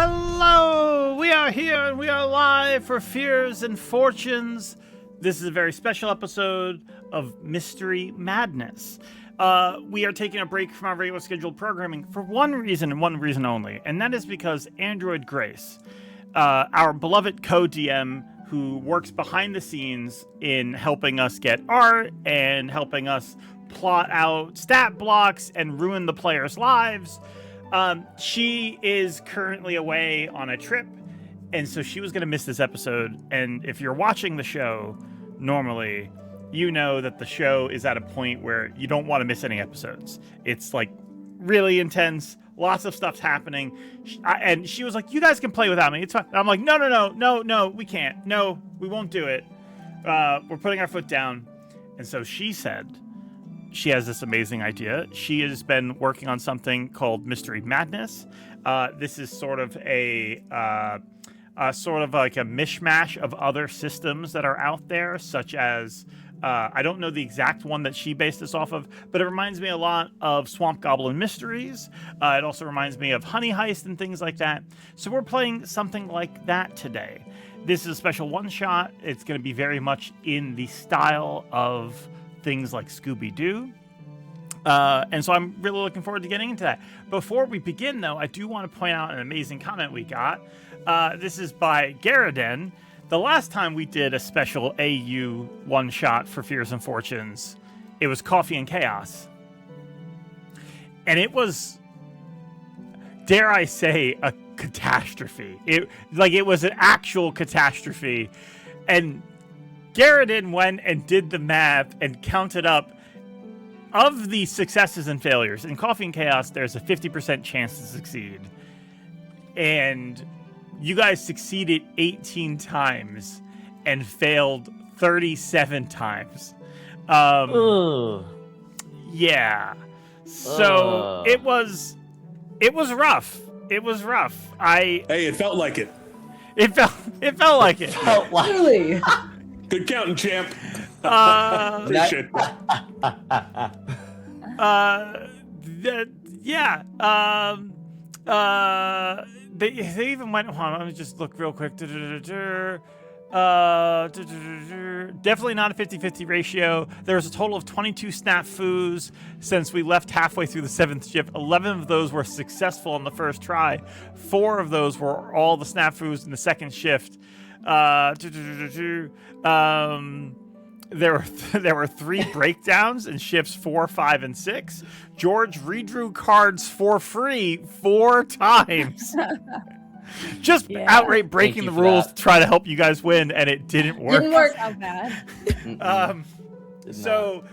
Hello! We are here and we are live for Fears and Fortunes. This is a very special episode of Mystery Madness. We are taking a break from our regular scheduled programming for one reason and one reason only, and that is because AndroidGrace, our beloved co-DM who works behind the scenes in helping us get art and helping us plot out stat blocks and ruin the players' lives, she is currently away on a trip, and so she was going to miss this episode. And if you're watching the show normally, you know that the show is at a point where you don't want to miss any episodes. It's like really intense, lots of stuff's happening, and she was like, you guys can play without me, it's fine. And I'm like, no, we can't. No, we won't do it. We're putting our foot down. And so she said she has this amazing idea. She has been working on something called Mystery Madness. This is sort of like a mishmash of other systems that are out there, such as I don't know the exact one that she based this off of, but it reminds me a lot of Swamp Goblin Mysteries. It also reminds me of Honey Heist and things like that. So we're playing something like that today. This is a special one-shot. It's going to be very much in the style of things like Scooby-Doo. And so I'm really looking forward to getting into that. Before we begin, though, I do want to point out an amazing comment we got. This is by Aaren. The last time we did a special AU one-shot for Fears and Fortunes, it was Coffee and Chaos. And it was, dare I say, a catastrophe. It was an actual catastrophe. And Aaren went and did the math and counted up of the successes and failures. In Coffee and Chaos, there's a 50% chance to succeed. And you guys succeeded 18 times and failed 37 times. Yeah. So it was rough. It was rough. Hey, it felt like it. It felt like it. Really? Good counting, champ. Appreciate that. They even went. Hold on, let me just look real quick. Definitely not a 50-50 ratio. There was a total of 22 snafus since we left halfway through the 7th shift. 11 of those were successful on the first try. 4 of those were all the snafus in the second shift. There were 3 breakdowns in shifts 4, 5, and 6. George redrew cards for free 4 times. Just outright breaking the rules to try to help you guys win, and it didn't work. Didn't work out bad. So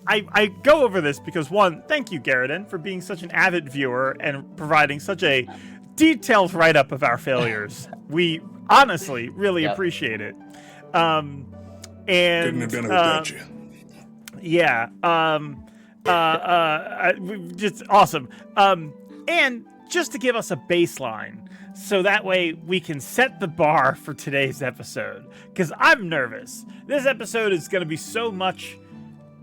I go over this because, one, thank you, Aaren, for being such an avid viewer and providing such a detailed write-up of our failures. We honestly really appreciate it. And couldn't have done it without you. Yeah. Just awesome. And just to give us a baseline, so that way we can set the bar for today's episode, because I'm nervous. This episode is going to be so much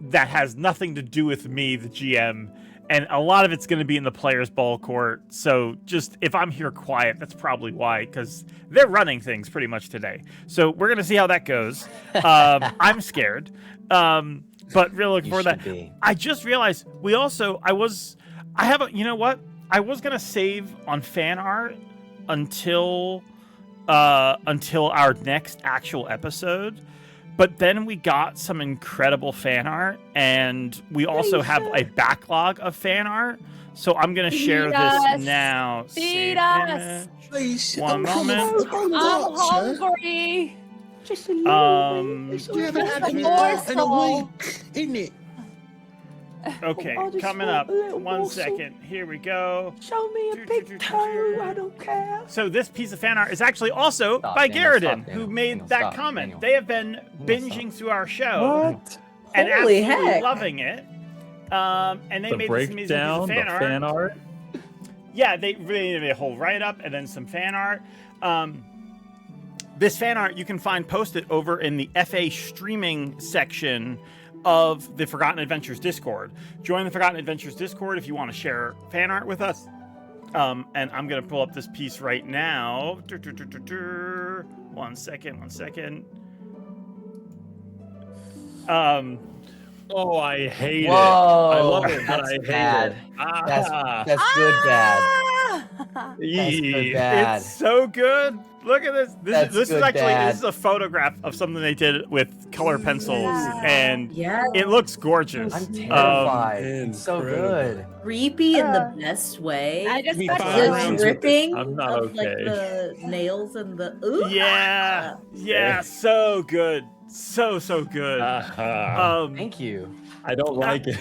that has nothing to do with me, the GM, and a lot of it's going to be in the players' ball court. So just, if I'm here quiet, that's probably why, because they're running things pretty much today. So we're going to see how that goes. I'm scared. But really looking forward to that. I just realized you know what? I was going to save on fan art until our next actual episode. But then we got some incredible fan art, and we also have a backlog of fan art. So I'm going to share this now. Feed us. Please. One moment. I'm hungry. Just a little bit. You haven't had any more in a week, isn't it? Okay, coming up. 1 second. Here we go. Show me a big toe. I don't care. So this piece of fan art is actually also by Aaren, who made that comment. They have been binging through our show and Holy absolutely heck. loving it. And they made this amazing piece of fan art. Yeah, they really made a whole write-up and then some fan art. This fan art you can find posted over in the FA streaming section of the Forgotten Adventures Discord. Join the Forgotten Adventures Discord if you want to share fan art with us. And I'm gonna pull up this piece right now. One second. Oh, I hate it. Whoa, I love it, but that's I hate bad. it. Ah. That's good bad. Ah! That's good Yee. bad. It's so good. Look at this. That's This is good, actually Dad. this is a photograph of something they did with color pencils, and Yeah. it looks gorgeous. I'm terrified. Um, It's so incredible. good. Creepy in the best way. I just me got five The rounds to with it. dripping I'm not of like okay. the nails and the ooh. Yeah, so good, so good. Ah. Thank you. I don't like it.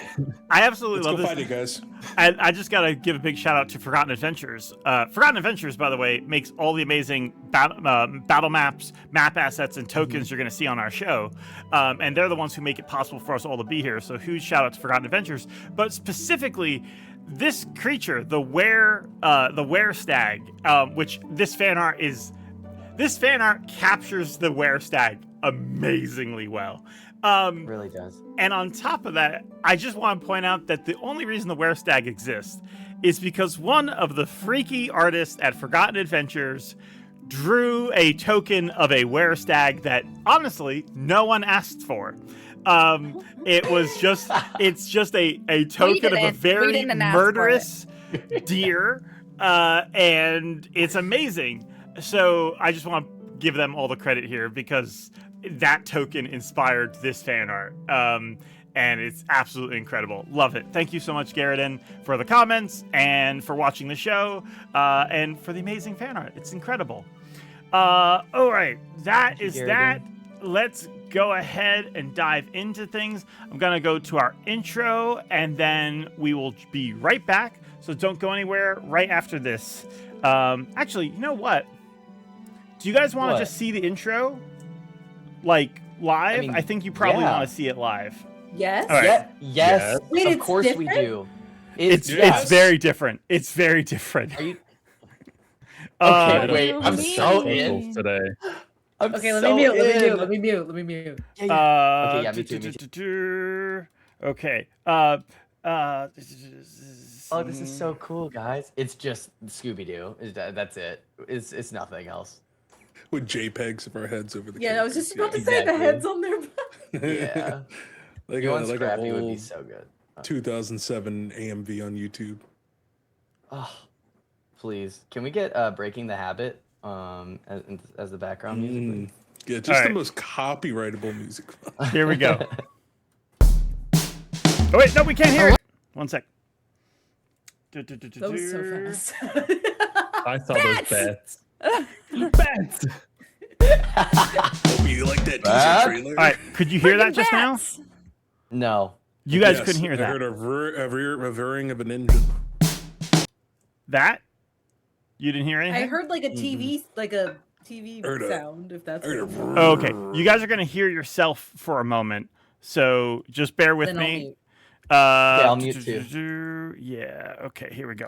I absolutely Let's love go this. fight it, guys. And I just gotta give a big shout out to Forgotten Adventures. Forgotten Adventures, by the way, makes all the amazing battle maps, map assets, and tokens you're gonna see on our show. And they're the ones who make it possible for us all to be here. So huge shout out to Forgotten Adventures. But specifically, this creature, the were stag, which this fan art captures the were stag amazingly well. It really does. And on top of that, I just want to point out that the only reason the werestag exists is because one of the freaky artists at Forgotten Adventures drew a token of a werestag that honestly no one asked for. It's just a token of a didn't. We very didn't ask for murderous deer, and it's amazing. So I just want to give them all the credit here because that token inspired this fan art. And it's absolutely incredible. Love it. Thank you so much, Garrett, for the comments and for watching the show and for the amazing fan art. It's incredible. All right, that is that. Let's go ahead and dive into things. I'm going to go to our intro and then we will be right back. So don't go anywhere right after this. Actually, you know what? Do you guys want to just see the intro? Like live? I think you probably want to see it live. Yes. All right. Yes. Wait, of it's course we different? do. It's very different. It's very different. Are you? Uh, Okay, wait. I'm so in. Today. I'm Okay, let so me mute. Let me in. mute. Let me mute. Let me mute. Okay, yeah, me too. Okay. Oh, this is so cool, guys. It's just Scooby-Doo. That's it. It's nothing else. With JPEGs of our heads over the Yeah, I was just about to characters. say the Exactly. heads on their Yeah. like You a, want like a Scrappy would be old so good. 2007 AMV on YouTube. Oh, please. Can we get Breaking the Habit as the background music? please? Yeah, just All the right. most copyrightable music. Here we go. Oh wait, no, we can't hear it. One sec. That was so fast. I saw those bats. Bats! Hope you like that Bad? teaser trailer. All right, could you hear that Freaking just now? bats! No. You guys Yes, couldn't hear I that. heard a rearing of an engine. That? You didn't hear anything? I heard like a TV Heard a- sound. If that's Heard a what Oh, okay. You guys are going to hear yourself for a moment. So just bear with Then I'll me. mute. I'll mute too. Yeah, okay, here we go.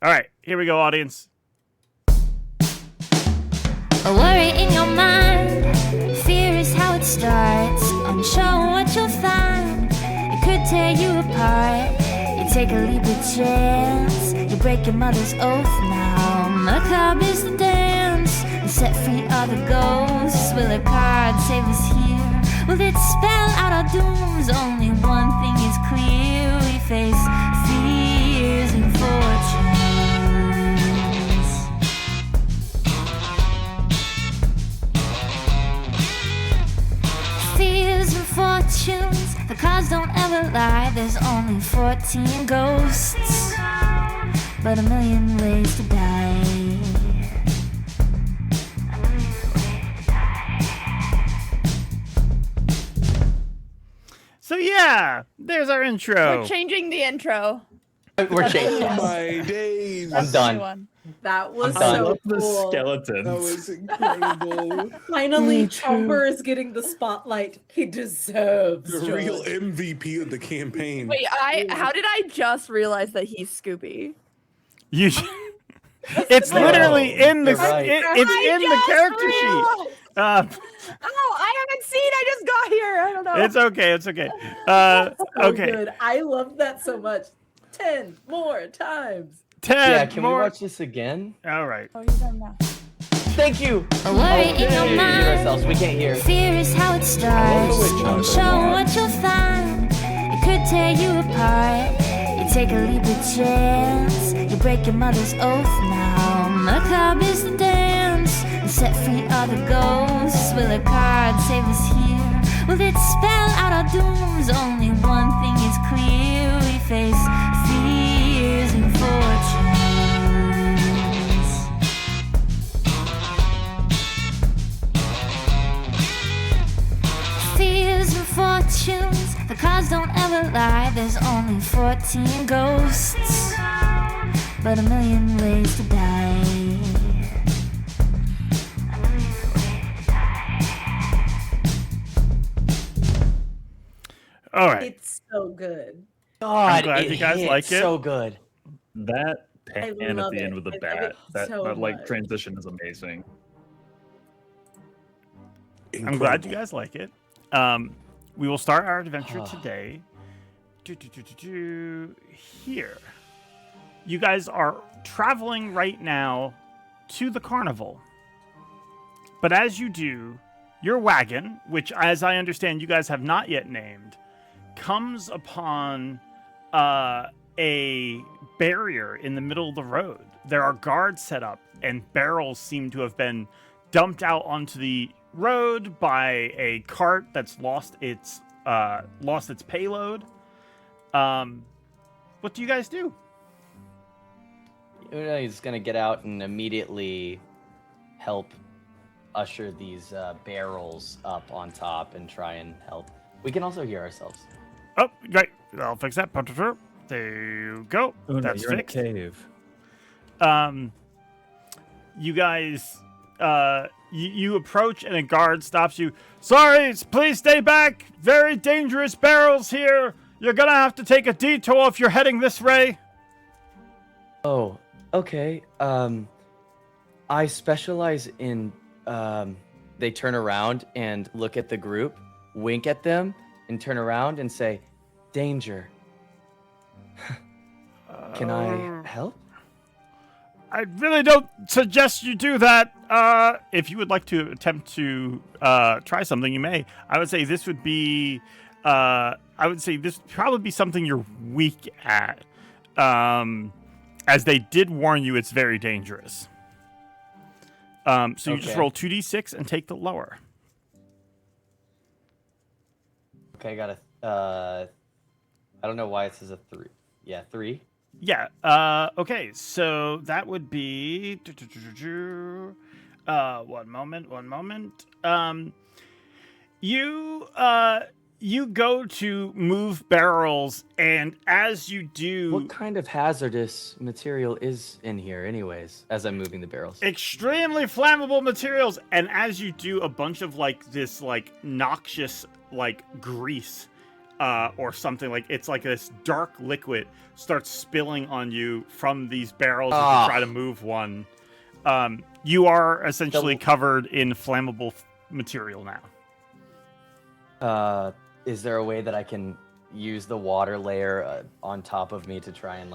All right, here we go, audience. A worry in your mind, fear is how it starts. Unsure what you'll find, it could tear you apart. You take a leap of chance, you break your mother's oath now. Macabre is the dance, and set free are the ghosts. Will a card save us here? Will it spell out our dooms? Only one thing is clear, we face fears and fortunes. Fears and fortunes, the cards don't ever lie. There's only 14 ghosts, but a million ways to die. So yeah, there's our intro. We're changing the intro. We're changing. Oh my days. I'm New done. one. That was done. I so love the cool. skeletons. That was incredible. Finally, Chomper is getting the spotlight he deserves. The George. real MVP of the campaign. Wait, how did I just realize that he's Scooby? You it's literally in the You're right. it's in the character sheet. Oh, I haven't seen. I just got here. I don't know. It's okay. It's okay. So Okay. good. I love that so much. 10 more times. Ted, Yeah, can more. we watch this again? All right. Oh, you're done now. Thank you. A worry in your Mute mind. ourselves. We can't hear. Fear is how it starts. I'm sure what you'll find. It could tear you apart. You take a leap of chance. You break your mother's oath now. Macabre is the dance. And set free are the ghosts. Will a card save us here? Will it spell out our dooms? Only one thing is clear. We face fears and fortunes. Fears and fortunes, the cards don't ever lie. There's only 14 ghosts, but a million ways to die. All right. It's so good. God, glad you guys hit like it. so good. That pan at love the end it. with the I love bat. it That, so that like much. transition is amazing. I'm glad you guys like it. We will start our adventure today. Here. You guys are traveling right now to the carnival. But as you do, your wagon, which as I understand you guys have not yet named, comes upon a barrier in the middle of the road. There are guards set up, and barrels seem to have been dumped out onto the road by a cart that's lost its payload. What do you guys do? He's gonna get out and immediately help usher these barrels up on top and try and help. We can also hear ourselves. Oh, right. I'll fix that. There you go. Oh, no, That's you're fixed. in a cave. You guys, you approach and a guard stops you. Sorry, please stay back. Very dangerous barrels here. You're gonna have to take a detour if you're heading this way. Oh, okay. I specialize in, they turn around and look at the group, wink at them, and turn around and say, danger. Can I help? I really don't suggest you do that. If you would like to attempt to try something, you may. I would say this would be. This would probably be something you're weak at. As they did warn you, it's very dangerous. So you just Okay. roll 2d6 and take the lower. Okay, I got a, I don't know why it says a 3. Yeah, 3. Yeah. Okay. So that would be. One moment. You go to move barrels, and as you do, What kind of hazardous material is in here, anyways, as I'm moving the barrels? extremely flammable materials, and as you do, a bunch of this noxious grease or something, like it's like this dark liquid starts spilling on you from these barrels as you try to move one. You are essentially covered in flammable material now. Is there a way that I can use the water layer on top of me to try and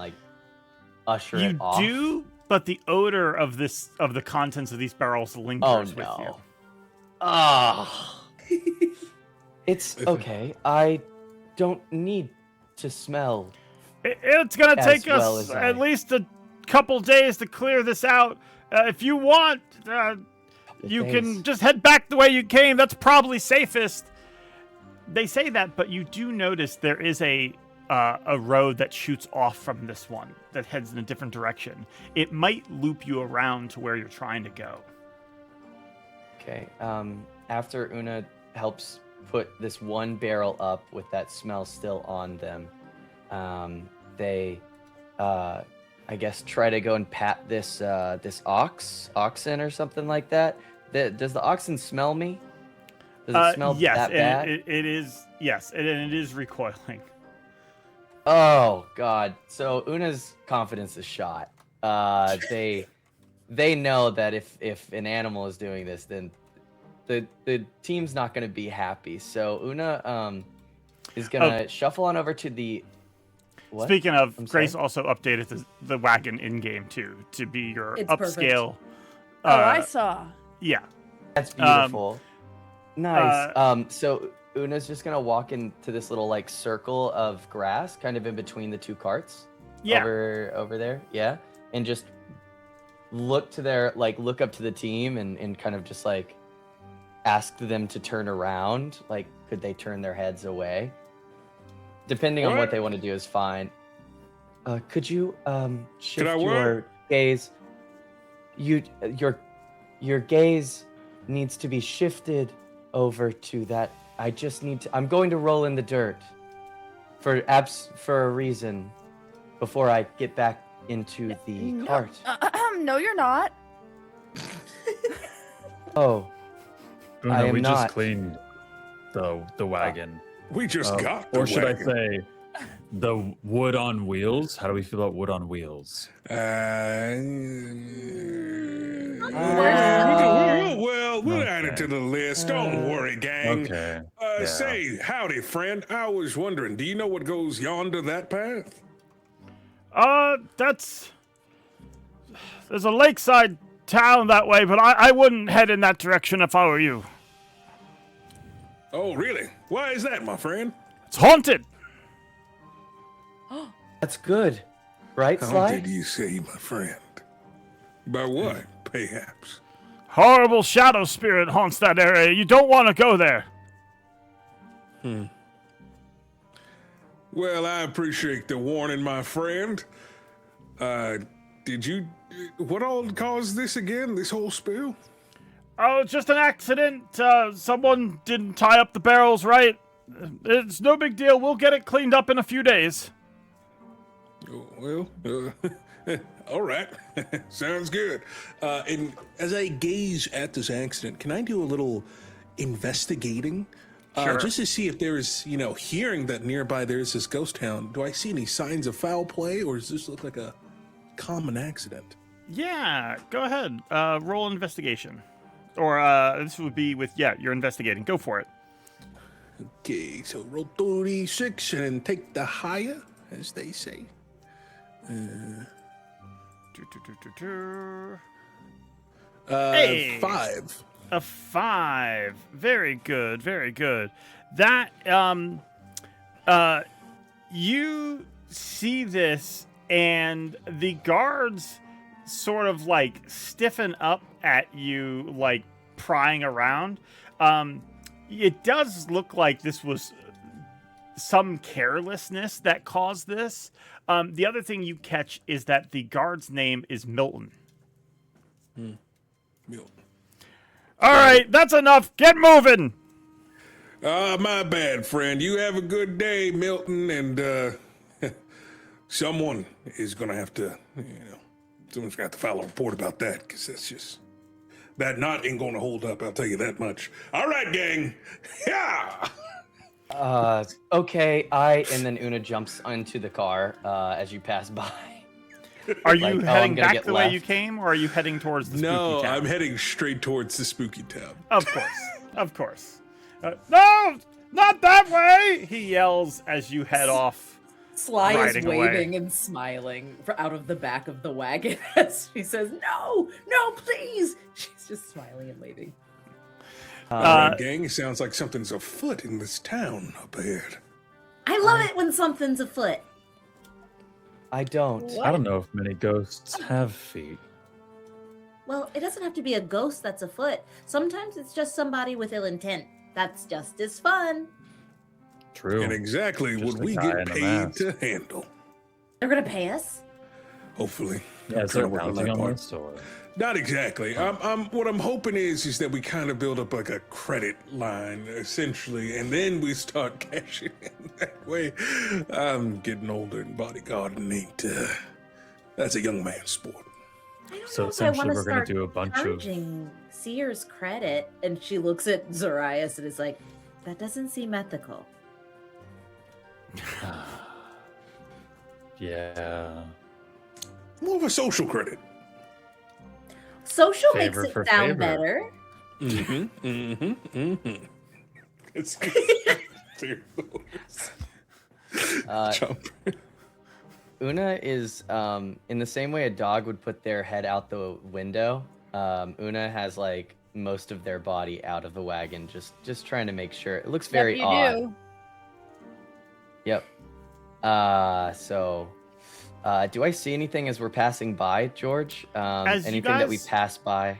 usher You it off? do, but the odor of the contents of these barrels lingers with you. Ah. It's okay. I don't need to smell. It's gonna As take well us as I- at least a couple days to clear this out. If you want, you can days. just head back the way you came. That's probably safest. They say that, but you do notice there is a road that shoots off from this one that heads in a different direction. It might loop you around to where you're trying to go. Okay. After Una helps put this one barrel up with that smell still on them, they, I guess, try to go and pat this oxen or something like that. Does the oxen smell me? Does it smell yes, that bad? and it is. Yes, and it is recoiling. Oh God! So Una's confidence is shot. They know that if an animal is doing this, then the team's not going to be happy. So Una is gonna shuffle on over to the What? Speaking of, I'm Grace sorry? also updated the wagon in game too to be your It's upscale. Oh, I saw. Yeah. That's beautiful. Nice. uh, So Una's just gonna walk into this little like circle of grass, kind of in between the two carts. Yeah. Over there. Yeah. And just look up to the team and kind of just like ask them to turn around. Like, could they turn their heads away? Depending on what they want to do is fine. Could you shift I your what? gaze? Your gaze needs to be shifted over to that. I just need to. I'm going to roll in the dirt for a reason before I get back into the cart. No, you're not. Oh, Una, I am we not. just cleaned the wagon. We just got the Or should wagon. I say, the wood on wheels? How do we feel about wood on wheels? Well, we'll add it Okay. to the list. Don't worry, gang. Okay. Yeah. Say, howdy, friend. I was wondering, do you know what goes yonder that path? There's a lakeside town that way, but I wouldn't head in that direction if I were you. Oh, really? Why is that, my friend? It's haunted. that's good, right, How Sly? did you say, my friend? By what, perhaps? Horrible shadow spirit haunts that area. You don't want to go there. Well, I appreciate the warning, my friend. What all caused this again, this whole spill? Oh, it's just an accident. Someone didn't tie up the barrels right. It's no big deal. We'll get it cleaned up in a few days. Oh, well, all right. Sounds good. And as I gaze at this accident, can I do a little investigating? Sure. Just to see if there is, hearing that nearby there is this ghost town. Do I see any signs of foul play, or does this look like a common accident? Yeah, go ahead. Roll investigation. Or this would be with, you're investigating. Go for it. Okay, so roll 36 and take the higher, as they say. Hey. 5. A 5. Very good, very good. That, you see this, and the guards sort of like stiffen up at you, like prying around. It does look like this was some carelessness that caused this. The other thing you catch is that the guard's name is Milton. Milton. All right, that's enough. Get moving. My bad, friend. You have a good day, Milton, and someone is gonna have to, someone's gonna have to file a report about that, because that knot ain't gonna hold up, I'll tell you that much. All right, gang. Yeah! Okay, and then Una jumps into the car as you pass by. Are you Like, oh, I'm heading gonna back get the way left. you came, or are you heading towards the spooky town? I'm heading straight towards the spooky town. Of course, of course. No, not that way! He yells as you head off. Sly Riding is away. waving and smiling out of the back of the wagon as she says, no, please. She's just smiling and waving. All right, gang, it sounds like something's afoot in this town up ahead. I love it when something's afoot. I don't. I don't know if many ghosts have feet. Well, it doesn't have to be a ghost that's afoot. Sometimes it's just somebody with ill intent. That's just as fun. True. And exactly Just what a we guy get in a paid mask. to handle. They're gonna pay us. Hopefully. Yeah, I'm is trying there to work on bounty that on part. this, or? Not exactly. What I'm hoping is that we kind of build up like a credit line, essentially, and then we start cashing in that way. I'm getting older and bodyguarding ain't, that's a young man's sport. I don't So know if I want essentially to we're gonna start do a bunch of- charging Seer's credit. And she looks at Zoraius and is like, that doesn't seem ethical. Yeah. More of a social credit. Social Favor makes for it sound favor. better. It's Uh, Jump. Una is in the same way a dog would put their head out the window. Una has like most of their body out of the wagon, just trying to make sure. It looks very odd. Do. Yep. Do I see anything as we're passing by, George? Anything that we pass by?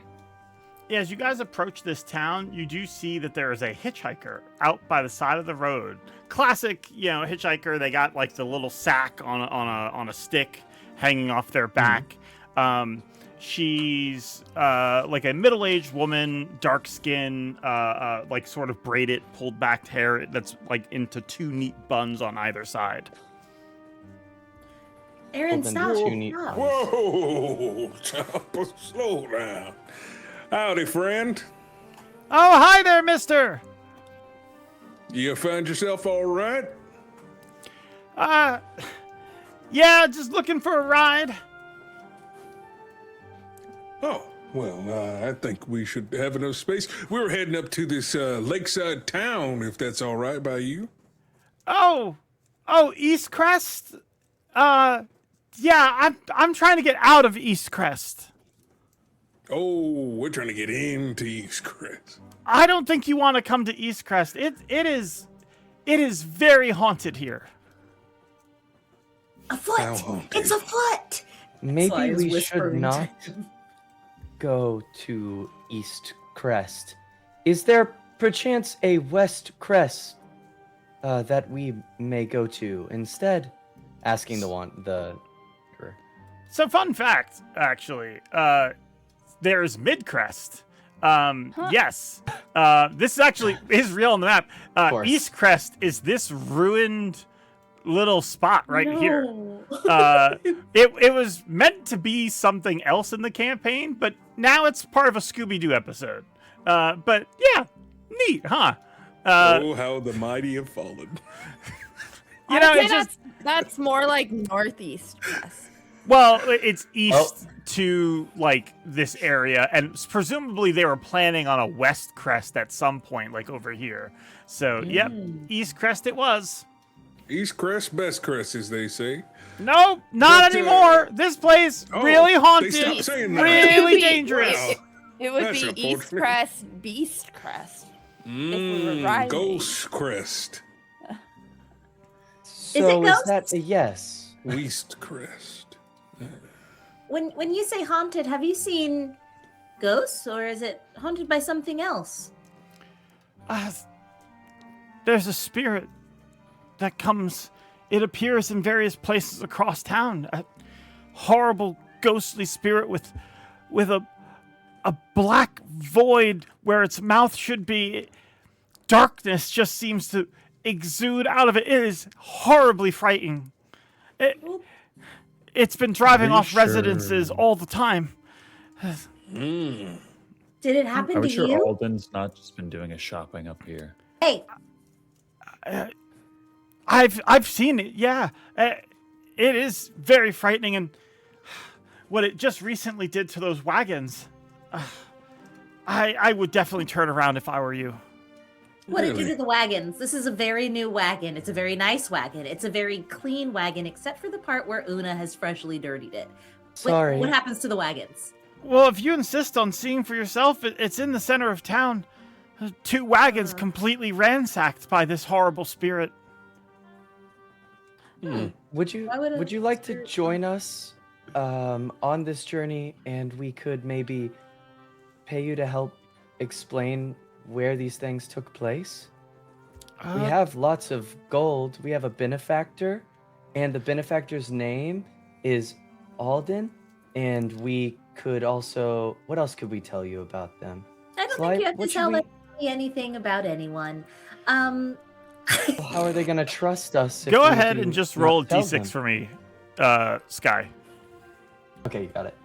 Yeah, as you guys approach this town, you do see that there is a hitchhiker out by the side of the road. Classic, hitchhiker. They got like the little sack on a stick hanging off their back. She's like a middle-aged woman, dark skin, like sort of braided, pulled back hair that's like into two neat buns on either side. Aaren, stop. Whoa! Slow down. Howdy, friend. Oh, hi there, mister. You find yourself all right? Yeah, just looking for a ride. Oh, well, I think we should have enough space. We were heading up to this lakeside town, if that's all right by you. Oh, East Crest? Yeah, I'm trying to get out of East Crest. Oh, we're trying to get into East Crest. I don't think you want to come to East Crest. It is very haunted here. A foot! It's a foot! Maybe Sly is we should whispering not to him. go to East Crest. Is there perchance a West Crest that we may go to instead? Asking the. So, fun fact, actually, there's Mid-Crest. Yes. This is real on the map. East Crest is this ruined little spot right here. It was meant to be something else in the campaign, but now it's part of a Scooby-Doo episode. But yeah, neat, huh? Oh, how the mighty have fallen. That's more like northeast Crest. Well, it's east to like this area, and presumably they were planning on a West Crest at some point, like over here. So, yep, East Crest it was. East Crest, best crest, as they say. Nope, not anymore. This place really haunted, they stopped saying that. really dangerous. It would That's be East unfortunate. Crest, Beast Crest. If we were riding. Ghost Crest. So it is that a yes? East Crest. When you say haunted, have you seen ghosts, or is it haunted by something else? There's a spirit that comes. It appears in various places across town. A horrible, ghostly spirit with a black void where its mouth should be. Darkness just seems to exude out of it. It is horribly frightening. It's been driving off residences all the time. Did it happen Are we to sure you? Alden's not just been doing his shopping up here? Hey, I've seen it. Yeah, it is very frightening, and what it just recently did to those wagons. I would definitely turn around if I were you. what did it do to the wagons? This is a very new wagon. It's a very nice wagon. It's a very clean wagon, except for the part where Una has freshly dirtied it. Sorry. What happens to the wagons? Well, if you insist on seeing for yourself, it's in the center of town. 2 wagons completely ransacked by this horrible spirit. Would you like to join us on this journey, and we could maybe pay you to help explain where these things took place? We have lots of gold. We have a benefactor, and the benefactor's name is Alden. And we could also... What else could we tell you about them? I don't Sly, think you have to what should tell we- anybody anything about anyone. Well, how are they going to trust us? If Go we ahead do and just not roll a tell d6 them? for me, Sky. Okay, you got it.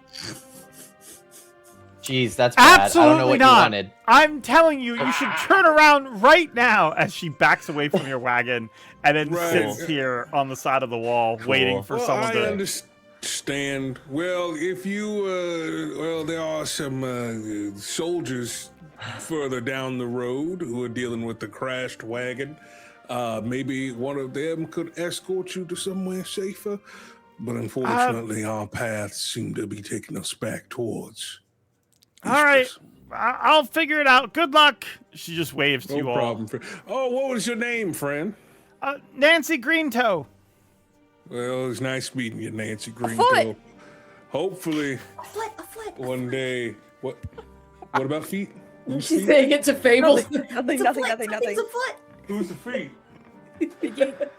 Jeez, that's bad. I don't know Absolutely what not. you wanted. I'm telling you, you should turn around right now as she backs away from your wagon and then Right. sits here on the side of the wall waiting for someone I to... understand. Well, if you, there are some soldiers further down the road who are dealing with the crashed wagon. Maybe one of them could escort you to somewhere safer. But unfortunately, our paths seem to be taking us back towards. All right. I'll figure it out. Good luck. She just waves to you No all. problem, friend. Oh, what was your name, friend? Nancy Greentoe. Well, it's nice meeting you, Nancy foot. Greentoe. Hopefully, A foot. one day. What about feet? Who's She's feet? saying it's a Fable. Nothing. It's a foot. Who's the feet?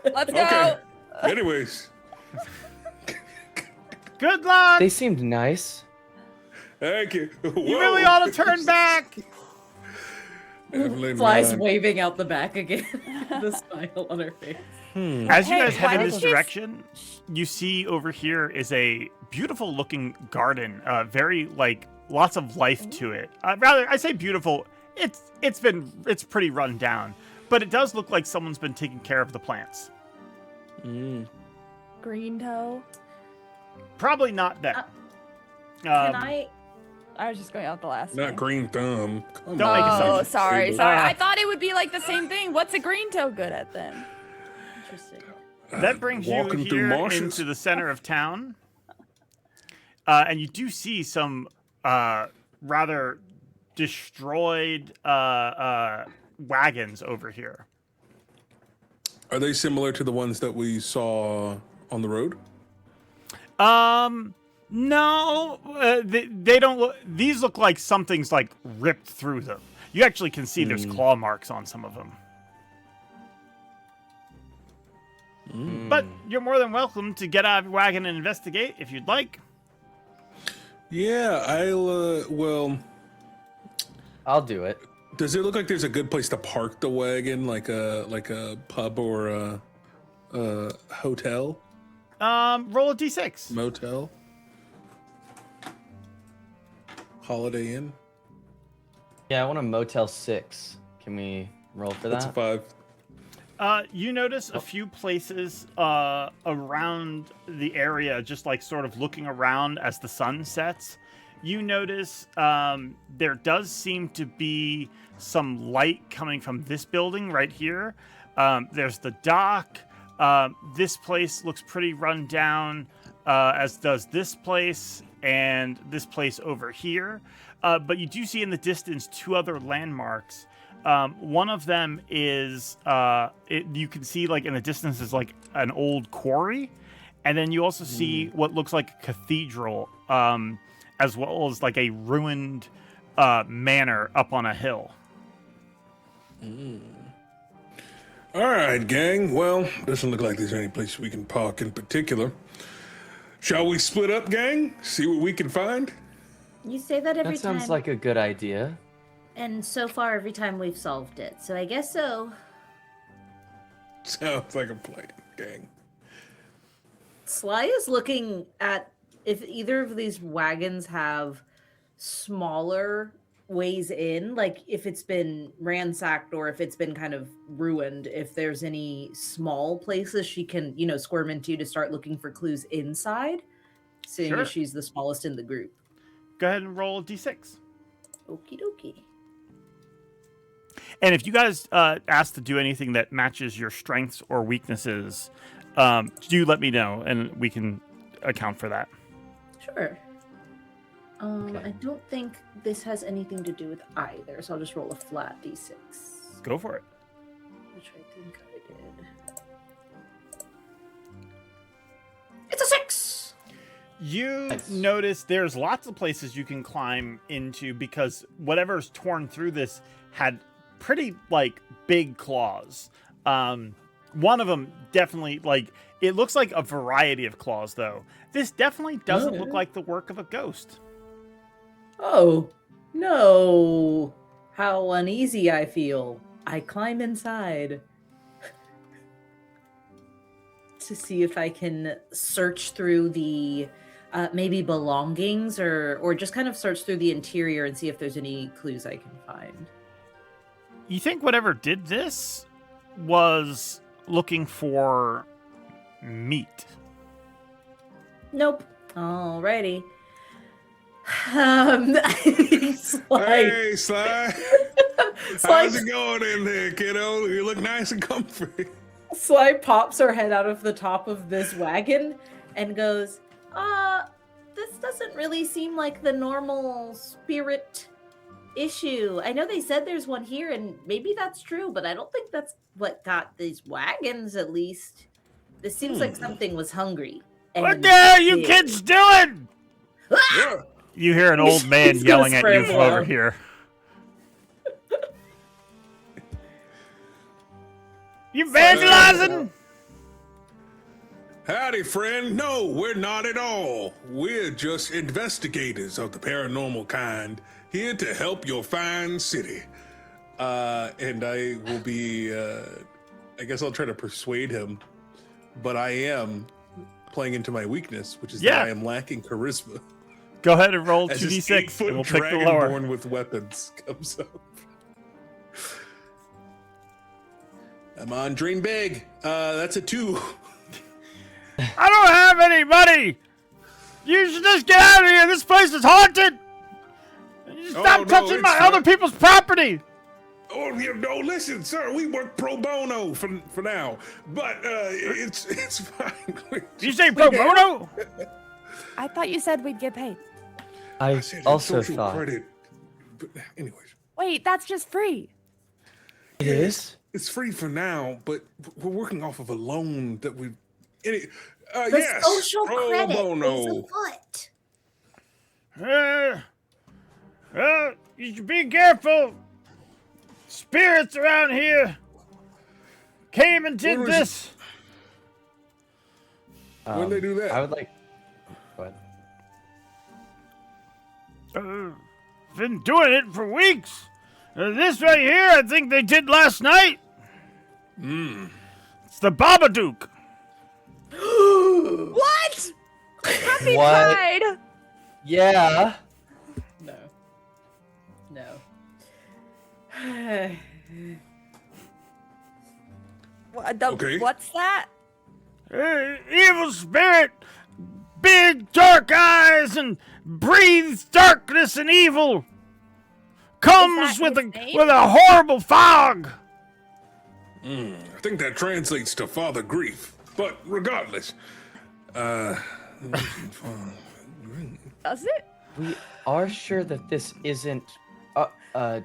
Let's go. Okay. Anyways, Good luck. They seemed nice. thank you. You really ought to turn back. Flies waving out the back again. The smile on her face. As you Hey, guys head why in did this you- direction, you see over here is a beautiful looking garden. Very like lots of life to it. Rather, I say beautiful. It's pretty run down, but it does look like someone's been taking care of the plants. Green toe. Probably not them. Can I? I was just going out the last Not name. green thumb. Come Don't make on. it Oh, sound- sorry. Fable. I thought it would be like the same thing. What's a green toe good at then? Interesting. That brings you Walking through here marshes. into the center of town, and you do see some rather destroyed wagons over here. Are they similar to the ones that we saw on the road? No, they don't look. These look like something's like ripped through them. You actually can see there's claw marks on some of them. But you're more than welcome to get out of your wagon and investigate if you'd like. Yeah, well, I'll do it. does it look like there's a good place to park the wagon, like a pub or a hotel, Roll a d6. motel, Holiday Inn? Yeah, I want a Motel 6. Can we roll for That's a that? 5. You notice a few places around the area, just like sort of looking around as the sun sets. You notice there does seem to be some light coming from this building right here. There's the dock. This place looks pretty run down, as does this place and this place over here. But you do see in the distance 2 other landmarks. One of them is you can see like in the distance is like an old quarry, and then you also see what looks like a cathedral, as well as like a ruined manor up on a hill. All right, gang. Well, doesn't look like there's any place we can park in particular. Shall we split up, gang? See what we can find? You say that every That sounds time, like a good idea. and so far every time we've solved it. So I guess so. Sounds like a plan, gang. Sly is looking at if either of these wagons have smaller ways in, like if it's been ransacked or if it's been kind of ruined, if there's any small places she can, squirm into to start looking for clues inside, seeing Sure. as she's the smallest in the group. Go ahead and roll a d6. Okie dokie. And if you guys ask to do anything that matches your strengths or weaknesses, do let me know, and we can account for that. Sure. Okay. I don't think this has anything to do with either, so I'll just roll a flat d6. Go for it. Which I think I did. It's a 6! You Nice. notice there's lots of places you can climb into because whatever's torn through this had pretty like big claws. One of them definitely it looks like a variety of claws though. This definitely doesn't look like the work of a ghost. Oh, no. How uneasy I feel. I climb inside To see if I can search through the maybe belongings or just kind of search through the interior and see if there's any clues I can find. You think whatever did this was looking for meat? Nope. Alrighty. Sly. Hey, Sly. Sly, How's it going in there, kiddo? You look nice and comfy. Sly pops her head out of the top of this wagon and goes, this doesn't really seem like the normal spirit issue. I know they said there's one here, and maybe that's true, but I don't think that's what got these wagons, at least. This seems like something was hungry. What the hell are you kids doing? Yeah. You hear an old man He's gonna yelling at you from scramble over out. here. You vandalizing? Howdy, friend. No, we're not at all. We're just investigators of the paranormal kind, here to help your fine city. And I will be, I guess I'll try to persuade him, but I am playing into my weakness, which is that I am lacking charisma. Go ahead and roll As this 2d6 and we'll pick the dragonborn lower. with weapons comes up. I'm on dream big. That's a 2. I don't have any money. You should just get out of here. This place is haunted. You stop no, touching it's my fine. other people's property. Oh, no, listen, sir, we work pro bono for now, but it's fine. You say pro bono? I thought you said we'd get paid. I said it's also social thought credit. But anyways, Wait, that's just free. it is. it's free for now, but we're working off of a loan that we. The Yes, social pro credit bono. is afoot. You should be careful. Spirits around here came and did What was this. When they do that? I would like. Go ahead. Been doing it for weeks. This right here, I think they did last night. It's the Babadook. What? Happy What? Pride. Yeah. No. Okay. What's that? Evil spirit, big dark eyes, and breathes darkness and evil. Comes Is that with his name? a horrible fog. I think that translates to Father Grief. But regardless, Does it? We are sure that this isn't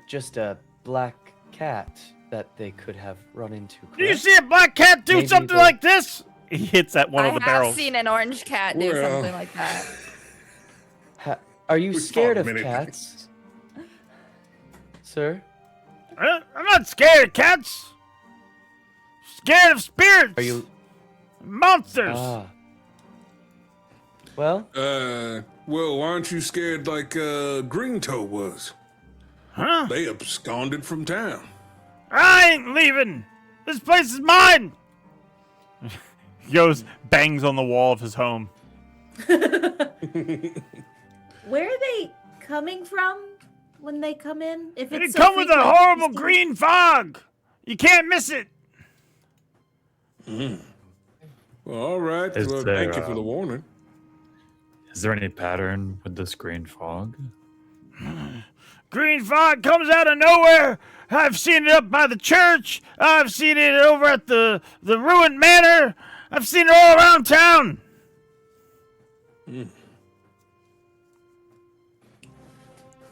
just a black cat that they could have run into. Do you correct? see a black cat do Maybe something they- like this? He hits at one I of the have barrels. seen an orange cat do Well. something like that. Are you Who's scared fault, of minute? cats, sir? I'm not scared of cats. Scared of spirits. Are you? Monsters. Well, well, why aren't you scared like Green Toe was? Huh? They absconded from town. I ain't leaving. This place is mine. He goes, bangs on the wall of his home. Where are they coming from when they come in? If They it's come with a frequent, horrible just- green fog. You can't miss it. Well, all right. Is Well, there, thank you for the warning. Is there any pattern with this green fog? Green fog comes out of nowhere. I've seen it up by the church. I've seen it over at the ruined manor. I've seen it all around town.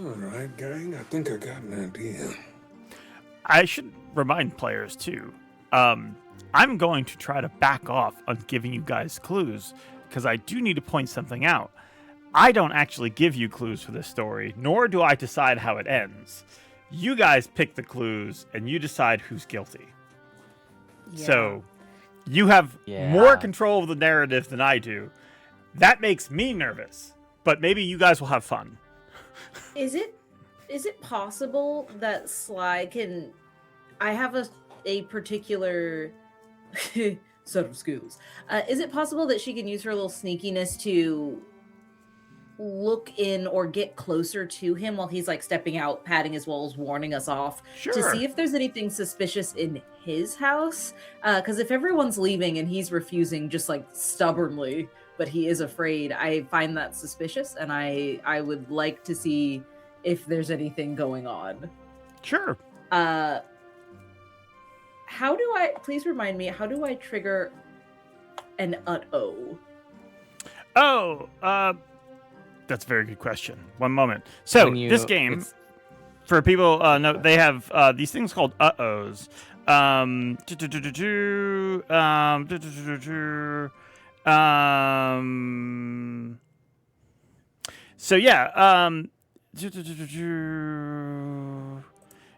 All right, gang. I think I got an idea. I should remind players too. I'm going to try to back off on giving you guys clues because I do need to point something out. I don't actually give you clues for this story, nor do I decide how it ends. You guys pick the clues and you decide who's guilty. Yeah. So you have Yeah. more control of the narrative than I do. That makes me nervous, but maybe you guys will have fun. Is it possible that Sly can? I have a particular set of skills. Is it possible that she can use her little sneakiness to look in or get closer to him while he's like stepping out, patting his walls, warning us off to Sure. see if there's anything suspicious in his house? Because if everyone's leaving and he's refusing just like stubbornly, but he is afraid, I find that suspicious, and I would like to see if there's anything going on. Sure. How do I, please remind me, how do I trigger an UTO? Oh, that's a very good question. One moment. So this game, for people, no, they have these things called uh-ohs. So yeah,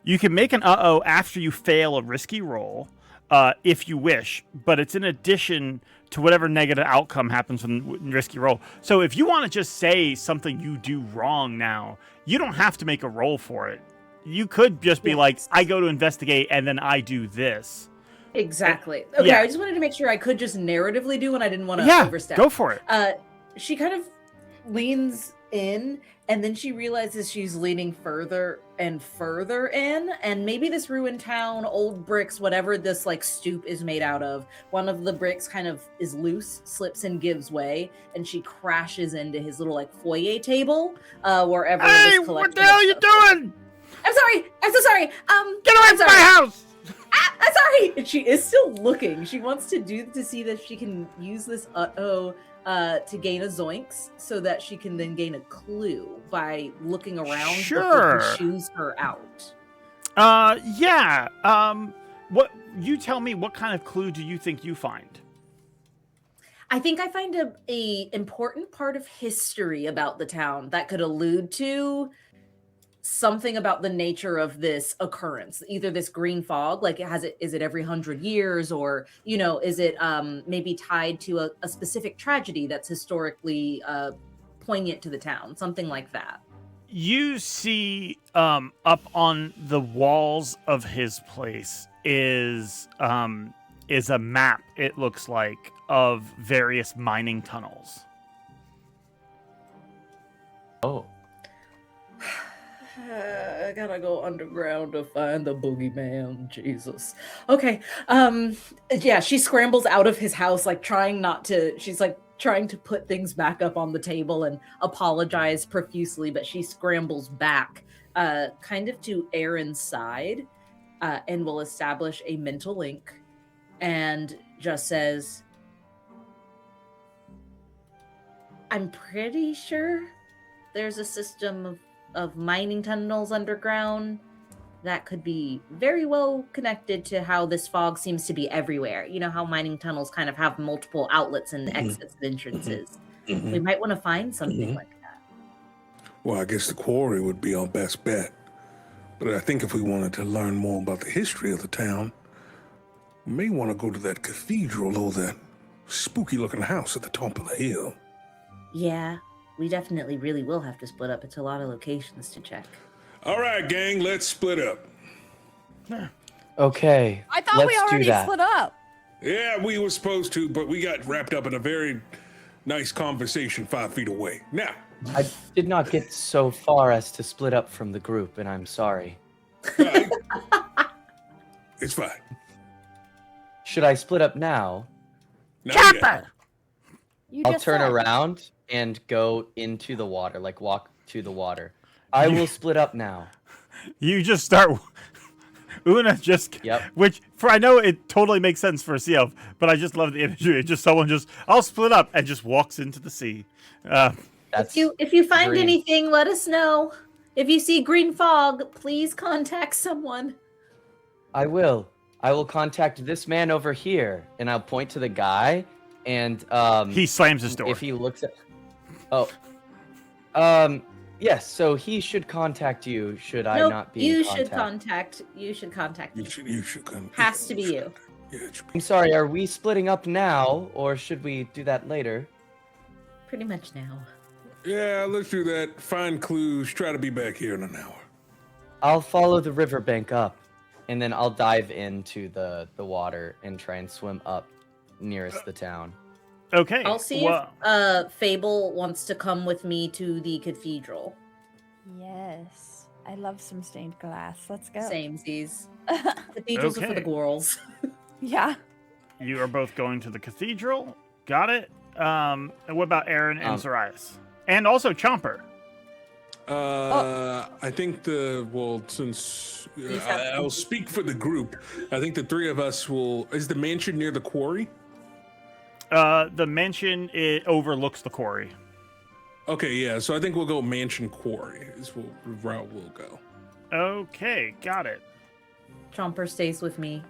you can make an uh-oh after you fail a risky roll, if you wish, but it's in addition to whatever negative outcome happens from the risky roll. So if you want to just say something you do wrong now, you don't have to make a roll for it. You could just be like, I go to investigate and then I do this. Exactly. Okay, yeah. I just wanted to make sure I could just narratively do and I didn't want to overstep. Go for it. She kind of leans in and then she realizes she's leaning further and further in, and maybe this ruined town, old bricks, whatever this like stoop is made out of, one of the bricks kind of is loose, slips and gives way, and she crashes into his little like foyer table, wherever Hey, this what the hell are you doing? I'm sorry. I'm so sorry. Get away from my house! I'm sorry. And she is still looking. She wants to see that she can use this to gain a zoinks, so that she can then gain a clue by looking around before he shoos her out. Yeah. What you tell me? What kind of clue do you think you find? I think I find a important part of history about the town that could allude to something about the nature of this occurrence, either this green fog, like is it every 100 years, or is it maybe tied to a specific tragedy that's historically poignant to the town, something like that. You see up on the walls of his place is a map, it looks like, of various mining tunnels. Oh. I gotta go underground to find the boogeyman. Jesus. Okay. Yeah, she scrambles out of his house, like trying to put things back up on the table and apologize profusely, but she scrambles back, kind of to Aaron's side, and will establish a mental link and just says, I'm pretty sure there's a system of mining tunnels underground that could be very well connected to how this fog seems to be everywhere. You know how mining tunnels kind of have multiple outlets and exits and entrances. We might want to find something like that. Well, I guess the quarry would be our best bet. But I think if we wanted to learn more about the history of the town, we may want to go to that cathedral or that spooky-looking house at the top of the hill. Yeah, we definitely really will have to split up. It's a lot of locations to check. All right, gang, let's split up. Okay. I thought we already do that. split up. Yeah, we were supposed to, but we got wrapped up in a very nice conversation 5 feet away. Now, I did not get so far as to split up from the group, and I'm sorry. It's fine. Should I split up now? Chopper! I'll turn around and go into the water, like walk to the water. I will split up now. You just start. Una just. Yep. Which, I know it totally makes sense for a sea elf, but I just love the imagery. It's just someone I'll split up and just walks into the sea. If you find green. anything, let us know. If you see green fog, please contact someone. I will. I will contact this man over here, and I'll point to the guy, and he slams his door. If he looks at, yes. So he should contact you. Should I not be? You should contact. You should contact. You should come. Has to be you. Yeah, it should be. I'm sorry. Are we splitting up now, or should we do that later? Pretty much now. Yeah, let's do that. Find clues. Try to be back here in an hour. I'll follow the riverbank up, and then I'll dive into the water and try and swim up nearest the town. Okay. I'll see if Fable wants to come with me to the cathedral. Yes. I love some stained glass. Let's go. Samesies. Cathedrals are for the Okay. girls. Yeah. You are both going to the cathedral. Got it. And what about Aaren and Zoraius? And also Chomper. I think since I'll speak for the group, I think the three of us will. Is the mansion near the quarry? The mansion, it overlooks the quarry. Okay, yeah. So I think we'll go Mansion Quarry. Is the route we'll go. Okay, got it. Chomper stays with me.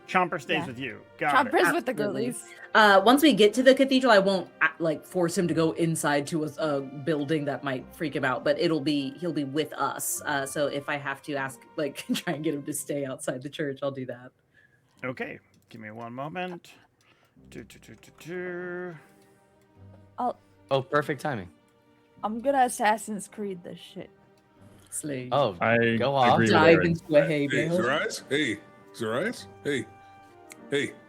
Chomper stays with you. Got it. Chomper's with the Absolutely. girlies. Once we get to the cathedral, I won't like force him to go inside to a building that might freak him out, but he'll be with us. So if I have to ask, like, try and get him to stay outside the church, I'll do that. Okay, give me one moment. Oh, perfect timing. I'm gonna Assassin's Creed this shit. Slay. Oh, I go off. agree with Dive Aaren. into a hay Hey, bale. Zoraius? Hey, Zoraius? Hey,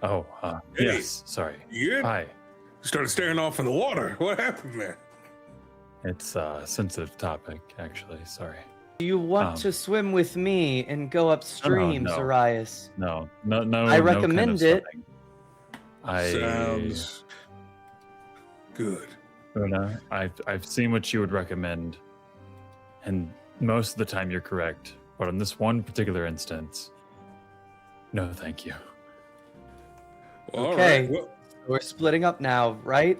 Oh, Hey. yes. Sorry. you good? Hi. You started staring off in the water. What happened there? It's a sensitive topic, actually. Sorry. Do you want to swim with me and go upstream, no. Zoraius? No. I no kind recommend of it. swimming. Sounds good. Una, I've seen what you would recommend, and most of the time you're correct. But in this one particular instance, no, thank you. All Okay. right. Well, We're splitting up now, right?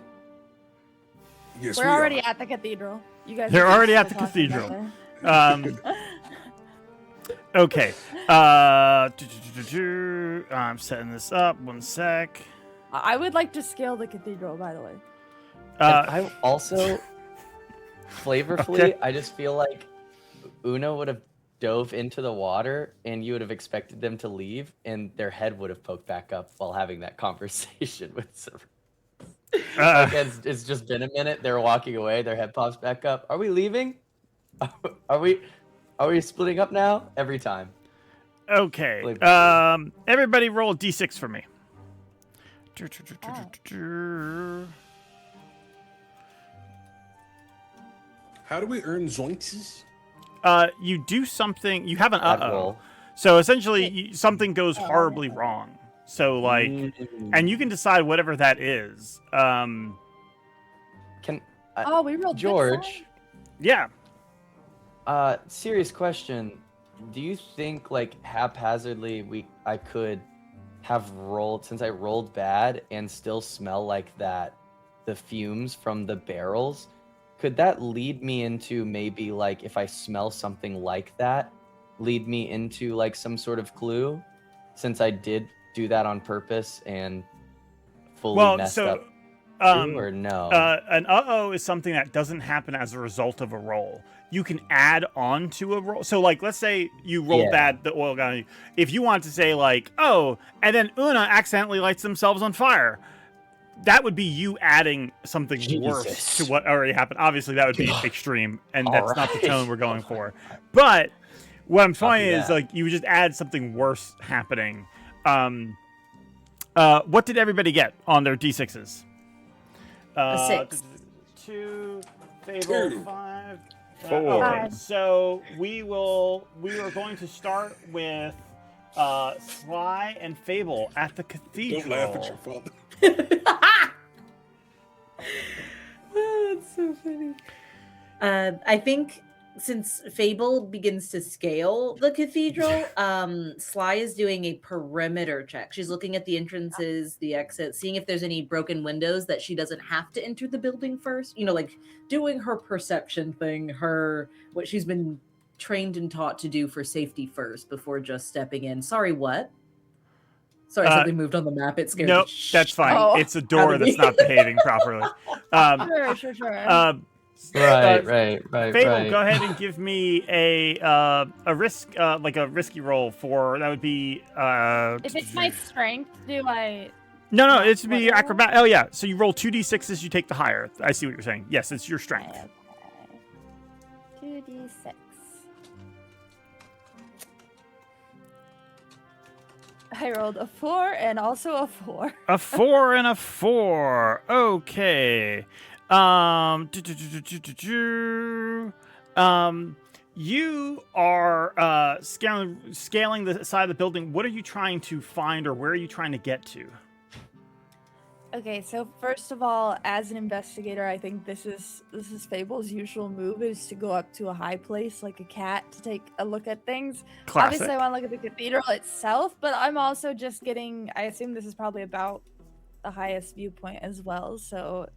yes, We're we already are. at the cathedral. You guys. They're are already still at the talking cathedral. together. Okay. I'm setting this up. One sec. I would like to scale the cathedral, by the way. And I also, flavorfully, Okay. I just feel like Una would have dove into the water and you would have expected them to leave and their head would have poked back up while having that conversation with Zoraius. Like, it's just been a minute. They're walking away. Their head pops back up. Are we leaving? Are we splitting up now? Every time. Okay. Flavorfully. Everybody roll a d6 for me. How do we earn zoinks? You do something. You have an That uh-oh. roll. So essentially, something goes horribly wrong. So like, Mm. and you can decide whatever that is. Can Oh, we rolled good George? side. Yeah. Serious question. Do you think like haphazardly I could have rolled, since I rolled bad and still smell like that, the fumes from the barrels? Could that lead me into maybe like, if I smell something like that, lead me into like some sort of clue? Since I did do that on purpose and fully messed up. Or no? An uh-oh is something that doesn't happen as a result of a roll. You can add on to a roll. So, like, let's say you roll bad, the oil got on you. If you want to say, like, oh, and then Una accidentally lights themselves on fire, that would be you adding something worse Jesus. to what already happened. Obviously, that would be extreme, and All that's not the right. tone we're going for. But what I'm Copy saying is, that. like, you would just add something worse happening. What did everybody get on their D6s? A 6. 2, Fable, Two. 5. 4. Okay, so we are going to start with Sly and Fable at the cathedral. Don't laugh at your father. That's so funny. I think since Fable begins to scale the cathedral, Sly is doing a perimeter check. She's looking at the entrances, the exits, seeing if there's any broken windows that she doesn't have to enter the building first. You know, like doing her perception thing, what she's been trained and taught to do for safety first before just stepping in. Sorry, what? Sorry, something moved on the map. It scared Nope, me. that's fine. Oh. It's a door Howdy. that's not behaving properly. Sure. Right. Fable, go ahead and give me a risk, like a risky roll for that would be. If it's my strength, do I? No, it's be What? acrobat. Oh yeah, so you roll 2d6s, you take the higher. I see what you're saying. Yes, it's your strength. Okay. 2d6. I rolled a 4 and also a 4. A 4 and a 4. Okay. You are scaling the side of the building. What are you trying to find, or where are you trying to get to? Okay, so first of all, as an investigator, I think this is Fable's usual move is to go up to a high place like a cat to take a look at things. Classic. Obviously, I want to look at the cathedral itself, but I'm also just getting. I assume this is probably about the highest viewpoint as well. So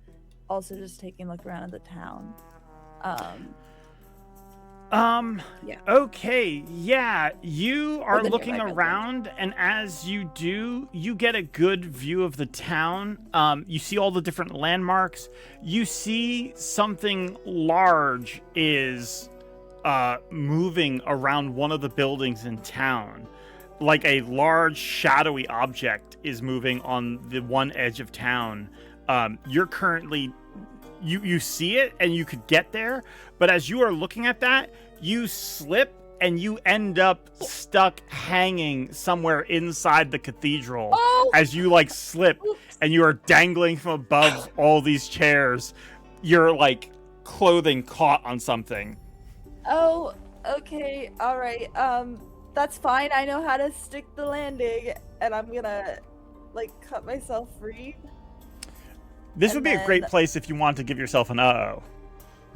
also just taking a look around at the town. Yeah. Okay, yeah, you are the looking nearby around, and as you do, you get a good view of the town. You see all the different landmarks. You see something large is moving around one of the buildings in town. Like a large shadowy object is moving on the one edge of town. You're currently... You see it and you could get there, but as you are looking at that, you slip and you end up stuck hanging somewhere inside the cathedral as you like slip and you are dangling from above all these chairs. Your like clothing caught on something. Oh, okay, all right. That's fine. I know how to stick the landing, and I'm gonna like cut myself free. This would be a great place if you want to give yourself an uh-oh.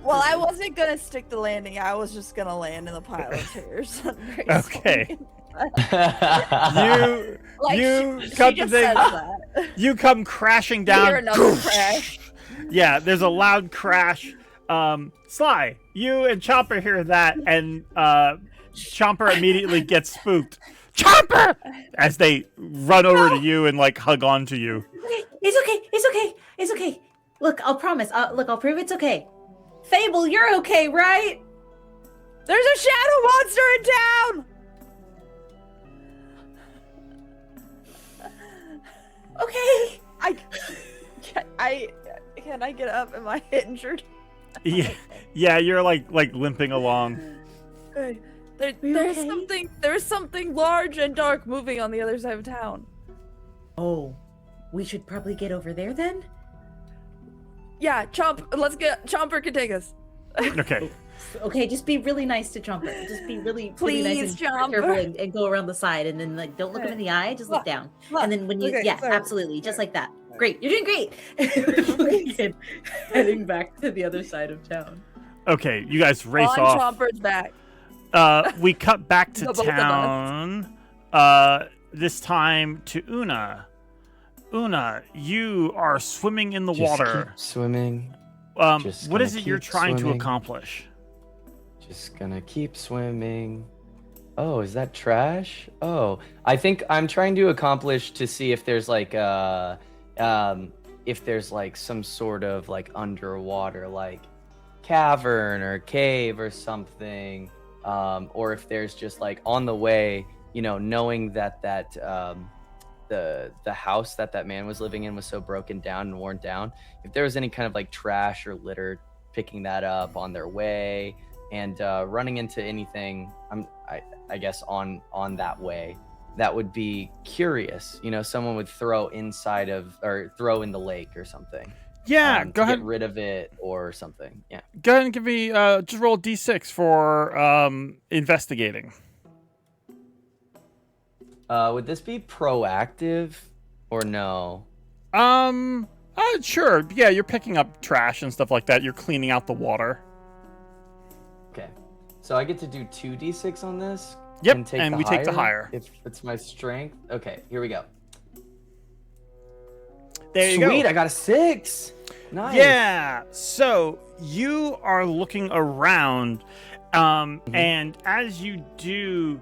Well, I wasn't gonna stick the landing. I was just gonna land in the pile of chairs. Okay. you she cut the just thing. says that. You come crashing down. Hear another crash. Yeah, there's a loud crash. Sly, you and Chomper hear that, and Chomper immediately gets spooked. Chomper! As they run over to you and like hug onto you. It's okay. It's okay. It's okay. Look, I'll promise. I'll prove it's okay. Fable, you're okay, right? There's a shadow monster in town. Okay. Can I get up? Am I injured? Yeah, you're like limping along. There's something large and dark moving on the other side of town. Oh, we should probably get over there then? Yeah, Chomper can take us. Okay. Okay, just be really nice to Chomper. Just be really nice and Chomper. careful and go around the side, and then like don't look him in the eye, just look down. And then when you absolutely, just like that. Great, you're doing great. Heading back to the other side of town. Okay, you guys race off. Chomper's back. We cut back to Both of town. This time to Una. Una, you are swimming in the water. Keep swimming. What is it you're trying to accomplish? Just gonna keep swimming. Oh, is that trash? Oh, I think I'm trying to accomplish to see if there's like some sort of like underwater like cavern or cave or something, or if there's just like on the way, knowing that the house that man was living in was so broken down and worn down, if there was any kind of like trash or litter, picking that up on their way and running into anything, I guess on that way, that would be curious. Someone would throw inside of or throw in the lake or something. Yeah, go ahead. Get rid of it or something. Yeah. Go ahead and give me just roll a d6 for investigating. Would this be proactive or no? Sure. Yeah, you're picking up trash and stuff like that. You're cleaning out the water. Okay. So I get to do 2d6 on this? Yep, And and we take the higher. If it's my strength. Okay, here we go. There you go. Sweet, I got a 6. Nice. Yeah. So you are looking around, and as you do,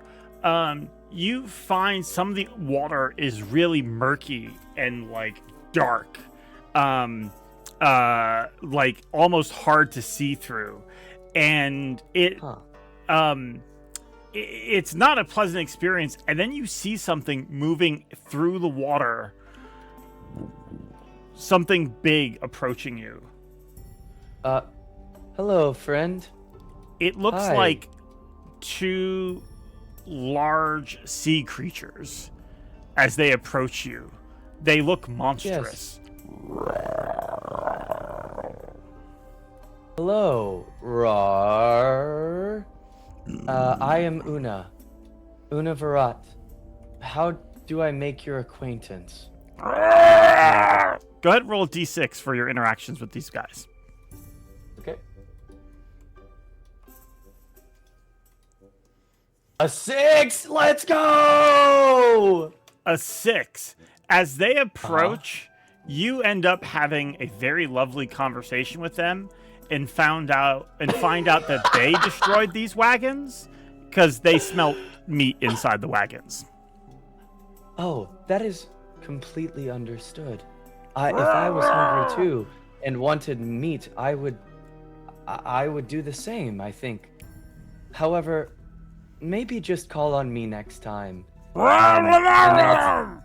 you find some of the water is really murky and like dark, like almost hard to see through, and it's not a pleasant experience. And then you see something moving through the water. Something big approaching you. Hello, friend. It looks Hi. like two large sea creatures as they approach you. They look monstrous. Hello, Rar. I am Una. Una Virat. How do I make your acquaintance? Go ahead and roll a d6 for your interactions with these guys. Okay. A 6! Let's go! A 6. As they approach, You end up having a very lovely conversation with them and find out that they destroyed these wagons because they smelt meat inside the wagons. Oh, that is completely understood. If I was hungry too and wanted meat, I would do the same, I think. However, maybe just call on me next time. And then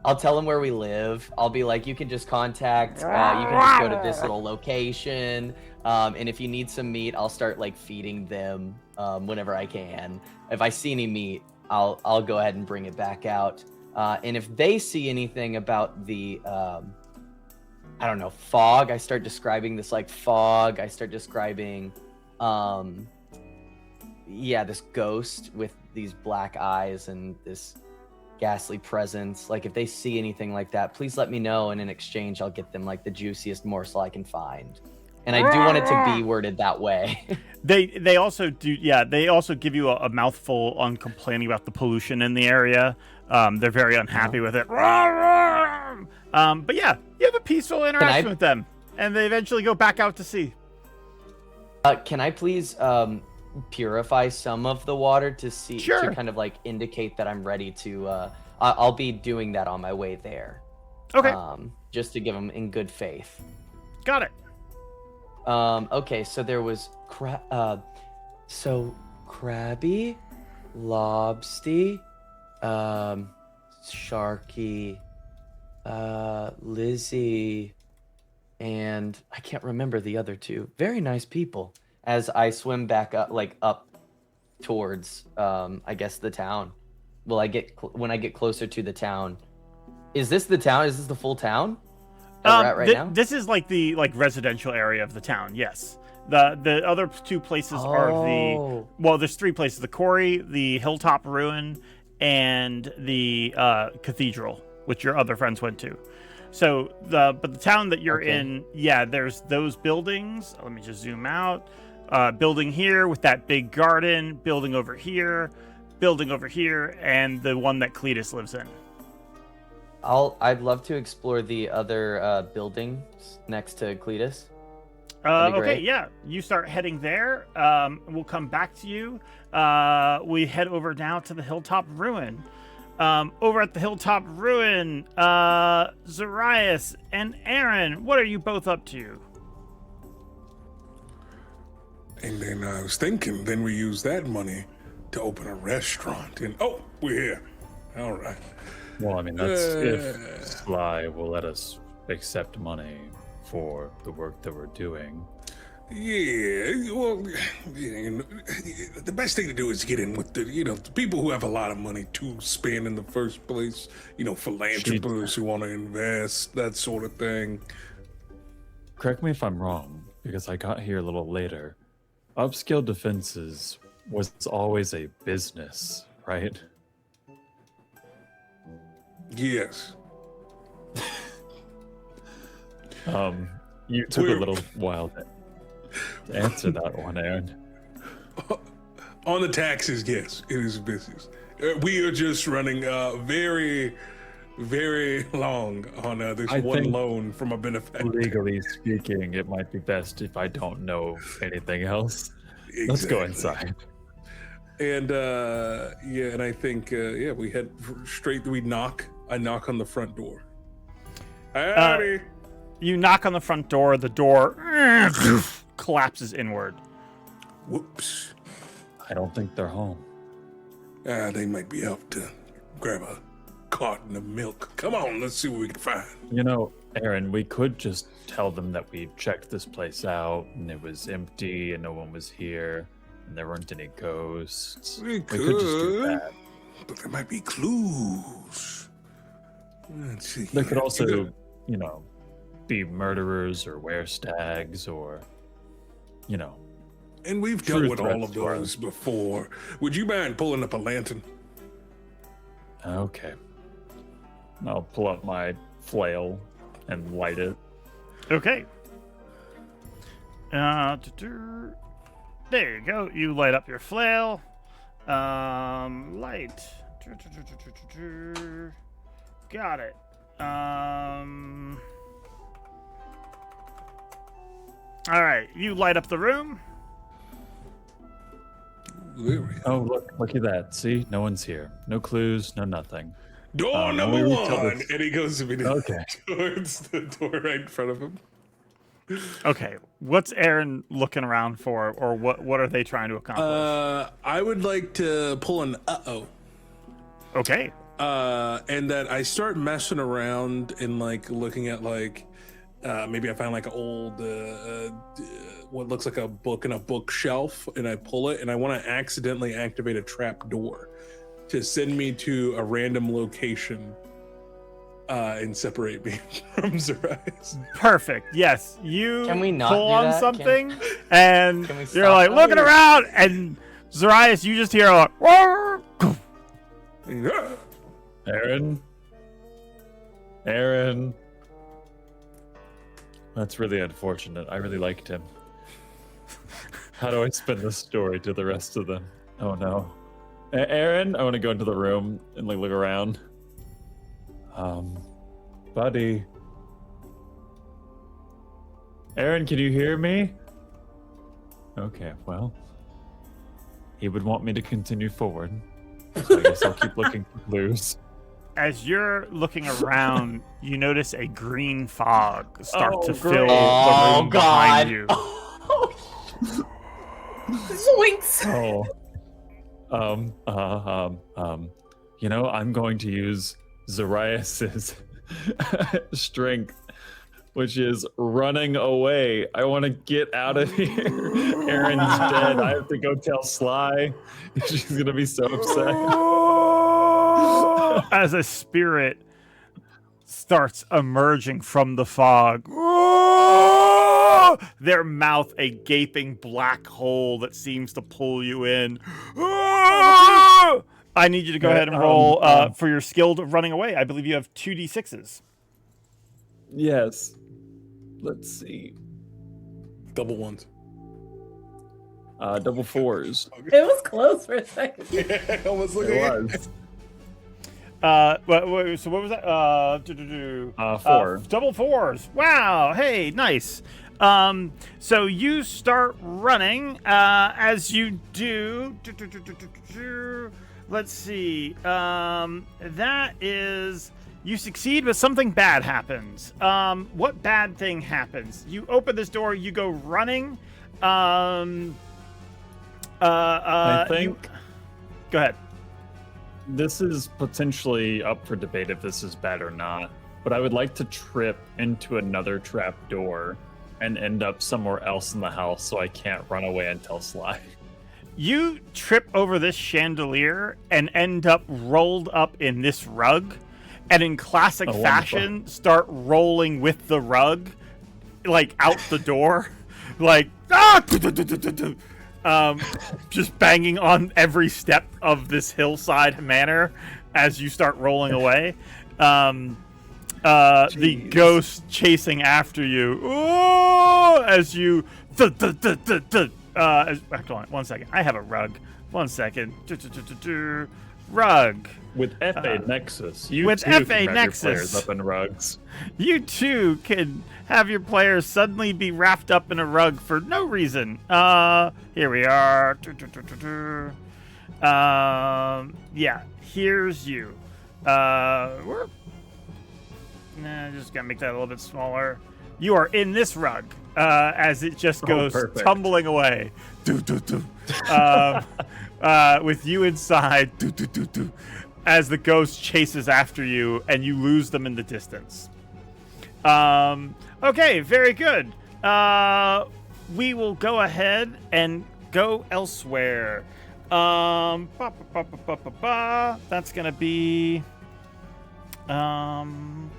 I'll tell them where we live. I'll be like, you can just contact, you can just go to this little location. And if you need some meat, I'll start like feeding them whenever I can. If I see any meat, I'll go ahead and bring it back out. And if they see anything about the, I don't know, fog, I start describing this like fog. I start describing, this ghost with these black eyes and this ghastly presence. Like if they see anything like that, please let me know, and in exchange I'll get them like the juiciest morsel I can find. And I do want it to be worded that way. They also do, they also give you a mouthful on complaining about the pollution in the area. They're very unhappy with it. But yeah, you have a peaceful interaction with them, and they eventually go back out to sea. Can I please purify some of the water to see, to kind of like indicate that I'm ready to, I'll be doing that on my way there. Okay. Just to give them in good faith. Got it. Okay, so there was Crabby, Lobsty, Sharky, Lizzie, and I can't remember the other two. Very nice people. As I swim back up towards, I guess, the town. Will I get when I get closer to the town? Is this the town? Is this the full town that we're at right now? This is like the residential area of the town. Yes. The other two places are there's three places: the quarry, the hilltop ruin, and the cathedral, which your other friends went to. So but the town that you're in, there's those buildings. Let me just zoom out. Building here with that big garden, building over here, and the one that Cletus lives in. I'd love to explore the other buildings next to Cletus. Okay, yeah. You start heading there. We'll come back to you. We head over now to the Hilltop Ruin. Over at the Hilltop Ruin, Zoraius and Aaren, what are you both up to? And then I was thinking, then we use that money to open a restaurant. And we're here. All right. Well, I mean, that's if Sly will let us accept money for the work that we're doing. Yeah, well, the best thing to do is get in with the people who have a lot of money to spend in the first place. Philanthropists who want to invest, that sort of thing. Correct me if I'm wrong, because I got here a little later. Upscale defenses was always a business, right? Yes. You took a little while to answer that one, Aaren. On the taxes, yes, it is a business. We are just running very, very long on this one loan from a benefactor. Legally speaking, it might be best if I don't know anything else. Exactly. Let's go inside. And and I think we head straight. I knock on the front door. Howdy. You knock on the front door. The door collapses inward. Whoops. I don't think they're home. They might be out to grab a carton of milk. Come on, let's see what we can find. Aaren, we could just tell them that we checked this place out and it was empty and no one was here and there weren't any ghosts. We could just do that. But there might be clues. Let's see. There could also, be murderers or werestags or, And we've dealt with all of those before. Would you mind pulling up a lantern? Okay. I'll pull up my flail and light it. Okay. There you go. You light up your flail. Light. Got it. All right, you light up the room. Oh, look at that. See? No one's here. No clues, no nothing. Door no, number we tell one. this- And he goes Okay. towards the door right in front of him. Okay, what's Aaren looking around for, or what are they trying to accomplish? I would like to pull an uh-oh. Okay. And that I start messing around and like looking at like maybe I find like an old what looks like a book in a bookshelf, and I pull it, and I want to accidentally activate a trap door to send me to a random location and separate me from Zoraius. Perfect. Yes, you Can we not pull do on that? something, and Can we you're stop like that? looking around, and Zoraius, you just hear like, "Roar!" Aaren. That's really unfortunate. I really liked him. How do I spin this story to the rest of them? Oh no. Aaren, I want to go into the room and like look around. Buddy. Aaren, can you hear me? Okay, well. He would want me to continue forward. So I guess I'll keep looking for clues. As you're looking around, you notice a green fog start to fill great. the room behind you. Zoinks! You know, I'm going to use Zoraius's strength, which is running away. I want to get out of here. Aaron's dead. I have to go tell Sly. She's gonna be so upset. As a spirit starts emerging from the fog, their mouth a gaping black hole that seems to pull you in. I need you to go ahead and roll for your skill of running away. I believe you have 2d6s. Yes. Let's see. Double ones. Double fours. It was close for a second. Yeah, I was looking It at was. So what was that? 4. Double fours. Wow. Hey, nice. So you start running. As you do, let's see. That is, you succeed, but something bad happens. What bad thing happens? You open this door. You go running. I think go ahead. this is potentially up for debate if this is bad or not, but I would like to trip into another trap door and end up somewhere else in the house so I can't run away and tell Sly. You trip over this chandelier and end up rolled up in this rug, and in classic Oh, fashion, start rolling with the rug, like out the door, like just banging on every step of this hillside manor as you start rolling away. The ghost chasing after you. Ooh, as you. Hold on, 1 second. I have a rug. 1 second. Rug. With FA Nexus, you with too FA can wrap Nexus. your players up in rugs. You too can have your players suddenly be wrapped up in a rug for no reason. Here we are. Yeah, here's you. We're just gonna make that a little bit smaller. You are in this rug as it just goes perfect. tumbling away. With you inside. As the ghost chases after you and you lose them in the distance. Okay, very good. We will go ahead and go elsewhere. That's gonna be and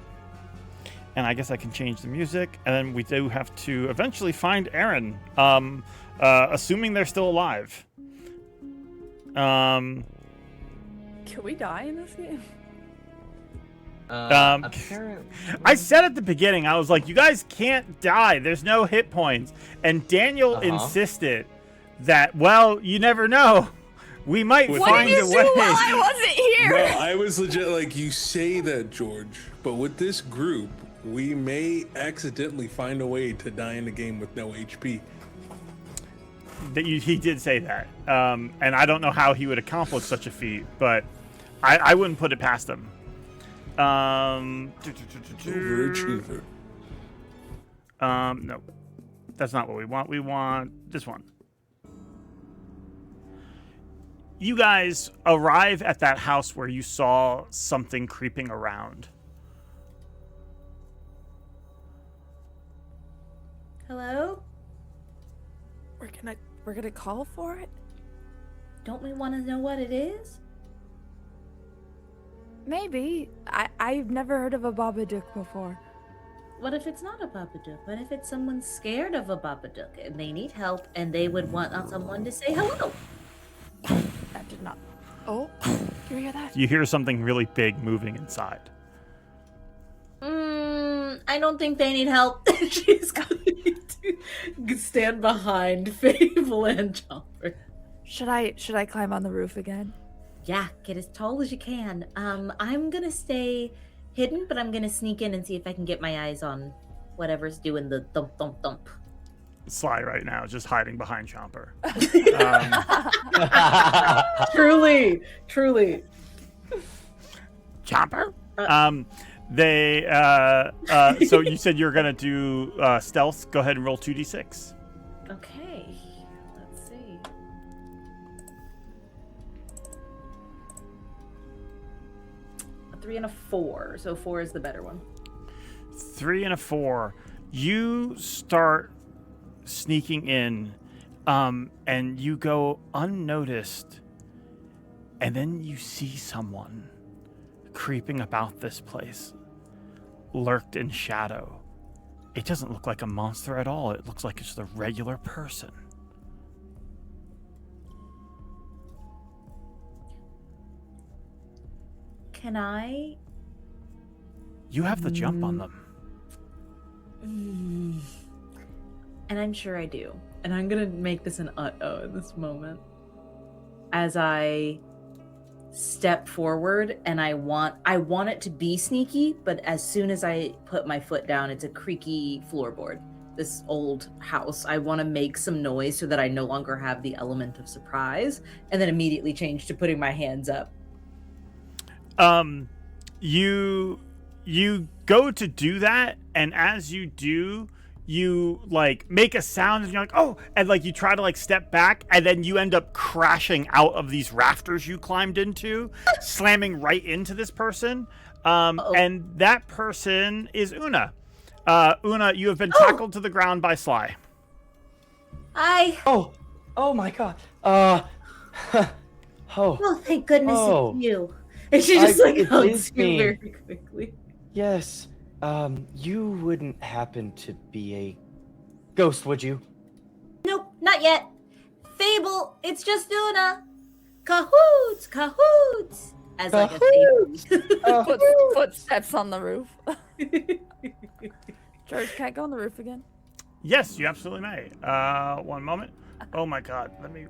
I guess I can change the music, and then we do have to eventually find Aaren, assuming they're still alive. Can we die in this game? Apparently. I said at the beginning, I was like, you guys can't die. There's no hit points. And Daniel insisted that, well, you never know. We might What find What did a you way. do while I wasn't here. No, I was legit like, you say that, George, but with this group, we may accidentally find a way to die in the game with no HP. He did say that, and I don't know how he would accomplish such a feat, but I wouldn't put it past him. Overachiever. No, that's not what we want. We want this one. You guys arrive at that house where you saw something creeping around. Hello? We're gonna call for it? Don't we want to know what it is? Maybe. I've never heard of a Babadook before. What if it's not a Babadook? What if it's someone scared of a Babadook and they need help and they would want someone to say hello? That did not. Oh, you hear that? You hear something really big moving inside. I don't think they need help. She's going to stand behind Fable and Chomper. Should I climb on the roof again? Yeah, get as tall as you can. I'm gonna stay hidden, but I'm gonna sneak in and see if I can get my eyes on whatever's doing the thump thump thump. Sly right now, just hiding behind Chomper. Truly. Chomper? So you said you're gonna do stealth. Go ahead and roll 2d6. Okay, let's see. A 3 and a 4, so 4 is the better one. 3 and a 4. You start sneaking in, and you go unnoticed, and then you see someone creeping about this place, lurked in shadow. It doesn't look like a monster at all. It looks like it's a regular person. Can I? You have the jump on them. And I'm sure I do. And I'm gonna make this an uh-oh in this moment. As I step forward, and I want it to be sneaky, but as soon as I put my foot down, it's a creaky floorboard. This old house. I want to make some noise so that I no longer have the element of surprise, and then immediately change to putting my hands up. You go to do that, and as you do, you like make a sound and you're like, oh, and like you try to like step back, and then you end up crashing out of these rafters you climbed into, slamming right into this person. And that person is Una. Una, you have been tackled to the ground by Sly. Oh my god. Oh, thank goodness Oh. it's you. And she just like it hugs is you me. very quickly. Yes. You wouldn't happen to be a ghost, would you? Nope, not yet. Fable, it's just Una. Cahoots, cahoots. As like a Fable. Footsteps on the roof. George, can I go on the roof again? Yes, you absolutely may. One moment. Oh my god, let me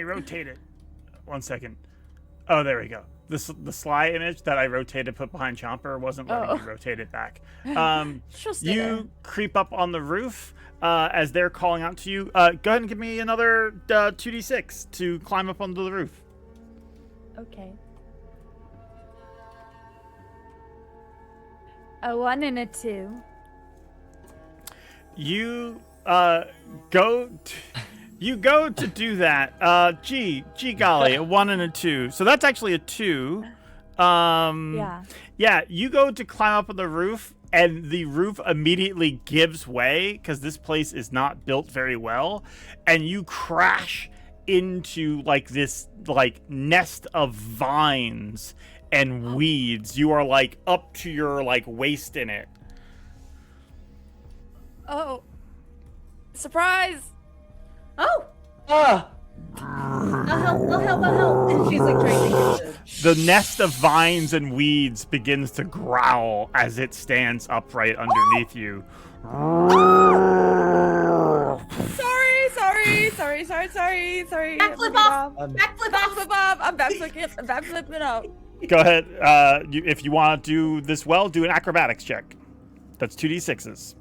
rotate it. 1 second. Oh, there we go. The Sly image that I rotated, put behind Chomper, wasn't letting me rotate it back. She'll stay there. You creep up on the roof as they're calling out to you. Go ahead and give me another 2d6 to climb up onto the roof. Okay. A 1 and a 2. You go to do that. Gee golly, a 1 and a 2. So that's actually a 2. Yeah. Yeah, you go to climb up on the roof, and the roof immediately gives way because this place is not built very well, and you crash into like this like nest of vines and weeds. You are like up to your like waist in it. Oh. Surprise! Oh, Ah! I'll help. And she's like trying to get The nest of vines and weeds begins to growl as it stands upright underneath you. Sorry. Backflip off! Backflip off! I'm backflipping up. Go ahead. If you want to do this well, do an acrobatics check. That's 2d6s.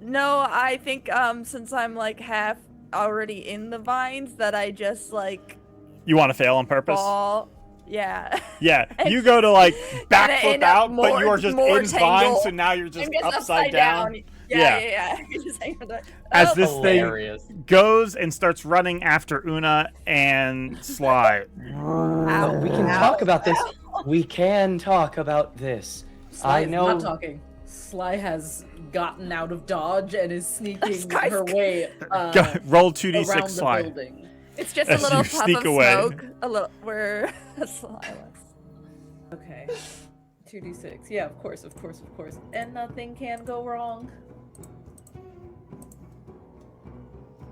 No, I think since I'm like half already in the vines, that I just like You want to fail on purpose? fall. Yeah. Yeah, you go to like backflip end up out, but you more- are just more in vines, tangled. so now you're just, I'm just upside down. Yeah. Just hang on to it. As Oh, this Hilarious. thing goes and starts running after Una and Sly. Oh, we can talk about this. We can talk about this. Sly I is know. not talking. Sly has gotten out of dodge and is sneaking Sky's her way Roll around 2d6 the Sly. building. It's just As a little you puff sneak of away. smoke. A little where Sly was. Okay. 2d6. Yeah, of course. And nothing can go wrong.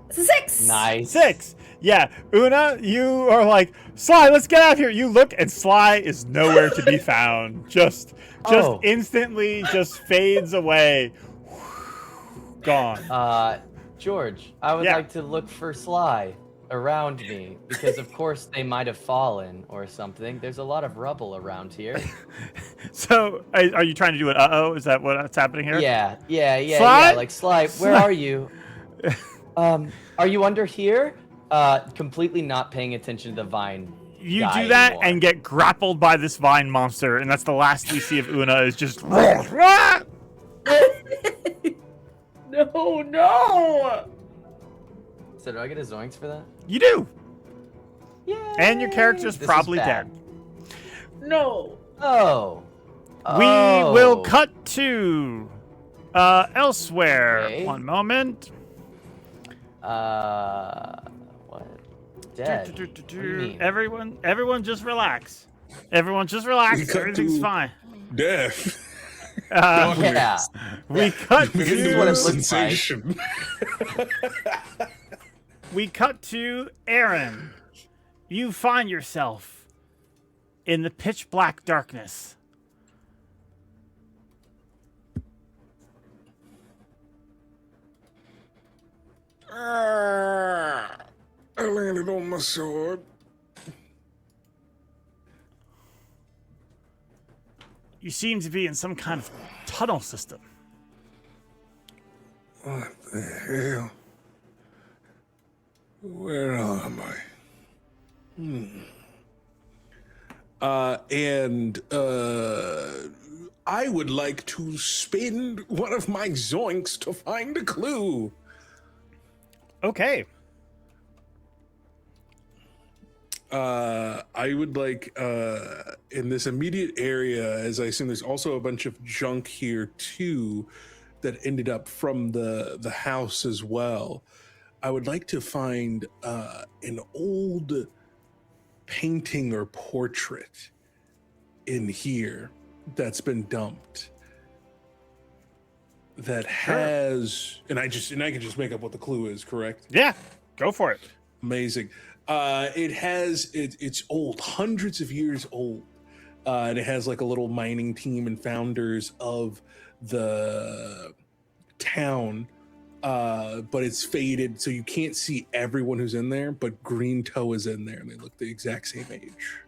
It's a 6! Nice. 6. Yeah, Una, you are like, Sly, let's get out of here. You look, and Sly is nowhere to be found. Just Oh. instantly just fades away. Gone. George, I would Yeah. like to look for Sly around me because, of course, they might have fallen or something. There's a lot of rubble around here. So, are you trying to do an uh-oh? Is that what's happening here? Yeah. Sly? Like, Sly, where are you? Are you under here? Completely not paying attention to the vine. You guy do that anymore. and get grappled by this vine monster, and that's the last we see of Una is just. No! So do I get a zoinks for that? You do, Yeah. and your character's probably dead. No! Oh. We will Oh. cut to elsewhere. Okay. One moment. What? Dead. Do, What do you mean? Everyone, just relax. Everyone, just relax. We cut Everything's to- fine. Death. Yeah. We cut This is what it to looks like. sensation. Aaren. You find yourself in the pitch black darkness. I landed on my sword. You seem to be in some kind of tunnel system. What the hell? Where am I? I would like to spend one of my zoinks to find a clue. Okay. I would like in this immediate area, as I assume there's also a bunch of junk here too that ended up from the house as well. I would like to find an old painting or portrait in here that's been dumped that has and I can just make up what the clue is, correct? Yeah, go for it. Amazing. It's old, hundreds of years old. And it has like a little mining team and founders of the town. But it's faded, so you can't see everyone who's in there, but Green Toe is in there and they look the exact same age.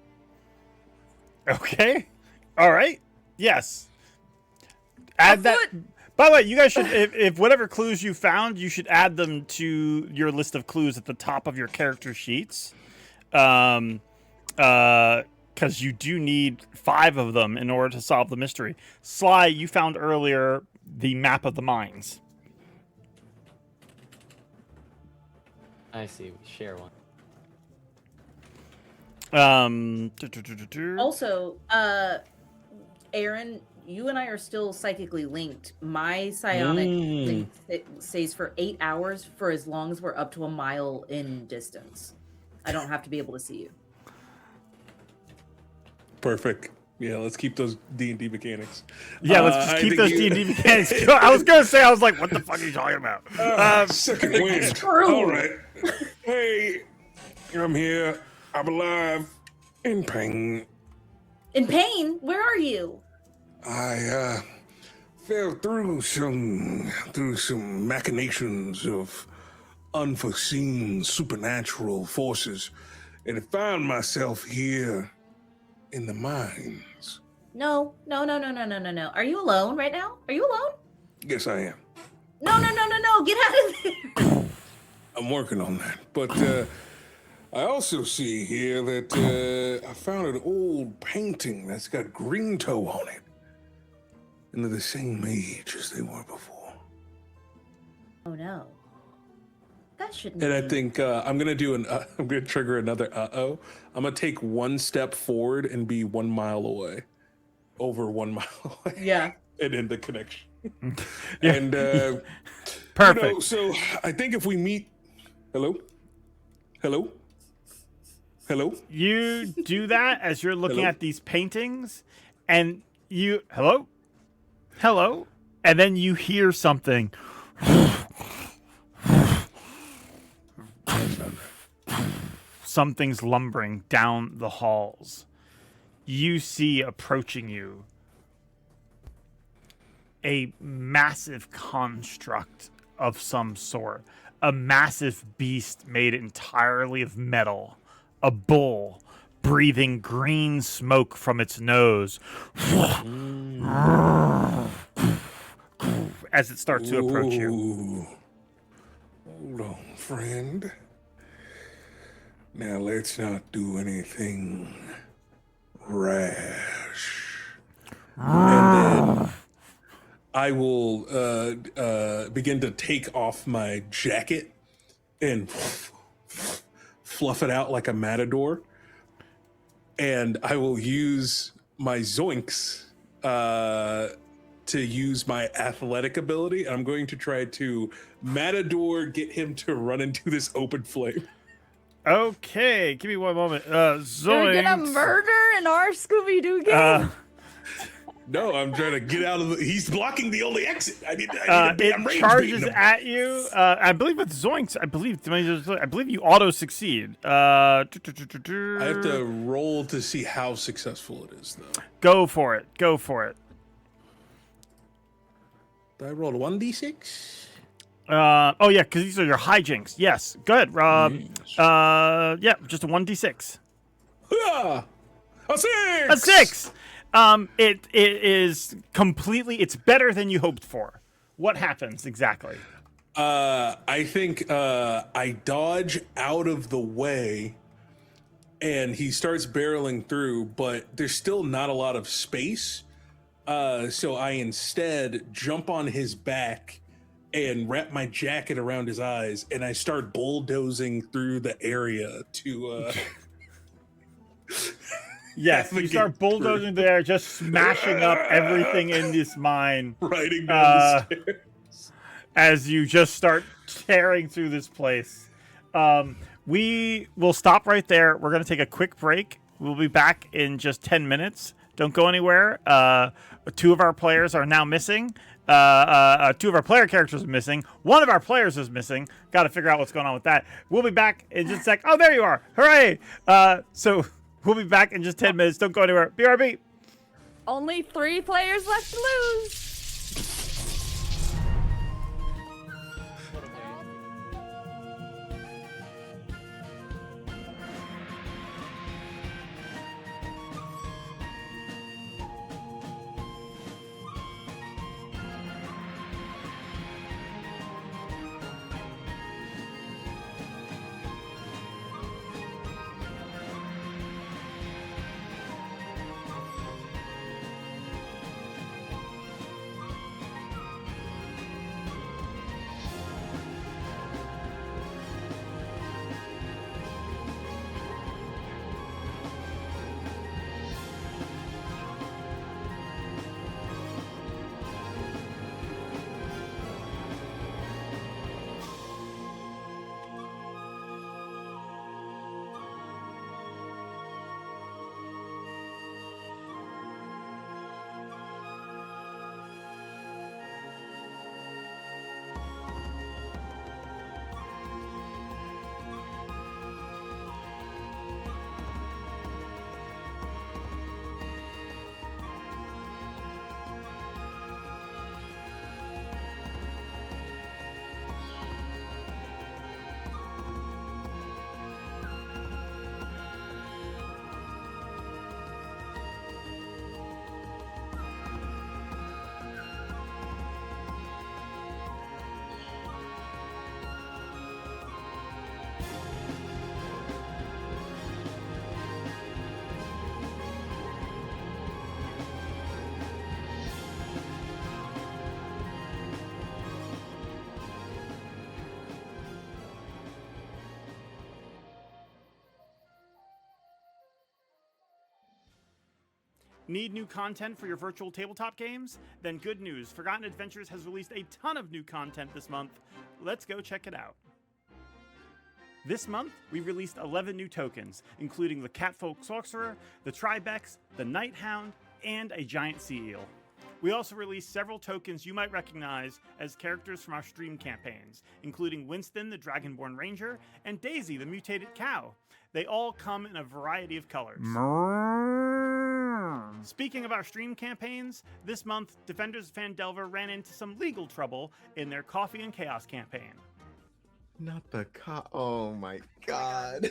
Okay. All right. Yes. Add that. By the way, you guys should, if whatever clues you found, you should add them to your list of clues at the top of your character sheets. Because you do need 5 of them in order to solve the mystery. Sly, you found earlier the map of the mines. I see. We share one. Also, Aaren, you and I are still psychically linked. My psionic link stays for 8 hours for as long as we're up to a mile in distance. I don't have to be able to see you. Perfect. Yeah, let's keep those D&D mechanics. Yeah, let's just I keep think those you- D&D mechanics. I was going to say, I was like, what the fuck are you talking about? Second wind. true. All right. Hey, I'm here. I'm alive. In pain. In pain? Where are you? I fell through some machinations of unforeseen supernatural forces, and I found myself here in the mines. No. Are you alone right now? Are you alone? Yes, I am. No. Get out of there. I'm working on that. But I also see here that I found an old painting that's got green toe on it. And they're the same age as they were before. Oh no. That shouldn't And I be. think I'm gonna do I'm gonna trigger another I'm gonna take one step forward and be 1 mile away. Over 1 mile away. Yeah. And end the connection. Yeah. And Perfect. You know, so I think if we meet Hello? You do that as you're looking Hello? at these paintings, and you hello, and then you hear something. Something's lumbering down the halls. You see approaching you a massive construct of some sort, a massive beast made entirely of metal, a bull breathing green smoke from its nose as it starts to approach you. Ooh. Hold on, friend. Now let's not do anything rash. And then I will begin to take off my jacket and fluff it out like a matador. And I will use my zoinks to use my athletic ability. I'm going to try to matador get him to run into this open flame. Okay, give me one moment. Are we gonna Zoinks. murder in our Scooby-Doo game? No, I'm trying to get out of the. He's blocking the only exit. I need to It I'm rage charges baiting him. at you. I believe with Zoinks, I believe you auto succeed. I I have to roll to see how successful it is, though. go for it. Go for it. I rolled 1d6. Oh yeah, because these are your hijinks. Yes, go ahead. Yeah, just a 1d6. Ah, a 6. A 6. It is completely. It's better than you hoped for. What happens exactly? I think I dodge out of the way, and he starts barreling through, but there's still not a lot of space. So I instead jump on his back and wrap my jacket around his eyes, and I start bulldozing through the area to. Yes, you start bulldozing there, just smashing up everything in this mine. Riding down the stairs. As you just start tearing through this place. We will stop right there. We're going to take a quick break. We'll be back in just 10 minutes. Don't go anywhere. 2 of our players are now missing. 2 of our player characters are missing. 1 of our players is missing. Got to figure out what's going on with that. We'll be back in just a sec. Oh, there you are. Hooray. So we'll be back in just 10 minutes. Don't go anywhere. BRB. Only 3 players left to lose. Need new content for your virtual tabletop games? Then good news, Forgotten Adventures has released a ton of new content this month. Let's go check it out. This month, we released 11 new tokens, including the Catfolk Sorcerer, the Tribex, the Nighthound, and a giant sea eel. We also released several tokens you might recognize as characters from our stream campaigns, including Winston the Dragonborn Ranger and Daisy the Mutated Cow. They all come in a variety of colors. Speaking of our stream campaigns, this month, Defenders of Phandelver ran into some legal trouble in their Coffee and Chaos campaign. Not the oh my god.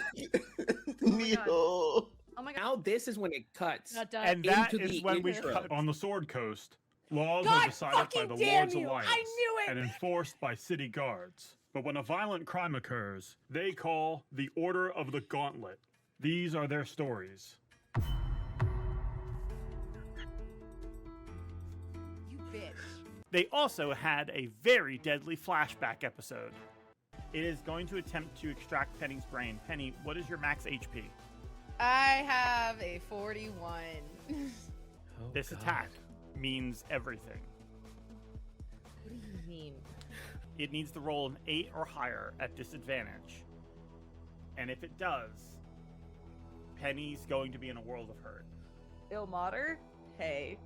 Neil. Oh my god. Now this is when it cuts. Not done. And that into is the when we intro. cut. On the Sword Coast, laws God are decided by fucking the damn Lords you! Alliance I knew it! and enforced by city guards. But when a violent crime occurs, they call the Order of the Gauntlet. These are their stories. You bitch. They also had a very deadly flashback episode. It is going to attempt to extract Penny's brain. Penny, what is your max HP? I have a 41. This attack means everything. What do you mean? It needs to roll an 8 or higher at disadvantage. And if it does, Penny's going to be in a world of hurt. Ilmater? Hey.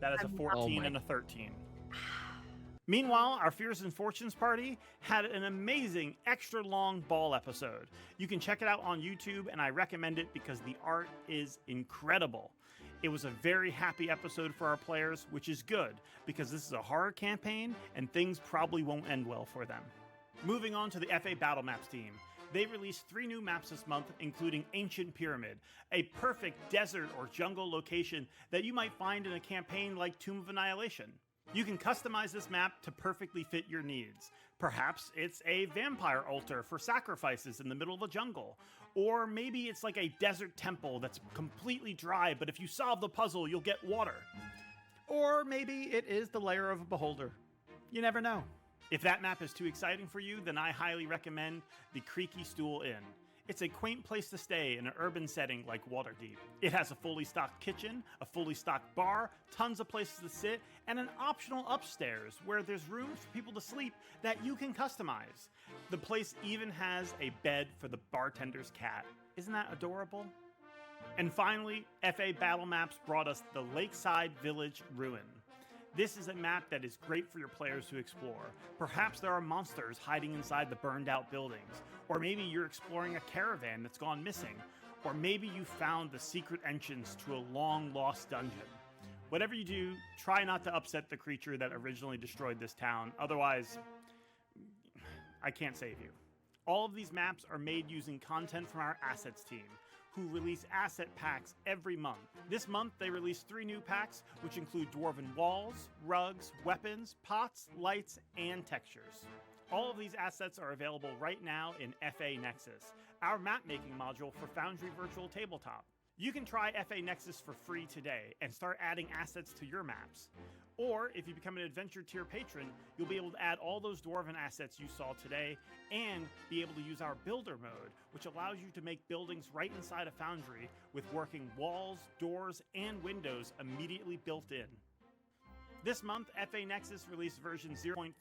That is a 14 and a 13. Meanwhile, our Fears and Fortunes party had an amazing extra long ball episode. You can check it out on YouTube, and I recommend it because the art is incredible. It was a very happy episode for our players, which is good because this is a horror campaign and things probably won't end well for them. Moving on to the FA Battle Maps team. They released 3 new maps this month, including Ancient Pyramid, a perfect desert or jungle location that you might find in a campaign like Tomb of Annihilation. You can customize this map to perfectly fit your needs. Perhaps it's a vampire altar for sacrifices in the middle of a jungle. Or maybe it's like a desert temple that's completely dry, but if you solve the puzzle, you'll get water. Or maybe it is the lair of a beholder. You never know. If that map is too exciting for you, then I highly recommend the Creaky Stool Inn. It's a quaint place to stay in an urban setting like Waterdeep. It has a fully stocked kitchen, a fully stocked bar, tons of places to sit, and an optional upstairs where there's rooms for people to sleep that you can customize. The place even has a bed for the bartender's cat. Isn't that adorable? And finally, FA Battle Maps brought us the Lakeside Village Ruin. This is a map that is great for your players to explore. Perhaps there are monsters hiding inside the burned out buildings, or maybe you're exploring a caravan that's gone missing, or maybe you found the secret entrance to a long lost dungeon. Whatever you do, try not to upset the creature that originally destroyed this town, otherwise, I can't save you. All of these maps are made using content from our assets team, who release asset packs every month. This month, they released 3 new packs, which include dwarven walls, rugs, weapons, pots, lights, and textures. All of these assets are available right now in FA Nexus, our map-making module for Foundry Virtual Tabletop. You can try FA Nexus for free today and start adding assets to your maps. Or, if you become an Adventure Tier patron, you'll be able to add all those Dwarven assets you saw today and be able to use our Builder mode, which allows you to make buildings right inside a Foundry with working walls, doors, and windows immediately built in. This month, FA Nexus released version 0.5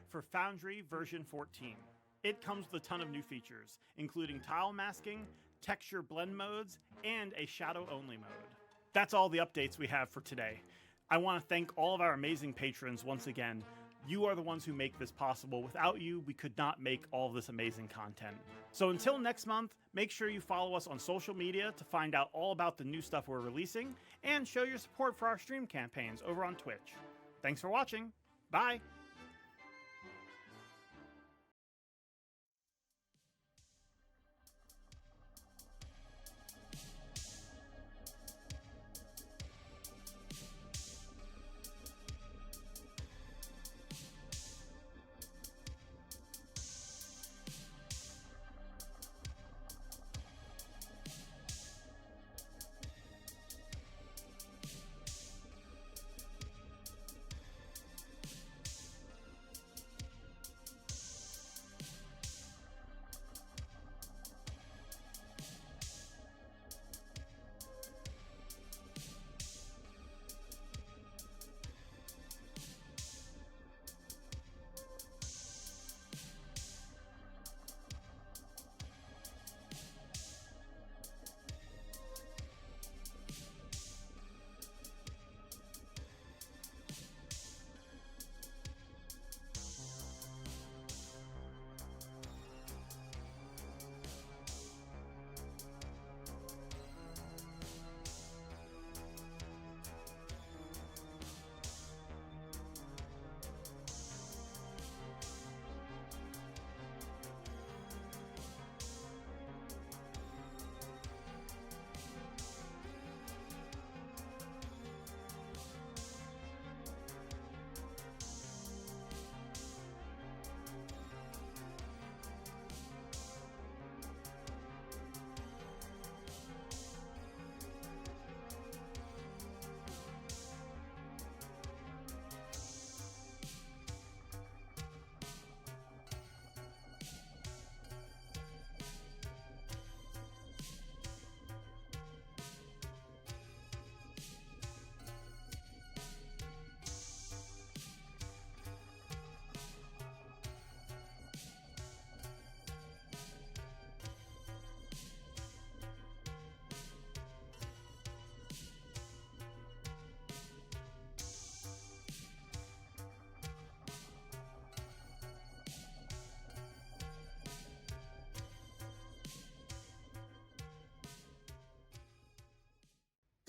for Foundry version 14. It comes with a ton of new features, including tile masking, texture blend modes, and a shadow-only mode. That's all the updates we have for today. I want to thank all of our amazing patrons once again. You are the ones who make this possible. Without you, we could not make all of this amazing content. So until next month, make sure you follow us on social media to find out all about the new stuff we're releasing, and show your support for our stream campaigns over on Twitch. Thanks for watching. Bye!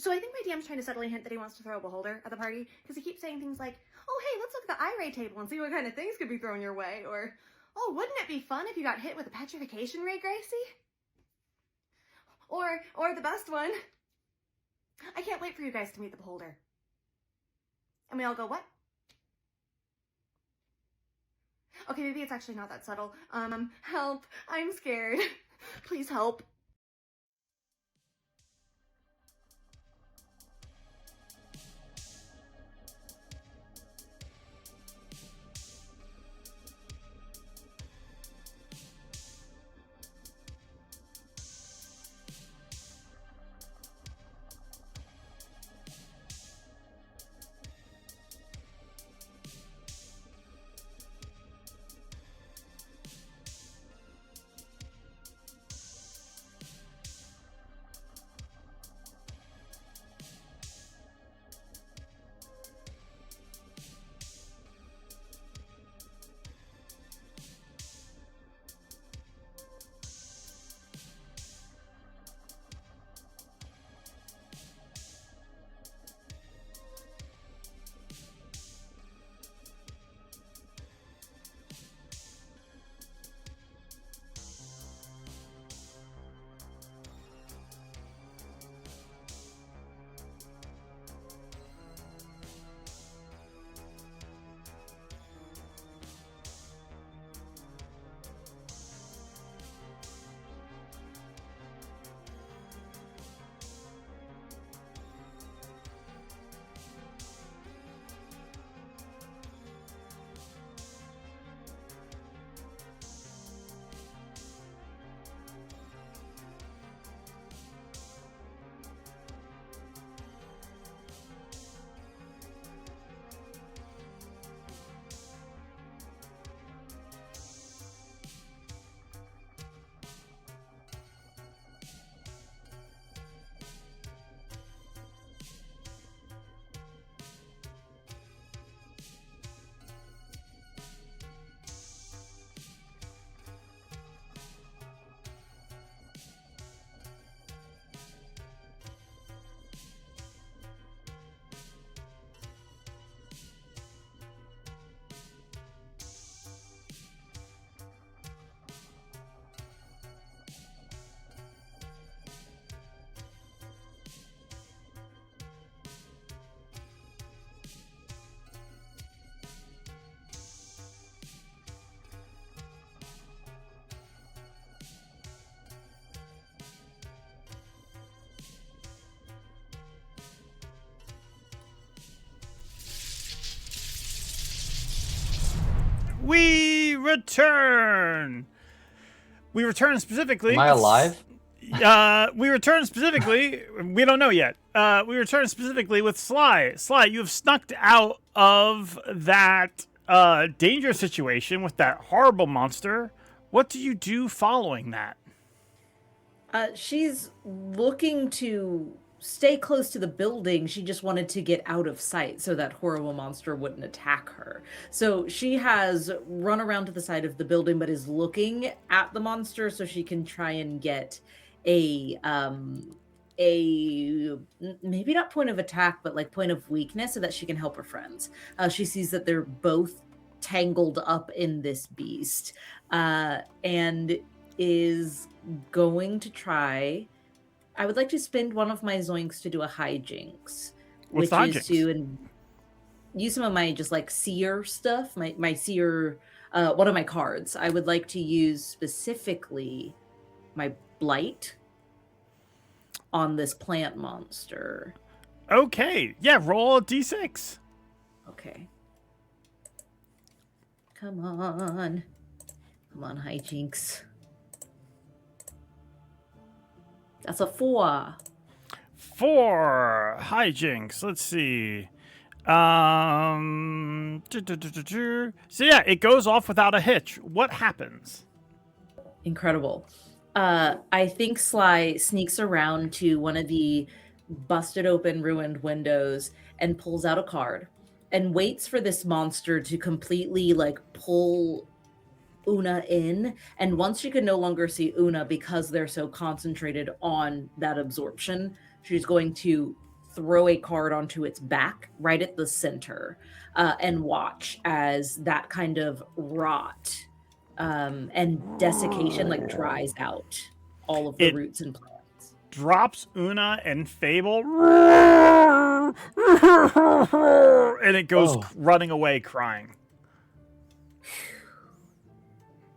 So I think my DM's trying to subtly hint that he wants to throw a beholder at the party, because he keeps saying things like, oh hey, let's look at the eye table and see what kind of things could be thrown your way, or, oh, wouldn't it be fun if you got hit with a petrification ray, Gracie? Or the best one, I can't wait for you guys to meet the beholder. And we all go, what? Okay, maybe it's actually not that subtle. Help, I'm scared. Please help. We return. We return specifically. Am I alive? We return specifically. We don't know yet. We return specifically with Sly. Sly, you have snuck out of that dangerous situation with that horrible monster. What do you do following that? She's looking to stay close to the building. She just wanted to get out of sight so that horrible monster wouldn't attack her. So she has run around to the side of the building, but is looking at the monster so she can try and get a maybe not point of attack, but like point of weakness so that she can help her friends. She sees that they're both tangled up in this beast, and is going to try. I would like to spend one of my zoinks to do a hijinks, What's which is hijinks? to use some of my just like seer stuff, my seer, one of my cards. I would like to use specifically my blight on this plant monster. Okay, yeah, roll a d6. Okay. Come on, hijinks. That's a 4. 4 hijinks. Let's see. So yeah, it goes off without a hitch. What happens? Incredible. I think Sly sneaks around to one of the busted open ruined windows and pulls out a card and waits for this monster to completely like pull Una in, and once she can no longer see Una because they're so concentrated on that absorption, she's going to throw a card onto its back right at the center and watch as that kind of rot and desiccation like dries out all of the roots and plants. Drops Una and Fable, and it goes running away crying.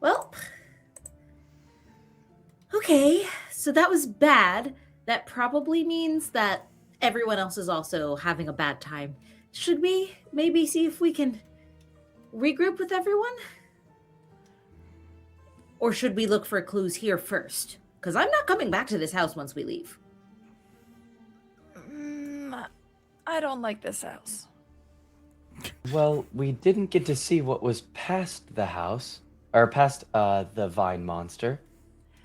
Well, okay, so that was bad. That probably means that everyone else is also having a bad time. Should we maybe see if we can regroup with everyone? Or should we look for clues here first? Because I'm not coming back to this house once we leave. I don't like this house. Well, we didn't get to see what was past the house, or past the vine monster.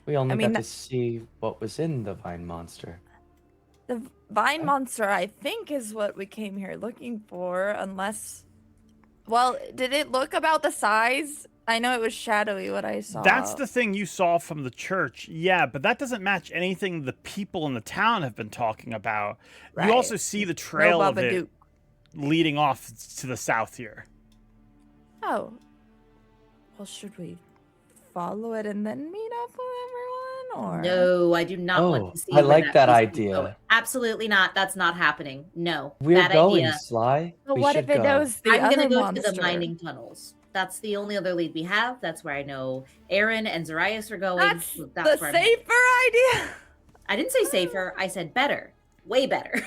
We only got to see what was in the vine monster. The vine monster, I think, is what we came here looking for, unless... Well, did it look about the size? I know it was shadowy what I saw. That's the thing you saw from the church. Yeah, but that doesn't match anything the people in the town have been talking about. Right. You also see the trail of it leading off to the south here. Oh. Well, should we follow it and then meet up with everyone? Or No, I do not want to see I where like that piece idea. is going. Absolutely not. That's not happening. No. We're bad going, idea. Sly. But We what should if it go. knows the I'm other gonna go monster? to the mining tunnels. That's the only other lead we have. That's where I know Aaren and Zoraius are going. That's That's the where safer idea. I didn't say safer. I said better. Way better.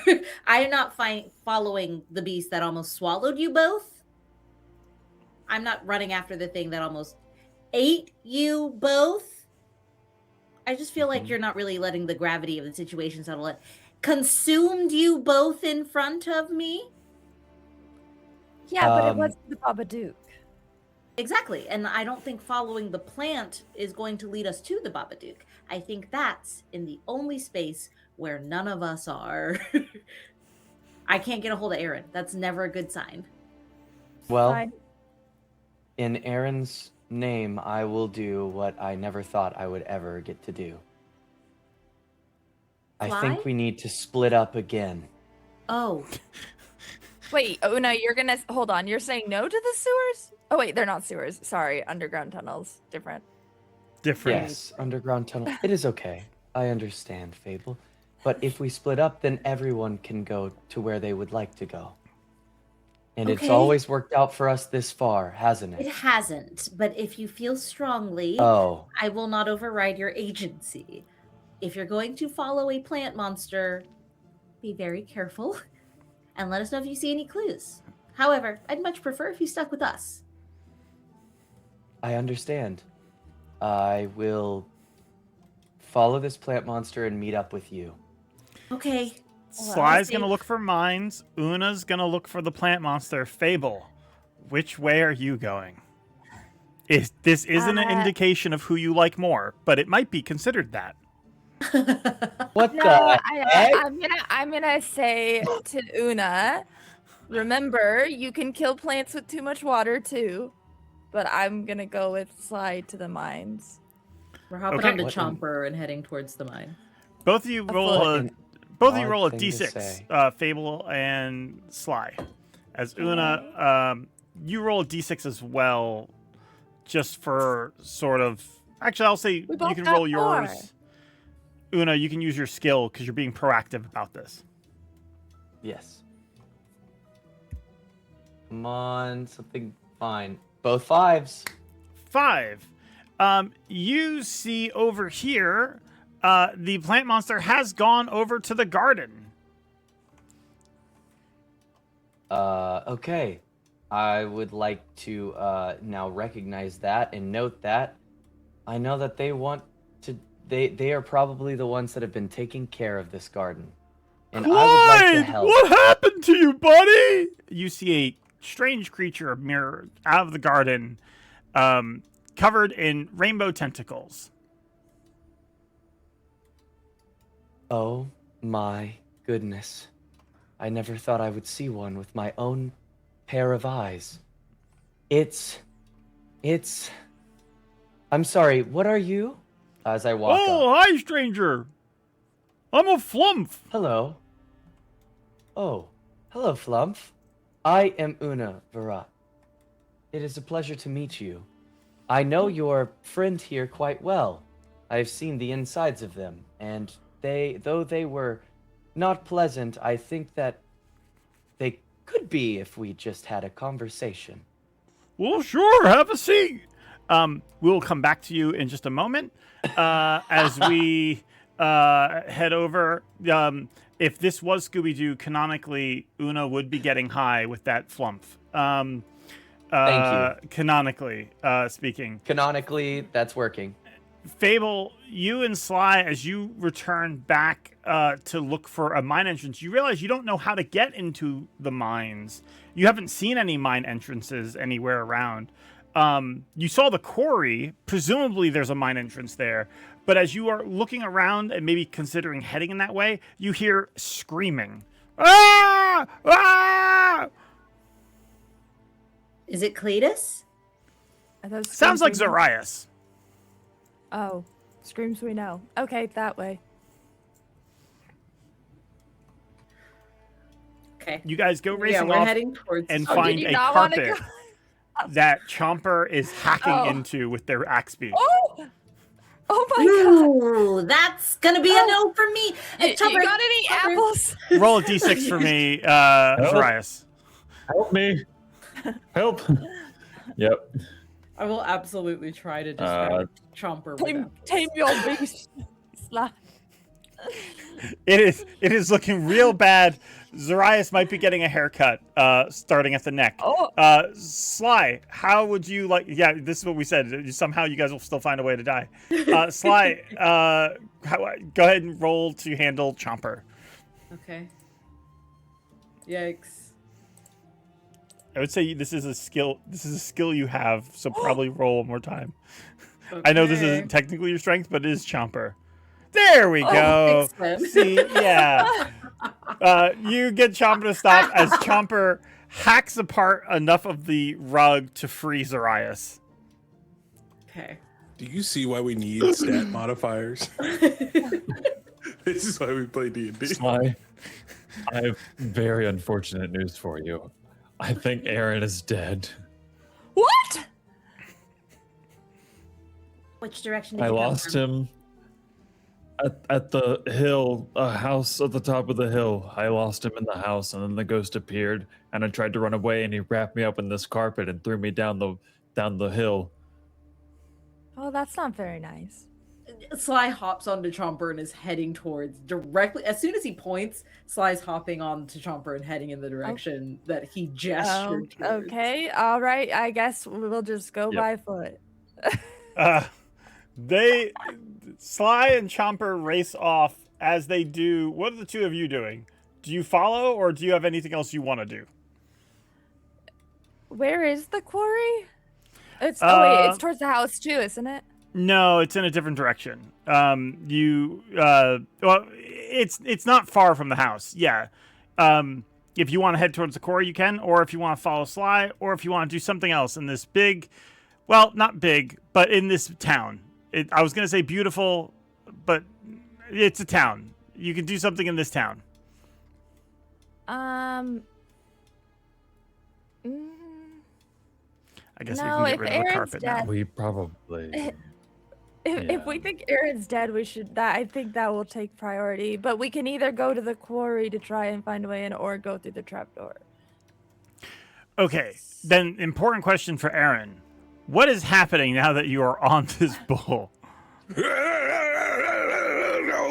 I am not following the beast that almost swallowed you both. I'm not running after the thing that almost ate you both. I just feel like you're not really letting the gravity of the situation settle in. Consumed you both in front of me? Yeah, but it wasn't the Babadook. Exactly. And I don't think following the plant is going to lead us to the Babadook. I think that's in the only space where none of us are. I can't get a hold of Aaren. That's never a good sign. Well, Fine. in Aaron's name, I will do what I never thought I would ever get to do. I Fly? think we need to split up again. Oh. Wait, Una, you're gonna hold on. You're saying no to the sewers? Oh wait, they're not sewers. Sorry, underground tunnels. Different. Yes, underground tunnel. It is okay. I understand, Fable. But if we split up, then everyone can go to where they would like to go. And it's Okay. always worked out for us this far, hasn't It it? hasn't, but if you feel strongly, Oh. I will not override your agency. If you're going to follow a plant monster, be very careful and let us know if you see any clues. However, I'd much prefer if you stuck with us. I understand. I will follow this plant monster and meet up with you. Okay. Sly's gonna look for mines. Una's gonna look for the plant monster. Fable, which way are you going? This isn't an indication of who you like more, but it might be considered that. What No, the heck? I'm gonna say to Una, remember you can kill plants with too much water too, but I'm gonna go with Sly to the mines. We're hopping Okay. onto What Chomper and heading towards the mine. Both of you roll a odd thing to d6. say. Fable and Sly. As Una, you roll a d6 as well, just for sort of. Actually, I'll say We you both can got roll 4. yours. Una, you can use your skill because you're being proactive about this. Yes. Come on, something fine. Both 5s. 5. You see over here, the plant monster has gone over to the garden. Okay. I would like to now recognize that and note that. I know that they want to. They are probably the ones that have been taking care of this garden, and I would like to Clyde, help. what happened to you, buddy? You see a strange creature mirror out of the garden, covered in rainbow tentacles. Oh my goodness! I never thought I would see one with my own pair of eyes. It's. I'm sorry. What are you? As I walk up. Oh, hi, stranger. I'm a flump. Hello. Oh, hello, Flumph. I am Una Virat. It is a pleasure to meet you. I know your friend here quite well. I've seen the insides of them, and though they were not pleasant, I think that they could be if we just had a conversation. Well, sure. Have a seat. We'll come back to you in just a moment as we head over. If this was Scooby-Doo, canonically, Una would be getting high with that flump. Thank you. Canonically speaking. Canonically, that's working. Fable, you and Sly, as you return back to look for a mine entrance, you realize you don't know how to get into the mines. You haven't seen any mine entrances anywhere around. You saw the quarry. Presumably there's a mine entrance there. But as you are looking around and maybe considering heading in that way, you hear screaming. Ah! Ah! Is it Cletus? Sounds like Zoraius. Oh, screams we know. Okay, that way. Okay. You guys go racing we're off heading towards and Oh, find did you a not wanna carpet go? that Chomper is hacking into with their axe beak. Oh my god! Ooh, that's gonna be a no for me. You got any apples? Roll a d6 for me, Zoraius. Help me. Help. Yep. I will absolutely try to distract Chomper with that. Tame your beast. Sly. It is looking real bad. Zoraius might be getting a haircut starting at the neck. Sly, how would you like... Yeah, this is what we said. Somehow you guys will still find a way to die. Sly, go ahead and roll to handle Chomper. Okay. Yikes. I would say this is a skill. This is a skill you have, so probably roll one more time. I know this isn't technically your strength, but it is Chomper. There we go. See, yeah. You get Chomper to stop as Chomper hacks apart enough of the rug to free Zoraius. Okay. Do you see why we need stat modifiers? This is why we play D&D. Sly, I have very unfortunate news for you. I think Aaren is dead. What? Which direction did I you come lost from? him at the hill, a house at the top of the hill. I lost him in the house, and then the ghost appeared, and I tried to run away, and he wrapped me up in this carpet and threw me down the hill. Oh, that's not very nice. Sly hops onto Chomper and is heading towards directly. As soon as he points, Sly's hopping onto Chomper and heading in the direction that he gestured towards. Okay, all right. I guess we'll just go by foot. Sly and Chomper race off. As they do, what are the two of you doing? Do you follow, or do you have anything else you want to do? Where is the quarry? It's wait, it's towards the house too, isn't it? No, it's in a different direction. Well, it's not far from the house. Yeah. If you want to head towards the quarry, you can, or if you want to follow Sly, or if you want to do something else in this big, well, not big, but in this town. I was going to say beautiful, but it's a town. You can do something in this town. I guess we can get rid of the carpet now. We probably... If we think Aaron's dead, we should. I think that will take priority. But we can either go to the quarry to try and find a way in, or go through the trapdoor. Okay, then important question for Aaren: what is happening now that you are on this bull? No,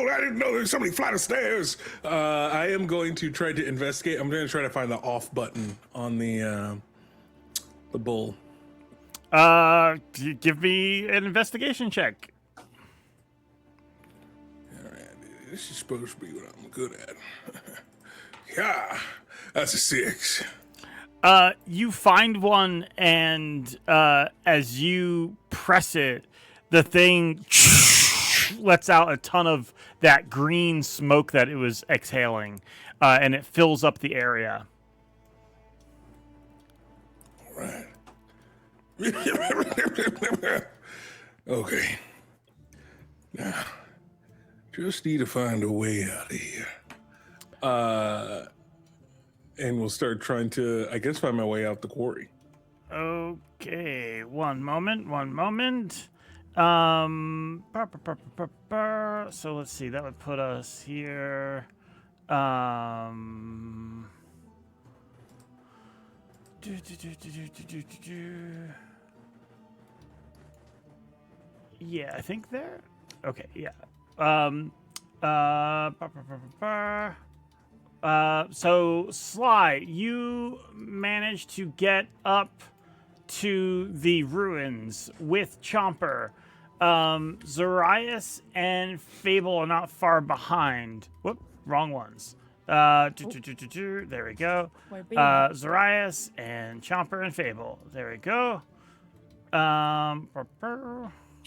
I didn't know there's so many flight of stairs. I am going to try to investigate. I'm going to try to find the off button on the bull. Give me an investigation check. All right, this is supposed to be what I'm good at. Yeah, that's a 6. You find one, and as you press it, the thing lets out a ton of that green smoke that it was exhaling, and it fills up the area. All right. Okay. Now, just need to find a way out of here. and will start trying to, I guess, find my way out the quarry. Okay, one moment. So let's see, that would put us here. Yeah, I think there. Okay, yeah. So Sly, you managed to get up to the ruins with Chomper. Zoraius and Fable are not far behind. Whoop, wrong ones. There we go. Zoraius and Chomper and Fable. There we go.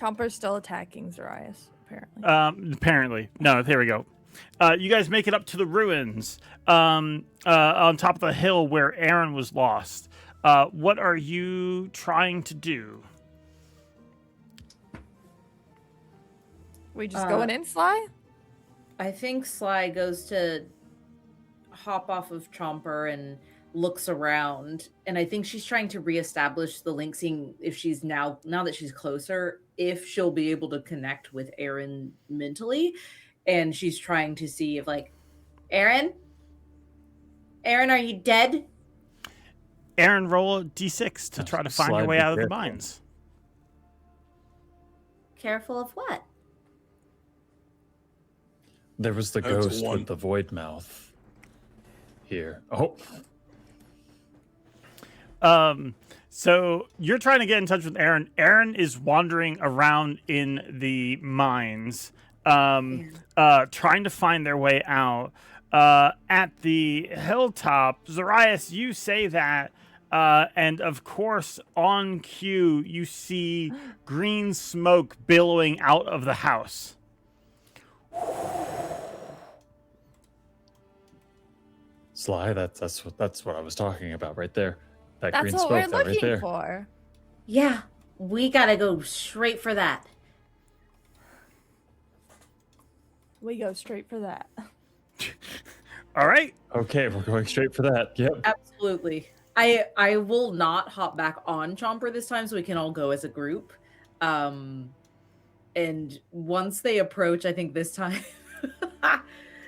Chomper's still attacking Zoraius, apparently. Apparently. No, there we go. You guys make it up to the ruins on top of the hill where Aaren was lost. What are you trying to do? We just going in, Sly? I think Sly goes to hop off of Chomper and looks around, and I think she's trying to reestablish the link, seeing if she's now that she's closer, if she'll be able to connect with Aaren mentally, and she's trying to see if, like, Aaren, are you dead? Aaren, roll a d6 to try to find your way out of the mines. Careful of what? There was the That's ghost with the void mouth. Here. Oh. So you're trying to get in touch with Aaren. Aaren is wandering around in the mines, trying to find their way out. At the hilltop, Zoraius, you say that, and of course, on cue, you see green smoke billowing out of the house. Sly, that's what I was talking about right there. That That's green what smoke we're right looking there. for. Yeah, we gotta go straight for that. We go straight for that. All right. Okay, we're going straight for that. Yep. Absolutely. I will not hop back on Chomper this time, so we can all go as a group. And once they approach, I think this time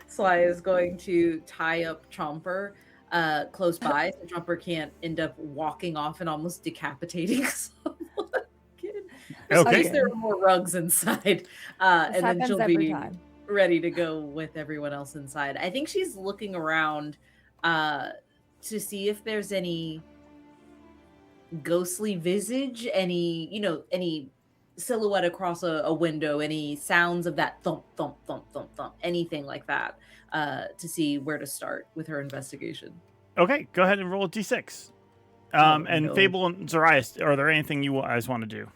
Sly is going to tie up Chomper close by, so Chomper can't end up walking off and almost decapitating someone. At least there are more rugs inside. And then she'll be ready to go with everyone else inside. I think she's looking around to see if there's any ghostly visage, any silhouette across a window, any sounds of that thump, thump, thump, thump, thump, anything like that, to see where to start with her investigation. Okay, go ahead and roll a d6. And Fable and Zoraius, are there anything you guys want to do?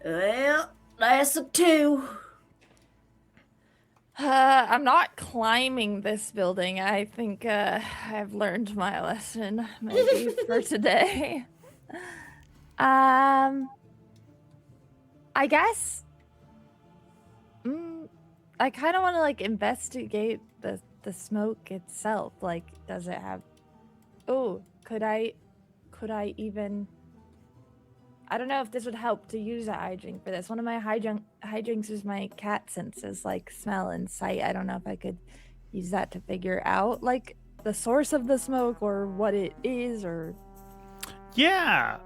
Well, that's a 2. I'm not climbing this building. I think I've learned my lesson, maybe for today. I guess I kind of want to like investigate the smoke itself. Like, does it have? Oh, could I even? I don't know if this would help to use a hijink for this. One of my hijinks is my cat senses, like smell and sight. I don't know if I could use that to figure out like the source of the smoke or what it is, or. Yeah.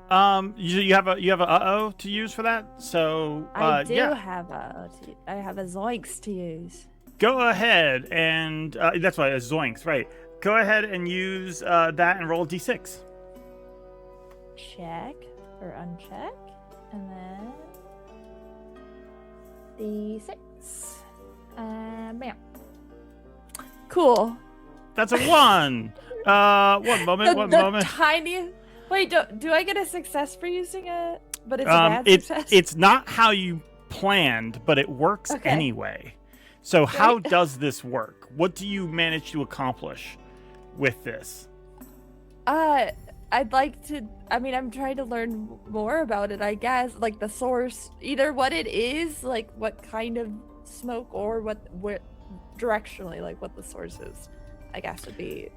You have a uh-oh to use for that. So I do yeah. have I have a zoinks to use. Go ahead and that's why a zoinks, right? Go ahead and use that and roll a d6. Check or uncheck, and then d6. Bam. Cool. That's a 1. One moment. Tiny. Wait, do I get a success for using it? But it's a bad success? It's not how you planned, but it works anyway. So how does this work? What do you manage to accomplish with this? I'd like to. I mean, I'm trying to learn more about it. I guess, like the source, either what it is, like what kind of smoke, or directionally, like what the source is, I guess would be.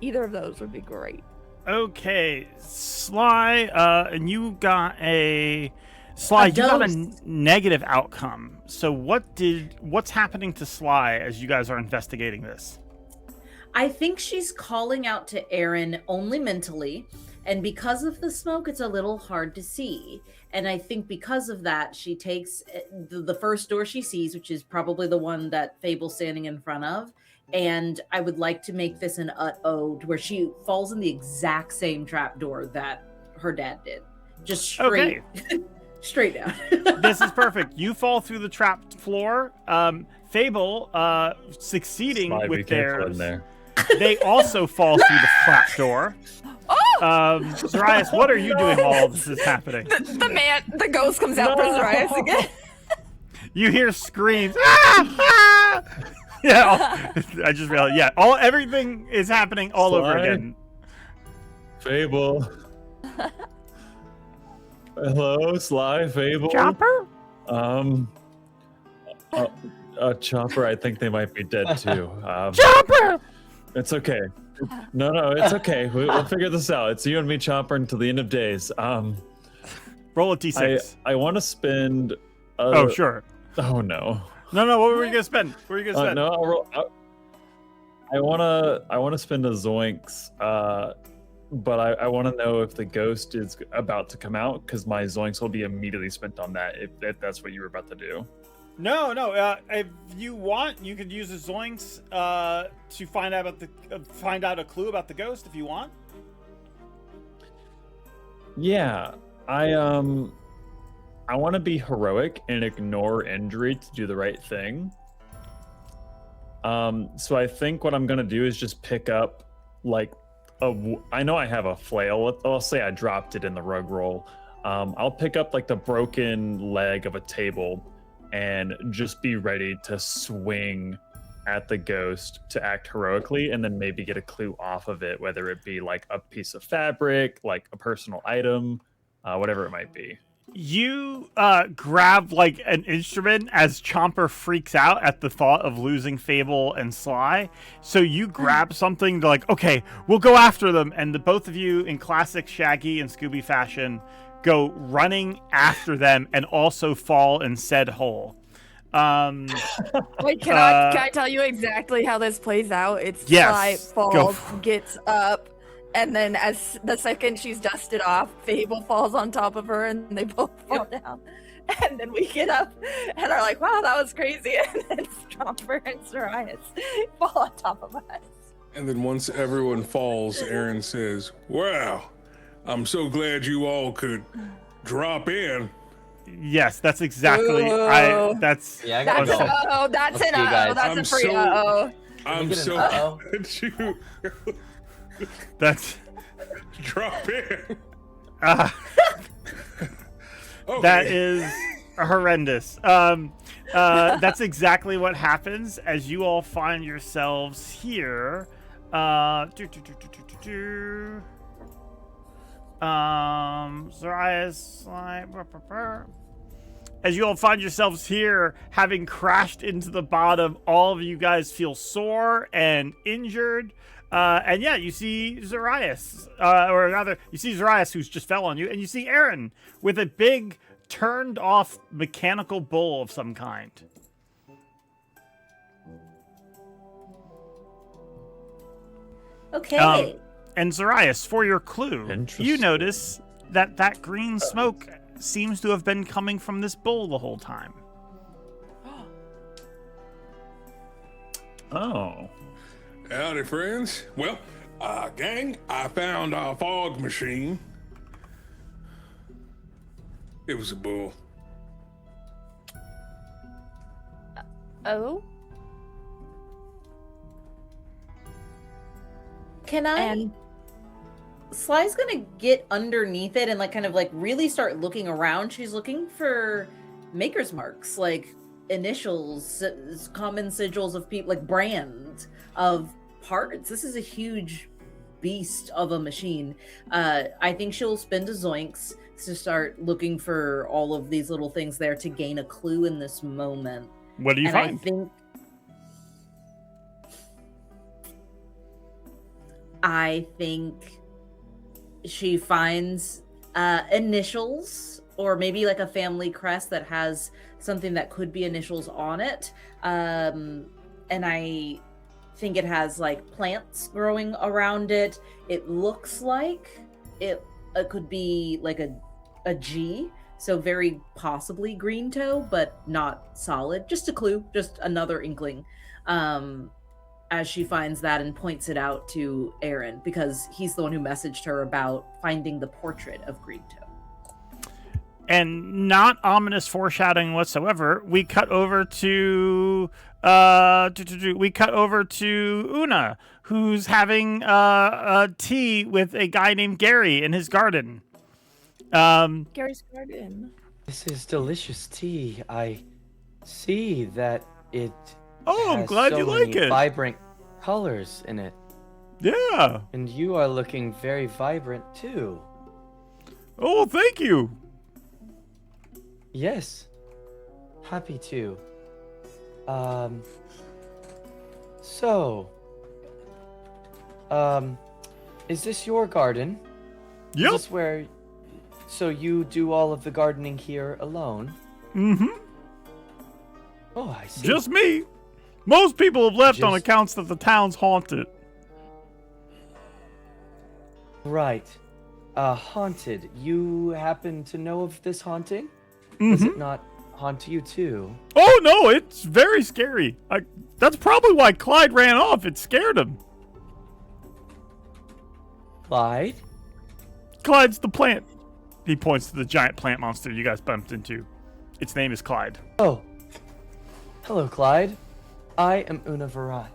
Either of those would be great. Okay, Sly, and you got Sly, you got a negative outcome. So what's happening to Sly as you guys are investigating this? I think she's calling out to Aaren only mentally, and because of the smoke, it's a little hard to see. And I think because of that, she takes the first door she sees, which is probably the one that Fable's standing in front of. And I would like to make this an ode where she falls in the exact same trapdoor that her dad did. Just straight, straight down. This is perfect. You fall through the trapped floor. Fable, succeeding Sly, with be careful in theirs. there. They also fall through the trapdoor. Zoraius, what are you doing while all this is happening? The ghost comes out for Zoraius again. You hear screams. Ah! Yeah, I just realized. Yeah, everything is happening all over again. Fable. Hello, Sly, Fable. Chopper? Chopper, I think they might be dead too. Chopper! It's okay. No, it's okay. We'll figure this out. It's you and me, Chopper, until the end of days. Roll a d6. I want to spend. Oh, sure. Oh no. No. What were you gonna spend? What were you gonna spend? No, I wanna spend a zoinks. But I want to know if the ghost is about to come out, because my zoinks will be immediately spent on that. If that's what you were about to do. No. If you want, you could use the zoinks to find out a clue about the ghost. If you want. Yeah, I want to be heroic and ignore injury to do the right thing. So I think what I'm gonna do is just pick up like I know I have a flail. I'll say I dropped it in the rug roll. I'll pick up like the broken leg of a table and just be ready to swing at the ghost to act heroically, and then maybe get a clue off of it, whether it be like a piece of fabric, like a personal item, whatever it might be. You grab like an instrument as Chomper freaks out at the thought of losing Fable and Sly. So you grab something to like, okay, we'll go after them. And the both of you in classic Shaggy and Scooby fashion go running after them and also fall in said hole. Wait, can I tell you exactly how this plays out? It's Sly falls, gets up, and then as the second she's dusted off, Fable falls on top of her, and they both fall down. And then we get up and are like, wow, that was crazy. And then Stromper and Zoraius fall on top of us. And then once everyone falls, Aaren says, wow, I'm so glad you all could drop in. Yes, that's exactly. That's yeah. That's an uh-oh. That's an uh-oh. That's a free uh-oh. I'm so glad you. That's drop in. Okay. That is horrendous. That's exactly what happens as you all find yourselves here. Zoraius, as you all find yourselves here, having crashed into the bottom, all of you guys feel sore and injured. And yeah, you see Zoraius, or rather, you see Zoraius who's just fell on you, and you see Aaren with a big turned off mechanical bull of some kind. Okay. And Zoraius, for your clue, you notice that green smoke seems to have been coming from this bull the whole time. Oh. Howdy, friends. Well, gang, I found a fog machine. It was a bull. Oh? Can I? Sly's gonna get underneath it and like kind of like really start looking around. She's looking for maker's marks, like initials, common sigils of people, like brands of parts. This is a huge beast of a machine. I think she'll spend a zoinks to start looking for all of these little things there to gain a clue in this moment. What do you find? I think I think she finds initials, or maybe like a family crest that has something that could be initials on it. And I think it has like plants growing around it. It looks like it could be like a G, so very possibly green toe, but not solid. Just a clue, just another inkling. As she finds that and points it out to Aaren, because he's the one who messaged her about finding the portrait of Green Toe. And not ominous foreshadowing whatsoever, we cut over to Una, who's having a tea with a guy named Gary in his garden. Gary's garden. This is delicious tea. I see that it I'm has glad so you many like it. vibrant colors in it. Yeah. And you are looking very vibrant too. Oh, thank you. Yes. Happy to. Is this your garden? Yep. Is this where... So you do all of the gardening here alone? Mm-hmm. Oh, I see. Just me. Most people have left on Just- accounts that the town's haunted. Right. Haunted. You happen to know of this haunting? Does it not haunt you too? Oh no, it's very scary. That's probably why Clyde ran off. It scared him. Clyde? Clyde's the plant. He points to the giant plant monster you guys bumped into. Its name is Clyde. Oh. Hello, Clyde. I am Una Varai.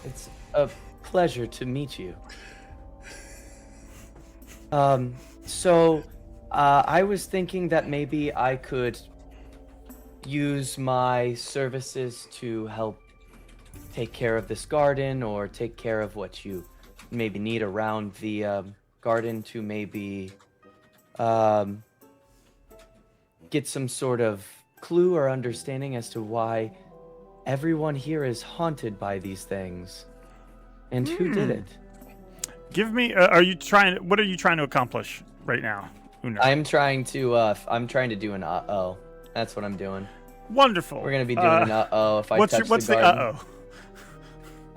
It's a pleasure to meet you. I was thinking that maybe I could use my services to help take care of this garden, or take care of what you maybe need around the garden, to maybe get some sort of clue or understanding as to why everyone here is haunted by these things, and who did it. Give me. What are you trying to accomplish right now, Una? I'm trying to do an uh-oh. That's what I'm doing. Wonderful. We're gonna be doing an uh-oh if I what's touch what's the the garden.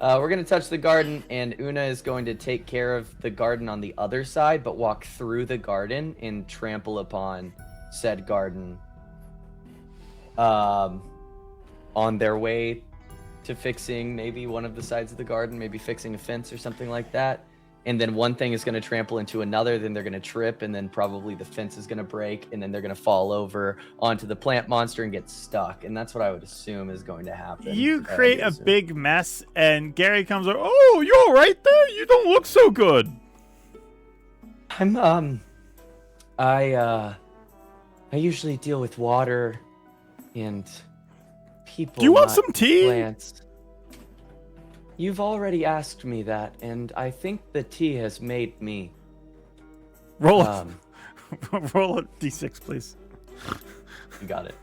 uh-oh? We're gonna touch the garden, and Una is going to take care of the garden on the other side, but walk through the garden and trample upon said garden. On their way to fixing maybe one of the sides of the garden, maybe fixing a fence or something like that. And then one thing is going to trample into another, then they're going to trip, and then probably the fence is going to break, and then they're going to fall over onto the plant monster and get stuck. And that's what I would assume is going to happen. You create a big mess, and Gary comes over. Oh, you're all right there? You don't look so good. I usually deal with water and people. Do you want not some tea? Plants. You've already asked me that, and I think the tea has made me. Roll roll a d6, please. You got it.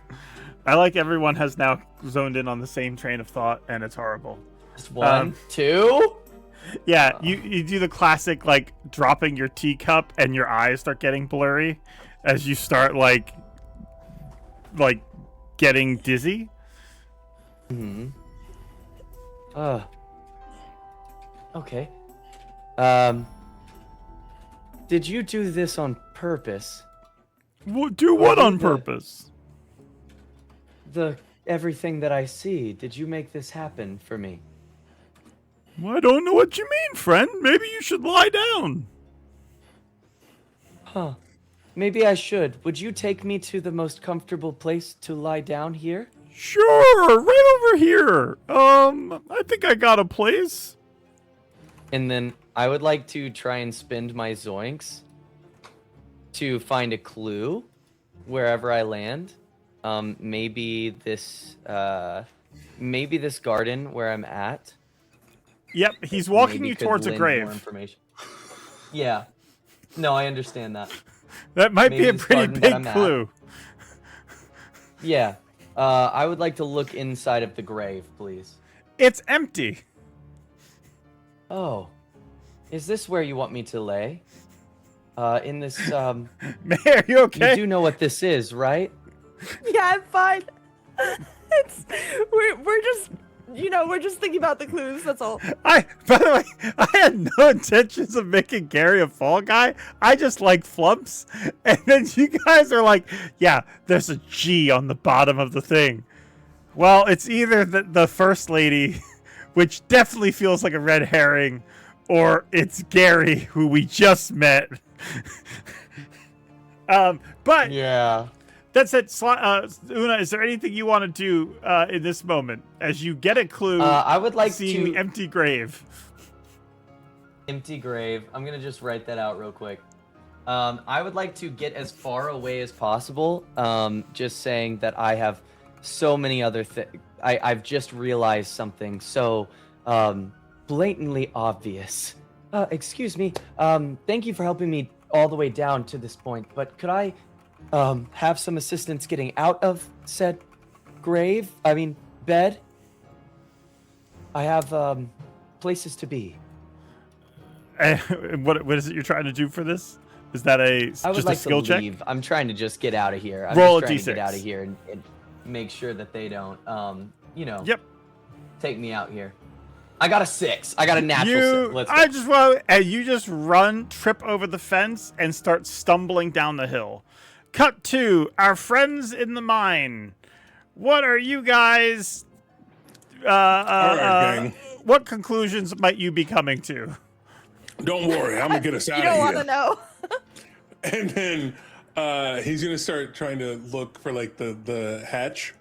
I like everyone has now zoned in on the same train of thought, and it's horrible. Just 1, 2. Yeah, you do the classic, like, dropping your teacup and your eyes start getting blurry as you start, like getting dizzy. Okay. Did you do this on purpose? Do what on purpose? Everything that I see. Did you make this happen for me? I don't know what you mean, friend. Maybe you should lie down. Huh. Maybe I should. Would you take me to the most comfortable place to lie down here? Sure, right over here. I think I got a place. And then I would like to try and spend my zoinks to find a clue wherever I land. Maybe this garden where I'm at. Yep, he's walking maybe you could towards a lend more grave. information. Yeah. No, I understand that. That might Maybe be a this pretty garden that big I'm at. clue. Yeah. I would like to look inside of the grave, please. It's empty. Oh. Is this where you want me to lay? In this, May, are you okay? You do know what this is, right? Yeah, I'm fine. We're just, we're just thinking about the clues. That's all. By the way, I had no intentions of making Gary a fall guy. I just like flumps. And then you guys are like, yeah, there's a G on the bottom of the thing. Well, it's either the first lady, which definitely feels like a red herring, or it's Gary, who we just met. But yeah. That said, Una, is there anything you want to do in this moment as you get a clue? I would like seeing the empty grave. Empty grave. I'm gonna just write that out real quick. I would like to get as far away as possible. Just saying that I have so many other things. I've just realized something so blatantly obvious. Excuse me. Thank you for helping me all the way down to this point, but could I have some assistance getting out of said bed? I have places to be. What is it you're trying to do for this? Is that just a skill check? Leave. I'm trying to just get out of here. Roll just a trying d6. to get out of here and make sure that they don't, Yep. take me out here. I got a 6. I got a natural 6. Let's go. You just trip over the fence and start stumbling down the hill. Cut to our friends in the mine. What are you guys? All right, gang. What conclusions might you be coming to? Don't worry, I'm gonna get us out of You here. don't want to know. And then he's gonna start trying to look for like the hatch.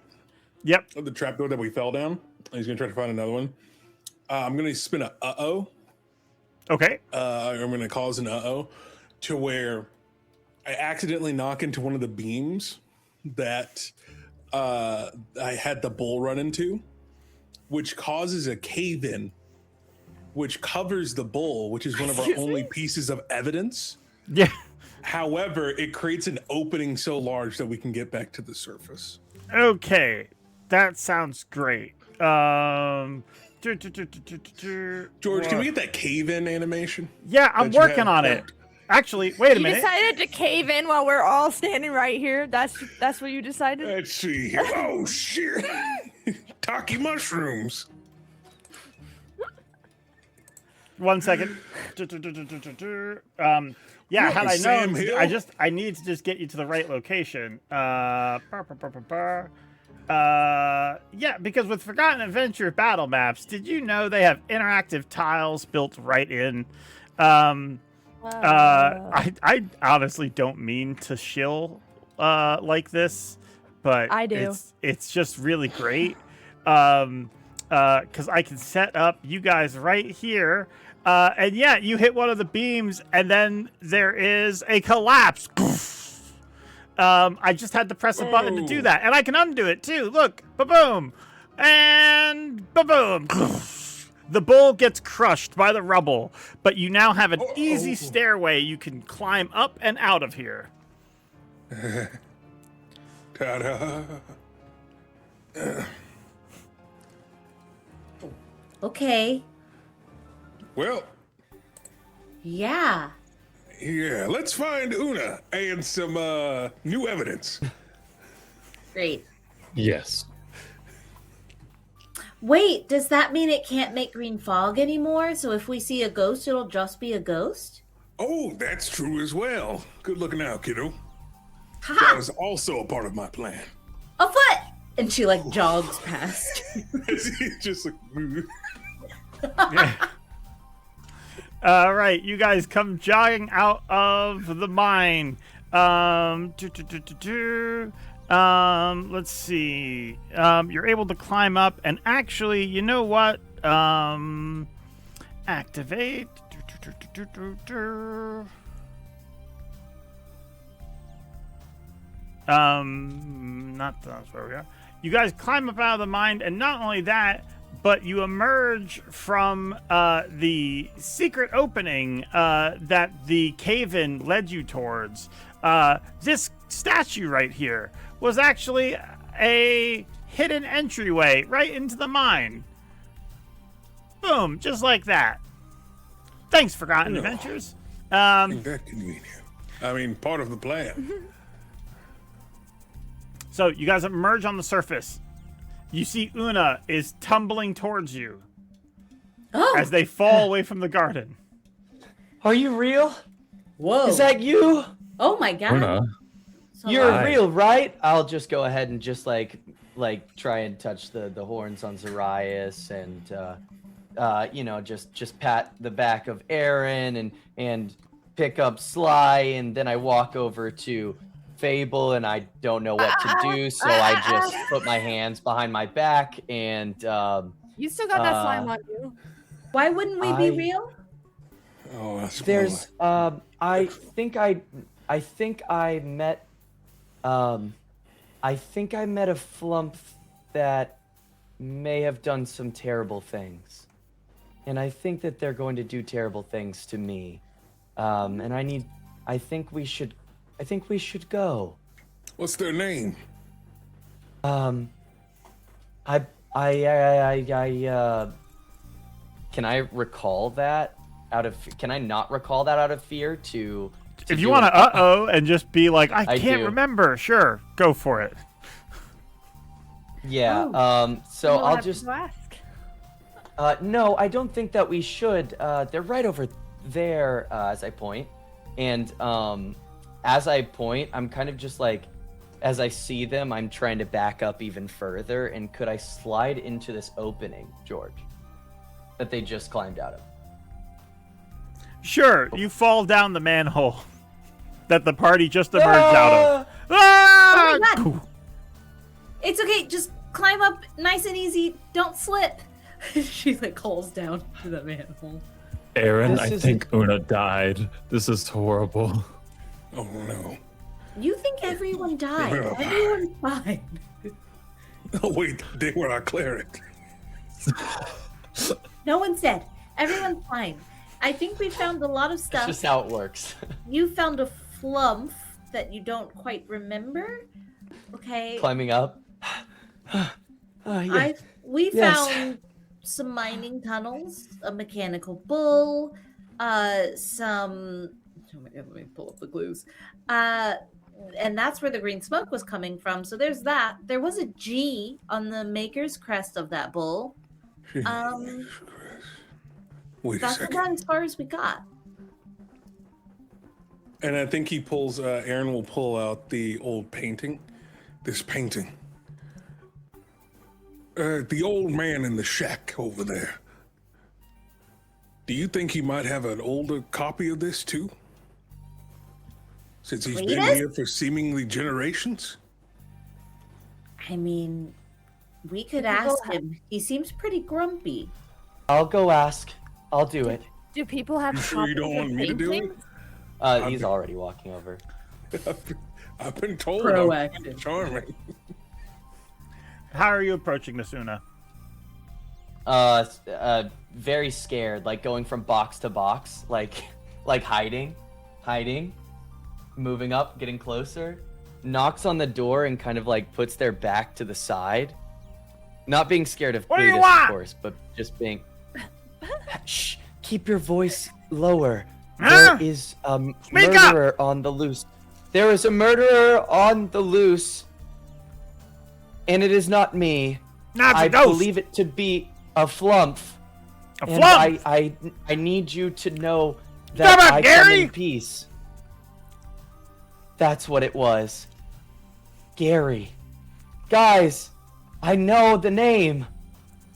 Yep. Of the trapdoor that we fell down. He's gonna try to find another one. I'm gonna spin a uh-oh. Okay. I'm gonna cause an uh-oh to where I accidentally knock into one of the beams that I had the bull run into, which causes a cave-in, which covers the bull, which is one of our only pieces of evidence. Yeah. However, it creates an opening so large that we can get back to the surface. Okay, that sounds great. George, can we get that cave-in animation? Yeah, I'm that you working had on it. Actually, wait a You minute. decided to cave in while we're all standing right here. That's what you decided. Let's see here. Oh shit! Taki mushrooms. 1 second. Yeah, had I Sam known, Hill? I need to just get you to the right location. Yeah, because with Forgotten Adventure battle maps, did you know they have interactive tiles built right in? I honestly don't mean to shill like this, but I do. It's just really great. Because I can set up you guys right here. And yeah, you hit one of the beams, and then there is a collapse. I just had to press a button to do that, and I can undo it too. Look, ba-boom, and ba-boom. The bull gets crushed by the rubble, but you now have an easy stairway you can climb up and out of here. Ta-da. Okay. Well, Yeah. yeah, let's find Una and some new evidence. Great. Yes. Wait, does that mean it can't make green fog anymore? So if we see a ghost, it'll just be a ghost? Oh, that's true as well. Good looking out, kiddo. That Ha! was also a part of my plan. A foot! And she like jogs past. He's just like, All right, you guys come jogging out of the mine. Let's see. You're able to climb up, and actually, you know what? Activate. That's where we are. You guys climb up out of the mine, and not only that, but you emerge from the secret opening that the cave-in led you towards. This statue right here was actually a hidden entryway right into the mine. Boom, just like that. Thanks, Forgotten Adventures. Ain't that convenient? I mean, part of the plan. So you guys emerge on the surface. You see Una is tumbling towards you as they fall away from the garden. Are you real? Whoa. Is that you? Oh my god. Una. So You're loud. real, right? I'll just go ahead and just like try and touch the horns on Zoraius and you know, just pat the back of Aaren and pick up Sly, and then I walk over to Fable and I don't know what to do, so I just put my hands behind my back and You still got that slime on you. Why wouldn't we be real? Oh, that's there's I think I met a flump that may have done some terrible things. And I think that they're going to do terrible things to me. And I think we should go. What's their name? Can I recall that can I not recall that out of fear to If you want to and just be like, I can't do. remember, sure, go for it. Yeah, so We'll I'll have just to ask. no, I don't think that we should. They're right over there, as I point. And as I point, I'm kind of just like, as I see them, I'm trying to back up even further. And could I slide into this opening, George, that they just climbed out of? Sure, you fall down the manhole that the party just emerged out of. Ah! Oh my god. It's okay, just climb up nice and easy. Don't slip. She like calls down to the manhole. Aaren, I think Una died. This is horrible. Oh no. You think everyone died. Everyone's fine. Oh wait, they were our cleric. No one's dead. Everyone's fine. I think we found a lot of stuff. That's just how it works. You found a flump that you don't quite remember. Okay. Climbing up. Yeah. We Yes. found some mining tunnels, a mechanical bull, some. Let me pull up the clues. And that's where the green smoke was coming from. So there's that. There was a G on the maker's crest of that bull. Wait a That's second. about as far as we got. And I think he pulls, Aaren will pull out the old painting. This painting. The old man in the shack over there. Do you think he might have an older copy of this too? Since he's been Cletus? here for seemingly generations? I mean, we could ask him. He seems pretty grumpy. I'll go ask. I'll do it. Do people have You sure you don't copies of want me to do it? paintings? He's already walking over. I've been told Proactive. I'm charming. How are you approaching this, Una? Very scared, like going from box to box, like hiding, moving up, getting closer, knocks on the door and kind of like puts their back to the side. Not being scared of What do you Cletus, want? of course, but just being. Shh! Keep your voice lower. Huh? There is a Speak murderer on the loose. There is a murderer on the loose, and it is not me. Not I a ghost. believe it to be a flump. A And flump? I need you to know that Come on, I Gary! come in peace. That's what it was. Gary. Guys, I know the name.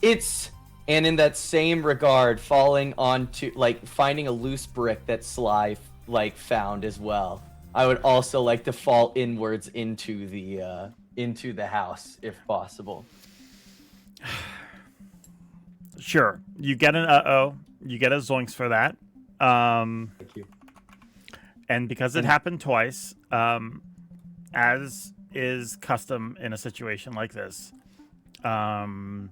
It's... And in that same regard, falling onto... Like, finding a loose brick that Sly, like, found as well. I would also like to fall inwards into the house, if possible. Sure. You get an you get a zoinks for that. Thank you. And because it happened twice, as is custom in a situation like this, I'm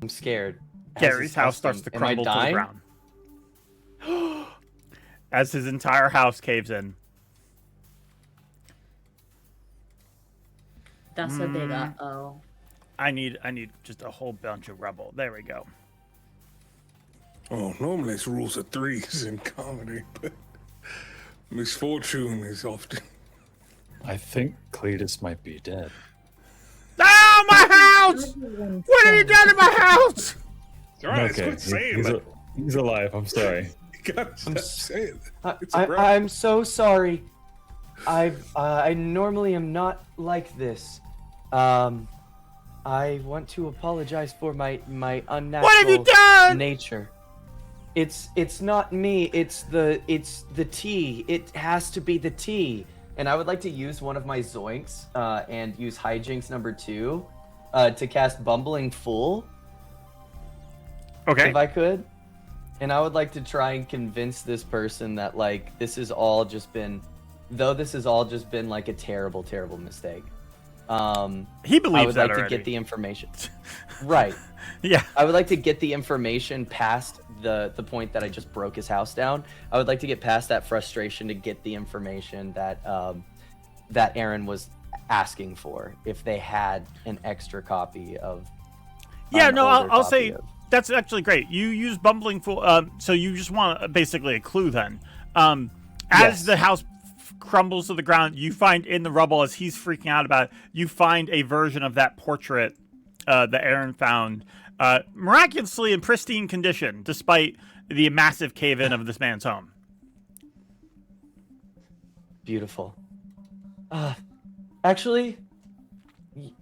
scared. Gary's house starts to Am I crumble to the dying? ground. As his entire house caves in. That's a big uh-oh. I need just a whole bunch of rubble. There we go. Oh, normally it's rules of threes in comedy, but misfortune is often. I think Cletus might be dead. Ah, my house! What have you done to my house? It's all right. Okay, Quit saying that. he's alive. I'm sorry. You gotta stop saying that. It's a problem. I'm so sorry. I normally am not like this. I want to apologize for my unnatural What have you done? nature. It's not me. It's the tea. It has to be the tea. And I would like to use one of my zoinks and use hijinks number 2 to cast Bumbling Fool. Okay. If I could. And I would like to try and convince this person that like this has all just been like a terrible, terrible mistake. He believes I would that like already. to get the information. Right. Yeah. I would like to get the information past the point that I just broke his house down. I would like to get past that frustration to get the information that that Aaren was asking for if they had an extra copy of. Yeah, no, older I'll copy say of- that's actually great. You use Bumbling Fool, so you just want basically a clue then. As Yes. the house crumbles to the ground, you find in the rubble, as he's freaking out about it, you find a version of that portrait that Aaren found, miraculously in pristine condition, despite the massive cave-in of this man's home. Beautiful. Actually,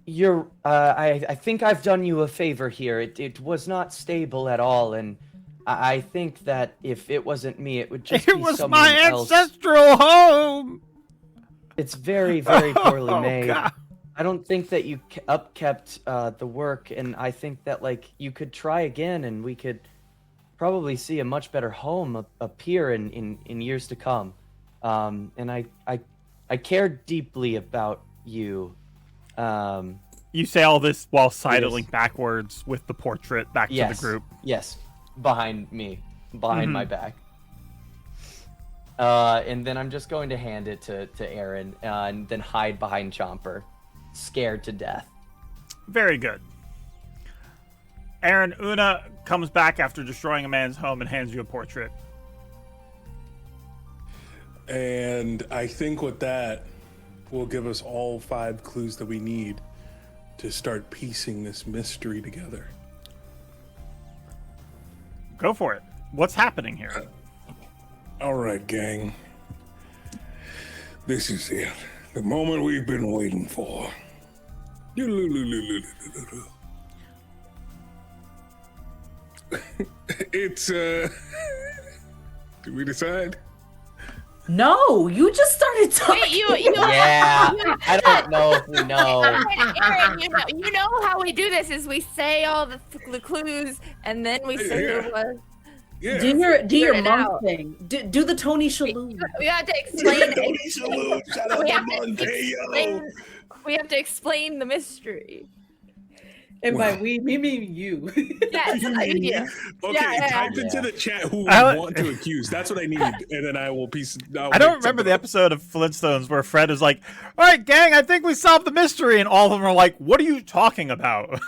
you're. I think I've done you a favor here. It was not stable at all, and I think that if it wasn't me, it would just It be was someone my else. ancestral home! It's very, very poorly Oh, made. God. I don't think that you upkept the work, and I think that like you could try again, and we could probably see a much better home appear in years to come. And I care deeply about you. You say all this while sidling backwards with the portrait back to the group. Yes, behind me, behind my back. And then I'm just going to hand it to Aaren, and then hide behind Chomper, scared to death. Very good. Aaren, Una comes back after destroying a man's home and hands you a portrait. And I think with that will give us all 5 clues that we need to start piecing this mystery together. Go for it. What's happening here? All right, gang. This is it. The moment we've been waiting for. It's, did we decide? No, you just started talking. Wait, you Yeah, I don't know if we know. Aaron, you know how we do this is we say all the clues and then we say who it was. Yeah. Do your Figure it monk out. thing. Do the Tony Shalhoub. We have to explain Tony it. Shalhoub, shout out We to have to Monte, yo. we have to explain the mystery. And by we mean you. Yes, I do. Okay, Yeah. type into the chat who we I- want to accuse. That's what I need, and then I will piece. I don't remember the episode of Flintstones where Fred is like, all right, gang, I think we solved the mystery. And all of them are like, what are you talking about?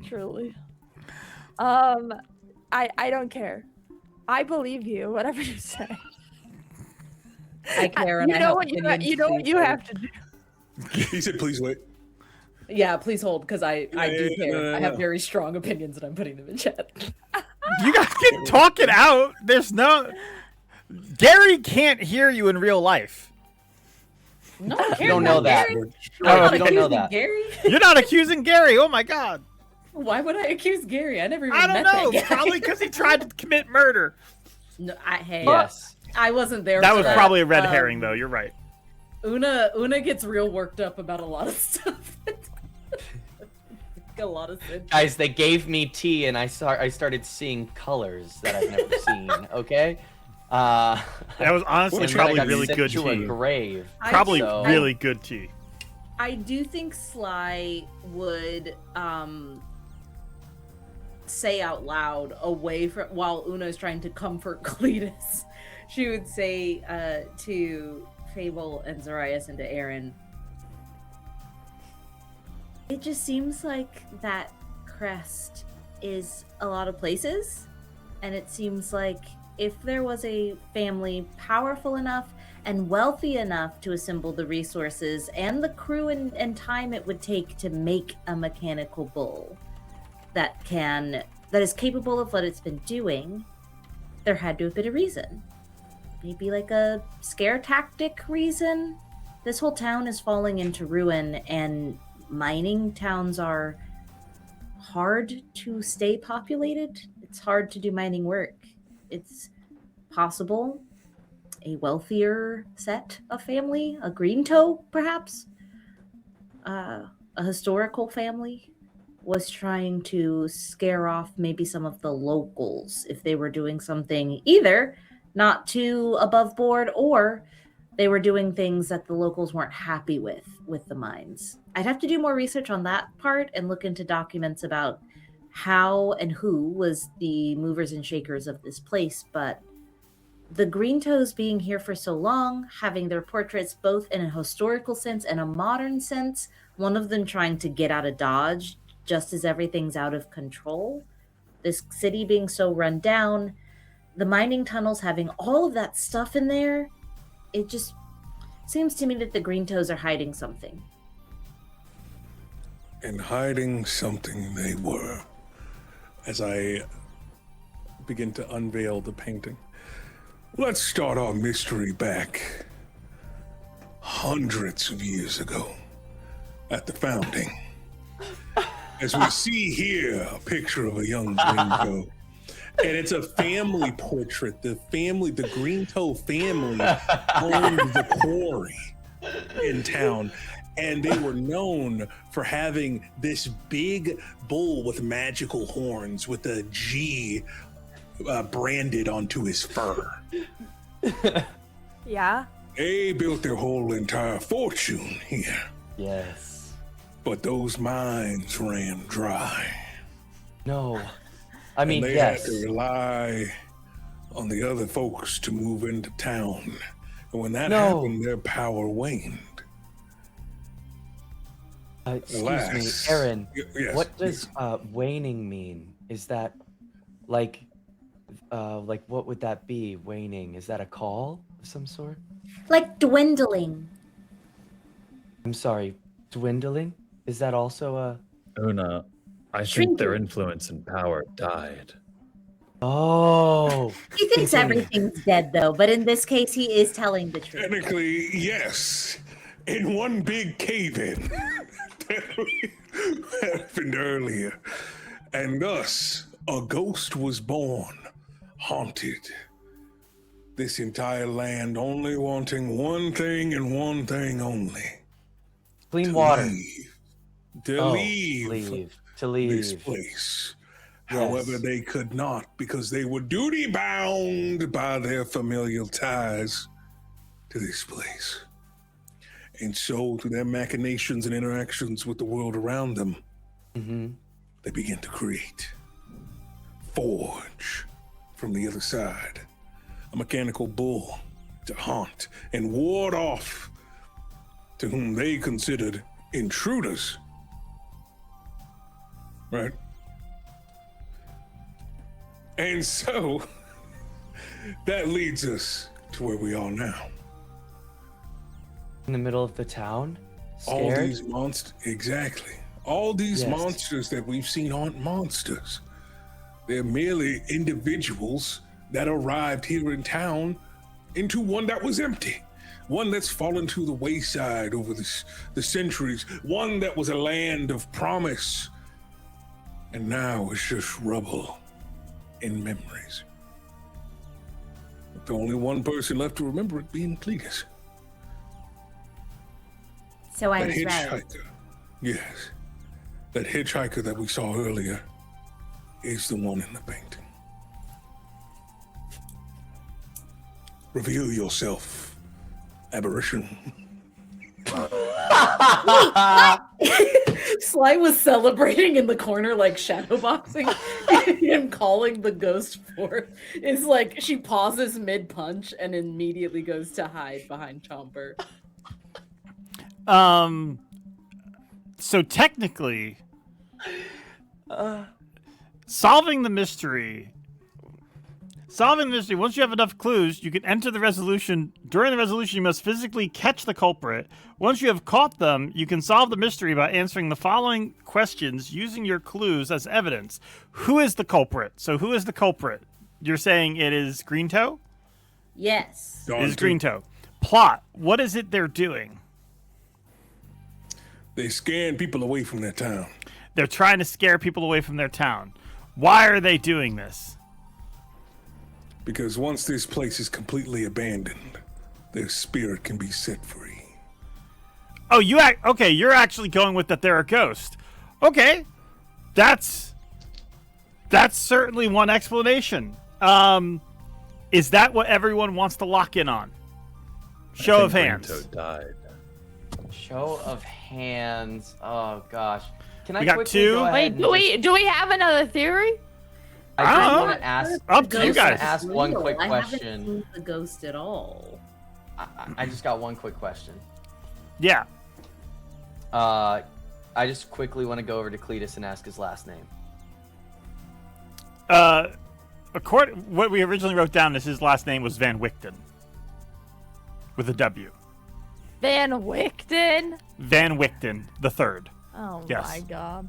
Truly. I don't care. I believe you, whatever you say. I care, and You I know have what you opinions, you know what please you hold. have to do. He said, "Please wait." Yeah, please hold, because I do Yeah, care. no. I have very strong opinions, and I'm putting them in chat. You guys can talk it out. There's no... Gary can't hear you in real life. No, You don't know that. Gary. Oh, I'm not you don't know accusing that. Gary. You're not accusing Gary. Oh, my God. Why would I accuse Gary? I never even I don't met know. that guy. Probably because he tried to commit murder. No, hey, Yes. I wasn't there. That for was that. probably a red herring, though. You're right. Una gets real worked up about a lot of stuff. A lot of sense. Guys, they gave me tea, and I started seeing colors that I've never seen. Okay. That was honestly and then I probably got really sent good to a tea. grave. Probably So- really good tea. I do think Sly would say out loud away from while Una's trying to comfort Cletus. She would say to Fable and Zoraius and to Aaren, It just seems like that crest is a lot of places, and it seems like if there was a family powerful enough and wealthy enough to assemble the resources and the crew and time it would take to make a mechanical bull that is capable of what it's been doing, there had to have been a reason. Maybe like a scare tactic reason. This whole town is falling into ruin, and mining towns are hard to stay populated. It's hard to do mining work. It's possible a wealthier set of family, a green toe perhaps, a historical family, was trying to scare off maybe some of the locals if they were doing something either not too above board, or they were doing things that the locals weren't happy with the mines. I'd have to do more research on that part and look into documents about how and who was the movers and shakers of this place, but the Green Toes being here for so long, having their portraits both in a historical sense and a modern sense, one of them trying to get out of Dodge just as everything's out of control, this city being so run down, the mining tunnels having all of that stuff in there, it just seems to me that the Green Toes are hiding something. And hiding something they were. As I begin to unveil the painting. Let's start our mystery back hundreds of years ago at the founding. As we see here, a picture of a young Green Toe. And it's a family portrait. The Green Toe family owned the quarry in town. And they were known for having this big bull with magical horns with a G branded onto his fur. Yeah. They built their whole entire fortune here. Yes. But those mines ran dry. No. I mean, and they yes. had to rely on the other folks to move into town. And when that happened, their power waned. Excuse Alas. me, Aaren. Yes. What does waning mean? Is that like what would that be? Waning? Is that a call of some sort? Like dwindling. I'm sorry, dwindling? Is that also a? Una, I think their influence and power died. Oh. He thinks everything's dead though, but in this case, he is telling the truth. Technically, yes. In one big cave-in that happened earlier. And thus, a ghost was born, haunted this entire land, only wanting one thing and one thing only. Clean water. To leave this place. Yes. However, they could not because they were duty-bound by their familial ties to this place. And so, through their machinations and interactions with the world around them, they begin to create, forge from the other side, a mechanical bull to haunt and ward off to whom they considered intruders. Right? And so, that leads us to where we are now. In the middle of the town? All Scared? these monsters, exactly. All these monsters that we've seen aren't monsters. They're merely individuals that arrived here in town into one that was empty. One that's fallen to the wayside over the centuries. One that was a land of promise. And now it's just rubble and memories. With only one person left to remember it being Cletus. So I That was right. hitchhiker. Yes. That hitchhiker that we saw earlier is the one in the painting. Reveal yourself, apparition. Sly was celebrating in the corner, like shadowboxing. Him calling the ghost forth is like she pauses mid punch and immediately goes to hide behind Chomper. So technically, solving the mystery. Once you have enough clues, you can enter the resolution. During the resolution, you must physically catch the culprit. Once you have caught them, you can solve the mystery by answering the following questions using your clues as evidence. Who is the culprit? So who is the culprit? You're saying it is Green Toe? Yes. It is Green Toe. Plot. What is it they're doing? They scaring people away from their town. They're trying to scare people away from their town. Why are they doing this? Because once this place is completely abandoned, their spirit can be set free. Oh, you're actually going with that they're a ghost. Okay. That's certainly one explanation. Is that what everyone wants to lock in on? Show of hands. Green Toe died. Show of hands. Oh gosh. Can I We got quickly two. go ahead Wait, and do we have another theory? I just want to ask. Up to you guys. Ask one quick I haven't question. seen the ghost at all. I just got one quick question. Yeah. I just quickly want to go over to Cletus and ask his last name. What we originally wrote down is his last name was Van Wichten. With a W. Van Wichten? Van Wichten, the third. Oh Yes. my god.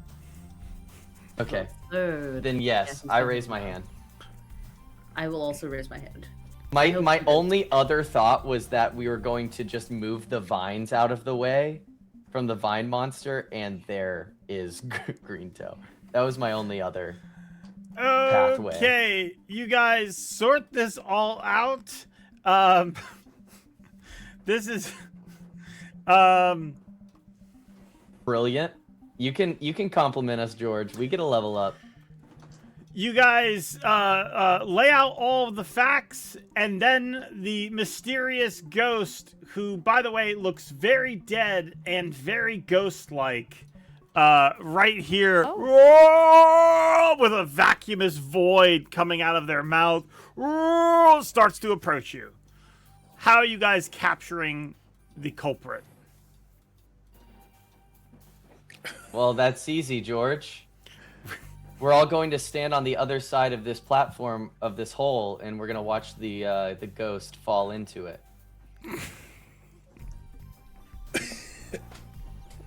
Okay. Third. Then yes, I raise my hand. I will also raise my hand. My only other thought was that we were going to just move the vines out of the way from the vine monster, and there is Green Toe. That was my only other pathway. Okay, you guys sort this all out. This is Brilliant. You can compliment us, George. We get a level up. you guys lay out all of the facts, and then the mysterious ghost, who, by the way, looks very dead and very ghost-like, right here, with a vacuumous void coming out of their mouth, starts to approach you. How are you guys capturing the culprit? Well, that's easy, George. We're all going to stand on the other side of this platform of this hole, and we're gonna watch the ghost fall into it.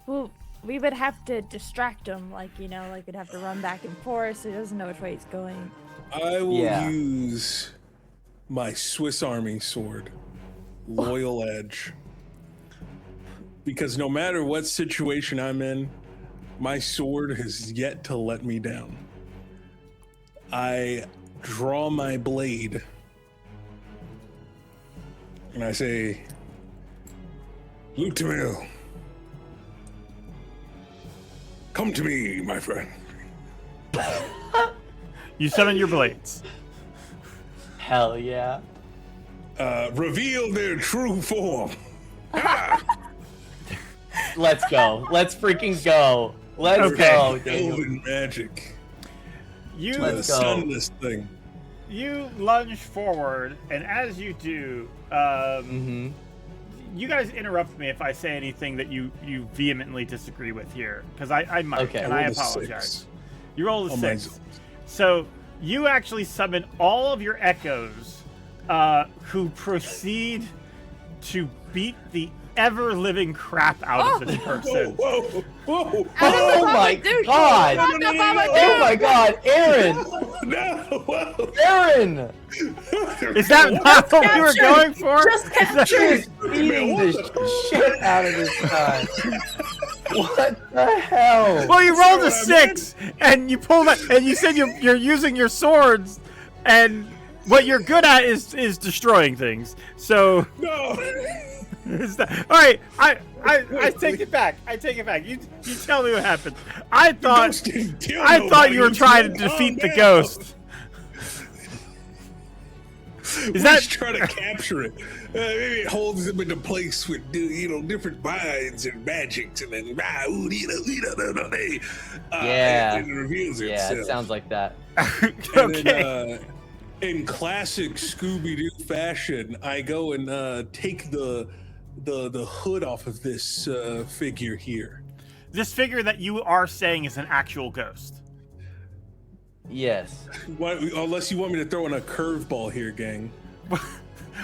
Well, we would have to distract him, like we'd have to run back and forth so he doesn't know which way he's going. I will use my Swiss Army sword, Loyal Edge. Because no matter what situation I'm in, my sword has yet to let me down. I draw my blade and I say, Lutamil, come to me, my friend. You summon your blades. Hell yeah. Reveal their true form. Let's go. Let's freaking go. Let's go. Elven magic. You Let's go. Sunless thing. You lunge forward, and as you do, you guys interrupt me if I say anything that you vehemently disagree with here, because I might, and I apologize. You roll a 6. So you actually summon all of your echoes, who proceed to beat the ever-living crap out of this person. Whoa! Oh my god! Oh my god, Aaren! No! Aaren! Is that not what we were going for? Just captured! Beating the shit out of this guy. What the hell? Well, you rolled a 6, and you pulled it, and you said you're using your swords, and what you're good at is destroying things. So No! all right, I take it back. I take it back. You tell me what happened. I thought you were trying to defeat the ghost. Is that trying to capture it? Maybe it holds them into place with different vines and magics, and then it reveals itself. Yeah, it sounds like that. And then, in classic Scooby-Doo fashion, I go and take the hood off of this figure here. this figure that you are saying is an actual ghost. Yes. Unless you want me to throw in a curveball here, gang.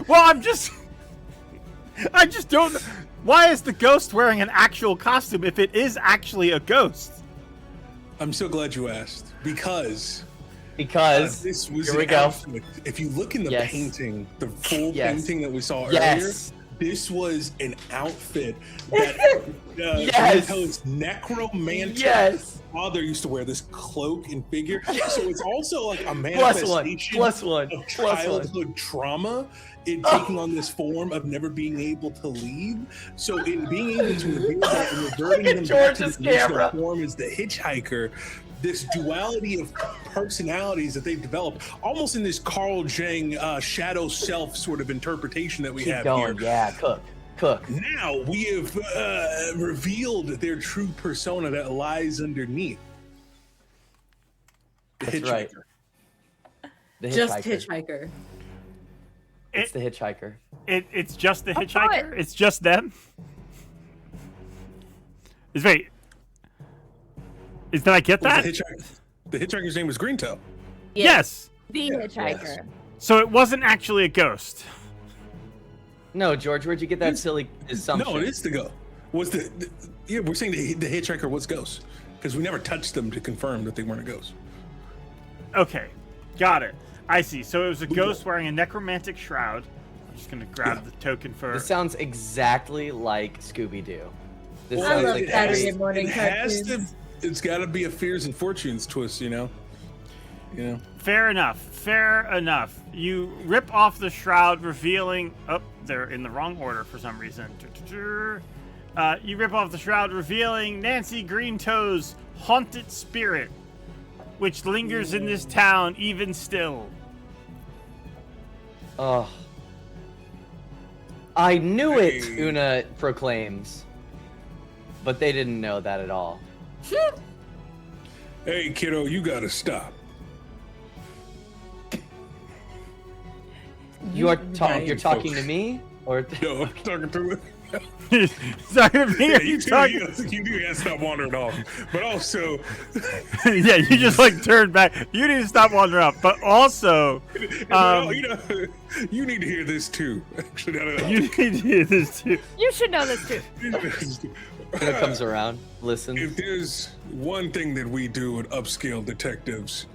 Well, I just don't. Why is the ghost wearing an actual costume if it is actually a ghost? I'm so glad you asked because this was here we an go. outfit. If you look in the painting, the full painting that we saw earlier, this was an outfit that Greentoe's necromantic father used to wear, this cloak and figure. So it's also like a manifestation of childhood trauma in taking on this form of never being able to leave. So in being able to reveal that and reverting them back to the original form as the hitchhiker, this duality of personalities that they've developed, almost in this Carl Jung shadow self sort of interpretation that we have here. Yeah, cook. Now we have revealed their true persona that lies underneath. The That's hitchhiker. right. The Just hitchhiker. hitchhiker. It's the hitchhiker. It's just the hitchhiker? It's just them? Did I get that? The hitchhiker's name was Greentoe. Yes. The hitchhiker. Yes. So it wasn't actually a ghost. No, George, where'd you get that silly assumption? No, it is the ghost. Was yeah, we're saying the hitchhiker was ghost because we never touched them to confirm that they weren't a ghost. Okay, got it. I see. So it was a ghost wearing a necromantic shroud. I'm just gonna grab the token for. This sounds exactly like Scooby-Doo. This I sounds love like Saturday morning It has cartoons. to. It's got to be a Fears and Fortunes twist, you know. Fair enough. You rip off the shroud, revealing. Oh, they're in the wrong order for some reason. You rip off the shroud, revealing Nancy Greentoe's haunted spirit, which lingers in this town even still. Oh. I knew it, Una proclaims. But they didn't know that at all. Hey, kiddo, you gotta stop. You're talking to me? Or No, I'm talking to him. Talking to me? Are you talking? You do have to stop wandering off. But also... Yeah, you just like turned back. You need to stop wandering off. But also... you need to hear this too. Actually, you need to hear this too. You should know this too. Una comes around, listens. If there's one thing that we do at upscale detectives,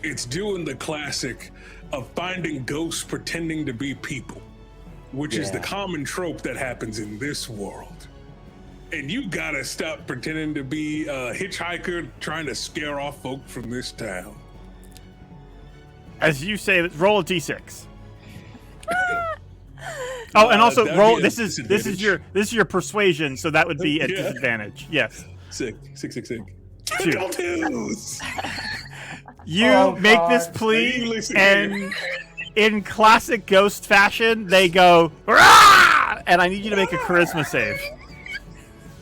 it's doing the classic of finding ghosts pretending to be people, which is the common trope that happens in this world. And you gotta stop pretending to be a hitchhiker trying to scare off folk from this town. As you say, roll a d6. Oh, and also roll. This is your persuasion, so that would be at disadvantage. Yes. Sick. Two. Twos. You make this plea, and in classic ghost fashion, they go, "Rah!" And I need you to make a charisma save.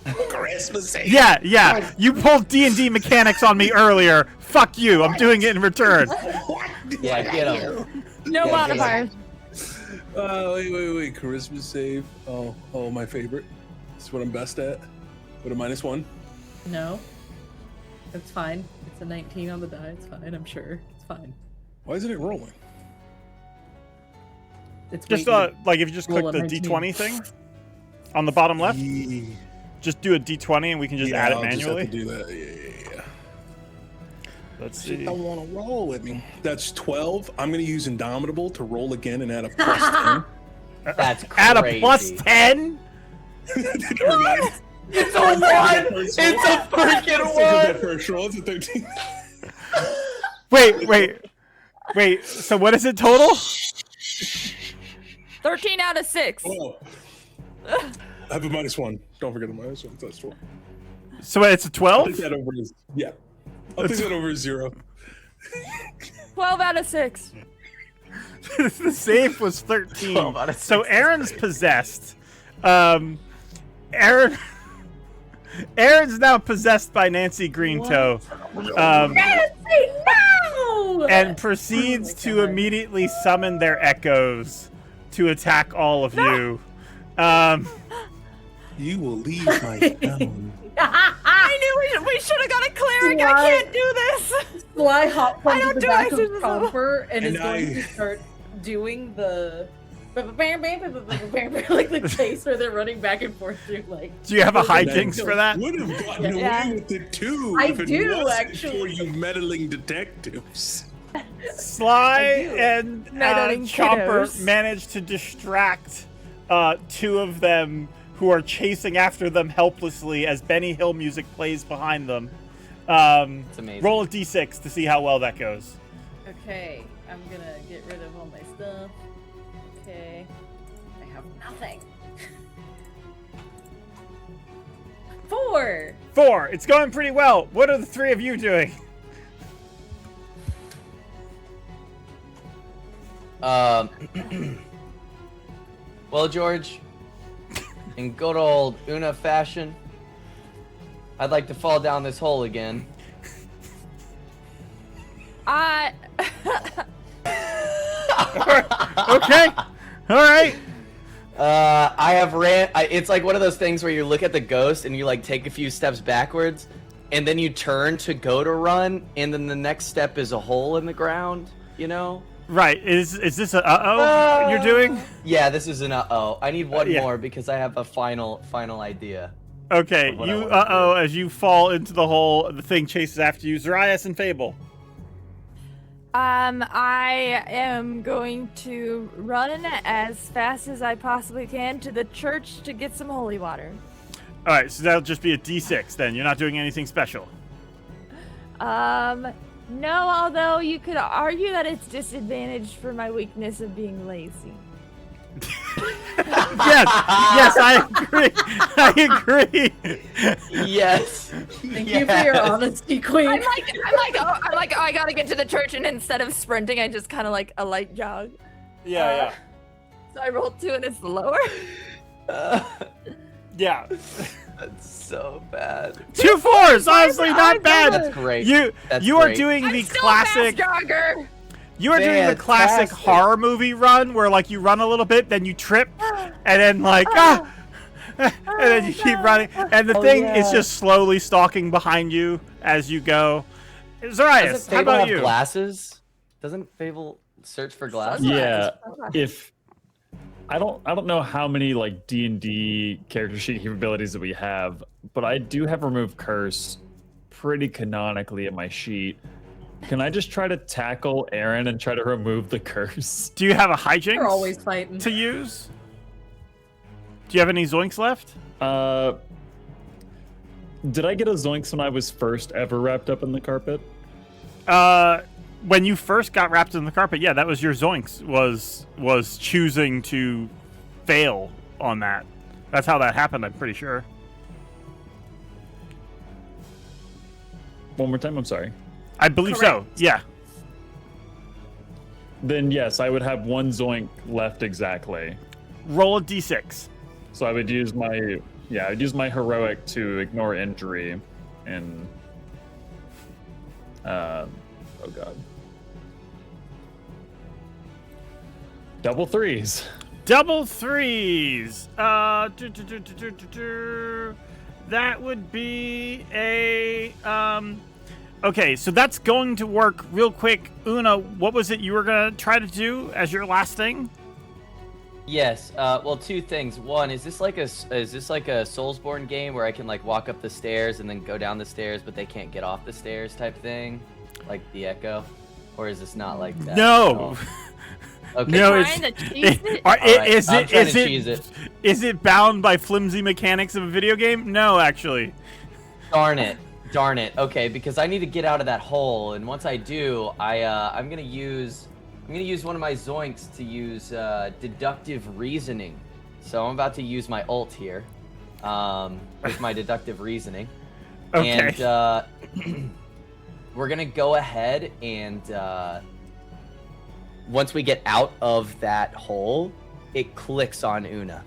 Charisma save. Yeah. You pulled D&D mechanics on me earlier. Fuck you. I'm doing it in return. Yeah, get him. No modifiers. Wait. Charisma save. Oh, my favorite. That's what I'm best at. With a -1. No. It's fine. It's a 19 on the die. It's fine, I'm sure. It's fine. Why isn't it rolling? It's Just like if you just click roll the a 19. D20 thing on the bottom left, just do a D20 and we can just add it I'll manually. Just have to do that. Yeah. Let's Shit, see. don't want to roll with me. That's 12. I'm going to use Indomitable to roll again and add a +10. That's crazy. Add a +10? Never mind. It's a 1! It's a freaking 1! First roll, it's a 13. Wait. So what is it total? 13 out of 6. Oh. I have a -1. Don't forget the -1. So that's 12. So it's a 12? I'll take that over as, I'll take that over as 0. 12 out of 6. The save was 13. 12 out of 6. So Aaron's possessed. Aaron's now possessed by Nancy Greentoe. Nancy, no! And proceeds to immediately summon their echoes to attack all of you. You will leave my town. I knew we should have got a cleric. I can't do this. Sly hops I onto don't the do back of exorcism. Chomper and is And going to start doing the like the chase where they're running back and forth through like. Do you have a And I hijinks for that? Would have gotten Yeah. away with it too. I if it do, wasn't actually. For you meddling detectives. Sly do. and Meddling Chomper kiddos. managed to distract two of them who are chasing after them helplessly as Benny Hill music plays behind them. It's amazing. Roll a d6 to see how well that goes. Okay, I'm gonna get rid of all my stuff. Okay, I have nothing. 4. 4. It's going pretty well. What are the three of you doing? Well, George, in good old Una fashion, I'd like to fall down this hole again. Okay. All right. I have ran. It's like one of those things where you look at the ghost and you like take a few steps backwards, and then you turn to go to run, and then the next step is a hole in the ground. You know? Right. Is this a uh-oh you're doing? Yeah, this is an uh-oh. I need one Yeah. more because I have a final idea. Okay, Of what I you wanna uh-oh as you fall into the hole, the thing chases after you. Zoraius and Fable. I am going to run as fast as I possibly can to the church to get some holy water. All right, so that'll just be a d6 then. You're not doing anything special. No, although you could argue that it's disadvantaged for my weakness of being lazy. Yes, I agree. I agree. Yes. Thank you for your honesty, Queen. I'm like, oh, I gotta get to the church, and instead of sprinting, I just kind of like a light jog. Yeah, So I rolled 2, and it's lower. yeah. That's so bad. 2 4s, honestly, not I bad. That's great. You That's you are great. doing I'm the still classic. a fast jogger. You are doing the classic Fantastic. horror movie run where like you run a little bit, then you trip, and then like and then you keep running, and the thing is yeah. just slowly stalking behind you as you go. Zoraius, Doesn't how Fable about have you? glasses? Doesn't Fable search for glasses? Yeah, if I don't know how many like D&D character sheet capabilities that we have, but I do have remove curse pretty canonically in my sheet. Can I just try to tackle Aaren and try to remove the curse? Do you have a hijinks We're always fighting. to use? Do you have any zoinks left? Did I get a zoinks when I was first ever wrapped up in the carpet? When you first got wrapped in the carpet, yeah, that was your zoinks. Was choosing to fail on that. That's how that happened. I'm pretty sure. One more time, I'm sorry. I believe so. Yeah. Then yes, I would have one zoink left exactly. Roll a d6. So I would use my I'd use my heroic to ignore injury and oh god. Double threes. Double threes. That would be a okay, so that's going to work real quick. Una, what was it you were gonna try to do as your last thing? Yes. Well, two things. One, is this like a Soulsborne game where I can like walk up the stairs and then go down the stairs, but they can't get off the stairs type thing, like the Echo, or is this not like that? No. Okay. No, Trying to cheese it? Is it bound by flimsy mechanics of a video game? No, actually. Darn it. Okay, because I need to get out of that hole, and once I do, I'm gonna use one of my zoinks to use deductive reasoning. So I'm about to use my ult here, with my deductive reasoning. Okay. And we're gonna go ahead and once we get out of that hole, it clicks on Una.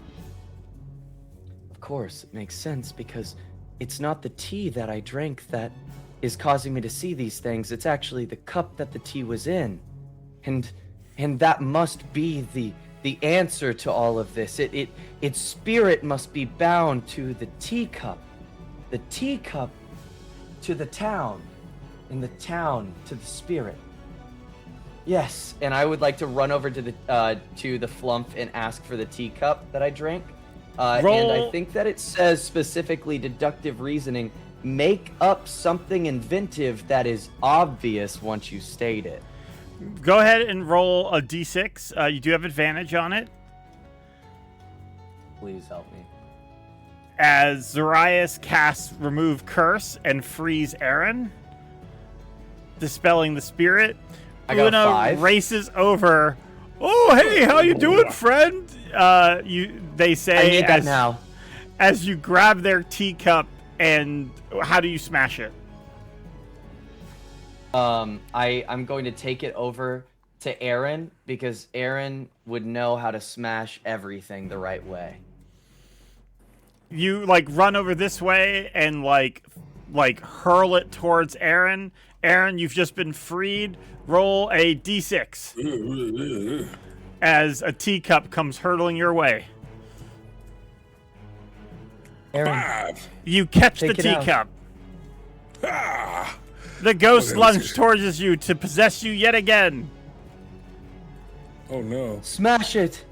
Of course, it makes sense because it's not the tea that I drank that is causing me to see these things. It's actually the cup that the tea was in. And that must be the answer to all of this. Its spirit must be bound to the teacup. the teacup to the town, and the town to the spirit. Yes, and I would like to run over to the flump and ask for the teacup that I drank. And I think that it says specifically deductive reasoning. Make up something inventive that is obvious once you state it. Go ahead and roll a d6. You do have advantage on it. Please help me. As Zoraius casts Remove Curse and frees Aaren, dispelling the spirit. I got a Una 5. races over. Oh, hey, how you doing, friend? They say I need that now. As you grab their teacup, and how do you smash it? I'm going to take it over to Aaren because Aaren would know how to smash everything the right way. You run over this way and like hurl it towards Aaren. Aaren, you've just been freed. Roll a d6 as a teacup comes hurtling your way. Aaren, 5. You catch the Take it out. teacup. Ah. The ghost Okay, let's lunges see. towards you to possess you yet again. Oh no. smash it.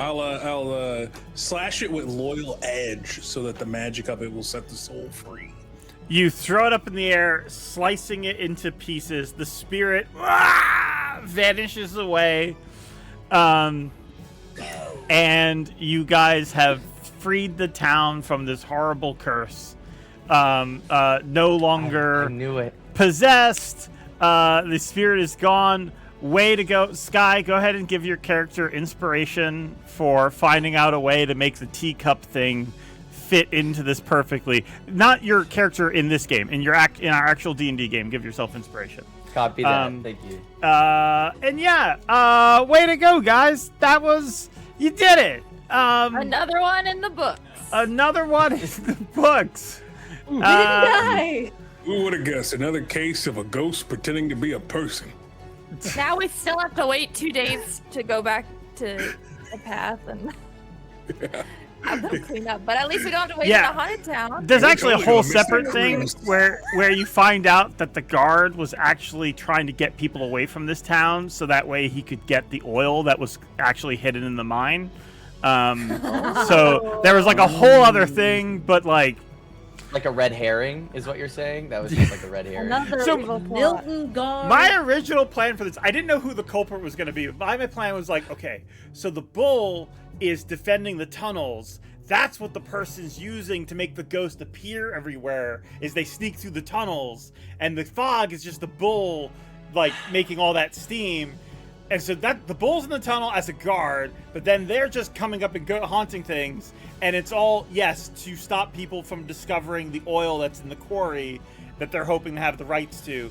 I'll slash it with loyal edge so that the magic of it will set the soul free. You throw it up in the air, slicing it into pieces. The spirit vanishes away. And you guys have freed the town from this horrible curse. No longer I knew it. possessed. The spirit is gone. Way to go. Sky, go ahead and give your character inspiration for finding out a way to make the teacup thing fit into this perfectly. Not your character in this game. In our actual D&D game, give yourself inspiration. Copy that. Thank you. And yeah, way to go, guys. You did it. Another one in the books. Another one in the books. We didn't die. Who would have guessed? Another case of a ghost pretending to be a person. Now we still have to wait 2 days to go back to the path and have them clean up. But at least we don't have to wait in a haunted town. There's actually a totally whole gonna miss separate that thing cruise. where you find out that the guard was actually trying to get people away from this town so that way he could get the oil that was actually hidden in the mine. So there was a whole other thing, but Like a red herring is what you're saying? That was just like a red herring. Another So- evil Milton guard. my original plan for this, I didn't know who the culprit was going to be. My plan was okay, so the bull is defending the tunnels. That's what the person's using to make the ghost appear everywhere, is they sneak through the tunnels. And the fog is just the bull, making all that steam. And so the bull's in the tunnel as a guard, but then they're just coming up and haunting things. And it's all, yes, to stop people from discovering the oil that's in the quarry that they're hoping to have the rights to.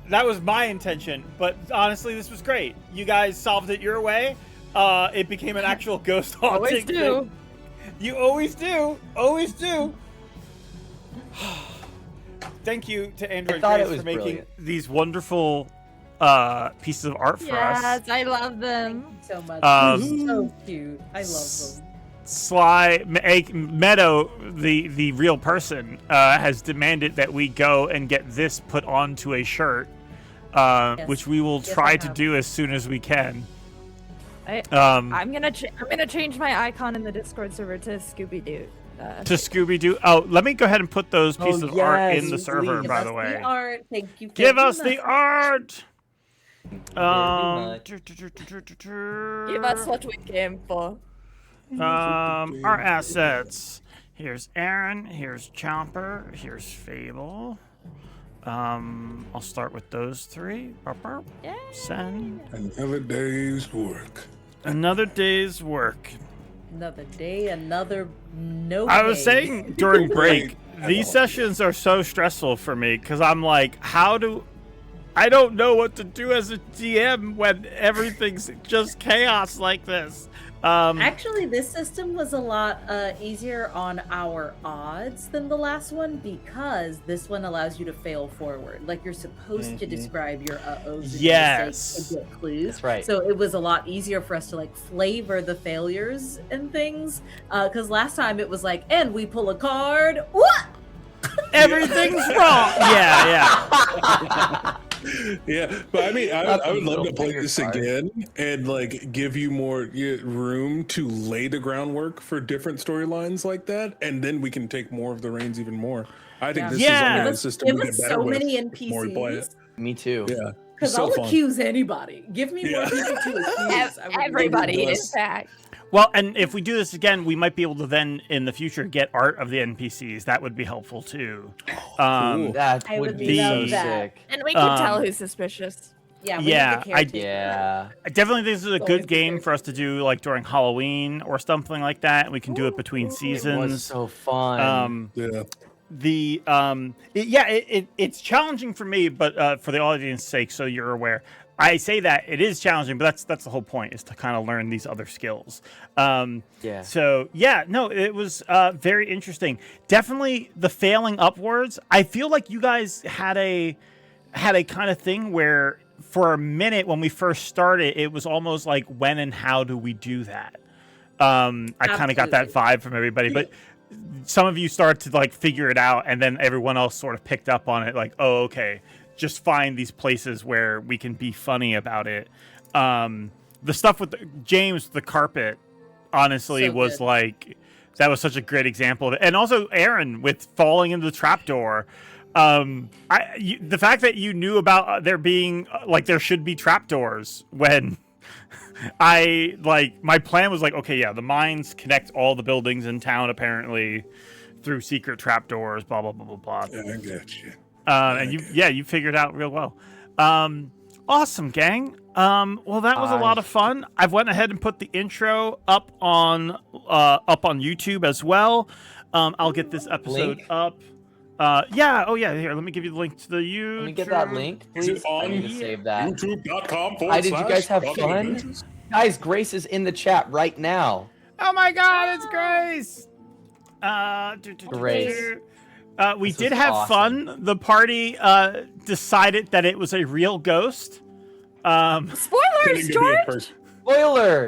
That was my intention, but honestly, this was great. You guys solved it your way. It became an actual ghost haunting Always do. thing. You always do. Always do. Thank you to AndroidGrace was for making brilliant. these wonderful pieces of art for us. Yes, I love them. so much. Um, So cute. I love them. Sly Meadow, the real person, has demanded that we go and get this put onto a shirt, which we will Yes, try I to have. do as soon as we can. I'm gonna change my icon in the Discord server to Scooby-Doo. To Scooby-Doo. Oh, let me go ahead and put those pieces of art yes, in the server, please. by Give the us way. The art. Thank you. Give very us the much. art! much. Give us what we came for. Our assets. Here's Aaren, here's Chomper, here's Fable. I'll start with those three. Yay. Send. Another day's work. Another day's work. Another day, another no. I was days. saying during break, these sessions are so stressful for me because I'm like, I don't know what to do as a DM when everything's just chaos like this. Actually, this system was a lot easier on our odds than the last one because this one allows you to fail forward. Like you're supposed to describe your uh-ohs and mistakes to get clues. That's right. So it was a lot easier for us to like flavor the failures and things. Because last time it was like, and we pull a card. What? Everything's wrong. Yeah. Yeah, but I mean, I would love to play this again and like give you more room to lay the groundwork for different storylines like that, and then we can take more of the reins even more. I think this is only the system we get better so with many the more we play it. Me too. Yeah, Because so I'll fun. accuse anybody. Give me more people to accuse. I would Everybody, love in this. fact. Well, and if we do this again, we might be able to then, in the future, get art of the NPCs. That would be helpful too. That I would would be so love that. sick. And we can tell who's suspicious. Yeah, we Yeah, need the caretaker. Yeah. I definitely think this is a always good the game for us to do like during Halloween or something like that. And we can do it between It was seasons. so fun. Yeah. It's challenging for me, but for the audience's sake, so you're aware. I say that it is challenging, but that's the whole point, is to kind of learn these other skills. Yeah. So yeah, no, it was very interesting. Definitely the failing upwards. I feel like you guys had a kind of thing where for a minute when we first started, it was almost like when and how do we do that? I kind of got that vibe from everybody, but some of you start to like figure it out, and then everyone else sort of picked up on it, like, oh, okay. Just find these places where we can be funny about it. The stuff with James, the carpet, honestly, So was good. like, that was such a great example of it. And also Aaren with falling into the trapdoor. The fact that you knew about there being, like, there should be trapdoors when my plan was like, okay, yeah, the mines connect all the buildings in town apparently through secret trapdoors, blah, blah, blah, blah, blah. Yeah, I got you. And you figured it out real well. Awesome, gang. Well, that was a lot of fun. I've went ahead and put the intro up on YouTube as well. I'll get this episode up. Here, let me give you the link to the YouTube. Let me get that link, Is please. it on I need to save that. YouTube.com/. Hi, did you guys have fun? Guys, Grace is in the chat right now. Oh my God, it's Grace. Grace. We This did was have awesome. fun. The party decided that it was a real ghost. Spoilers, George!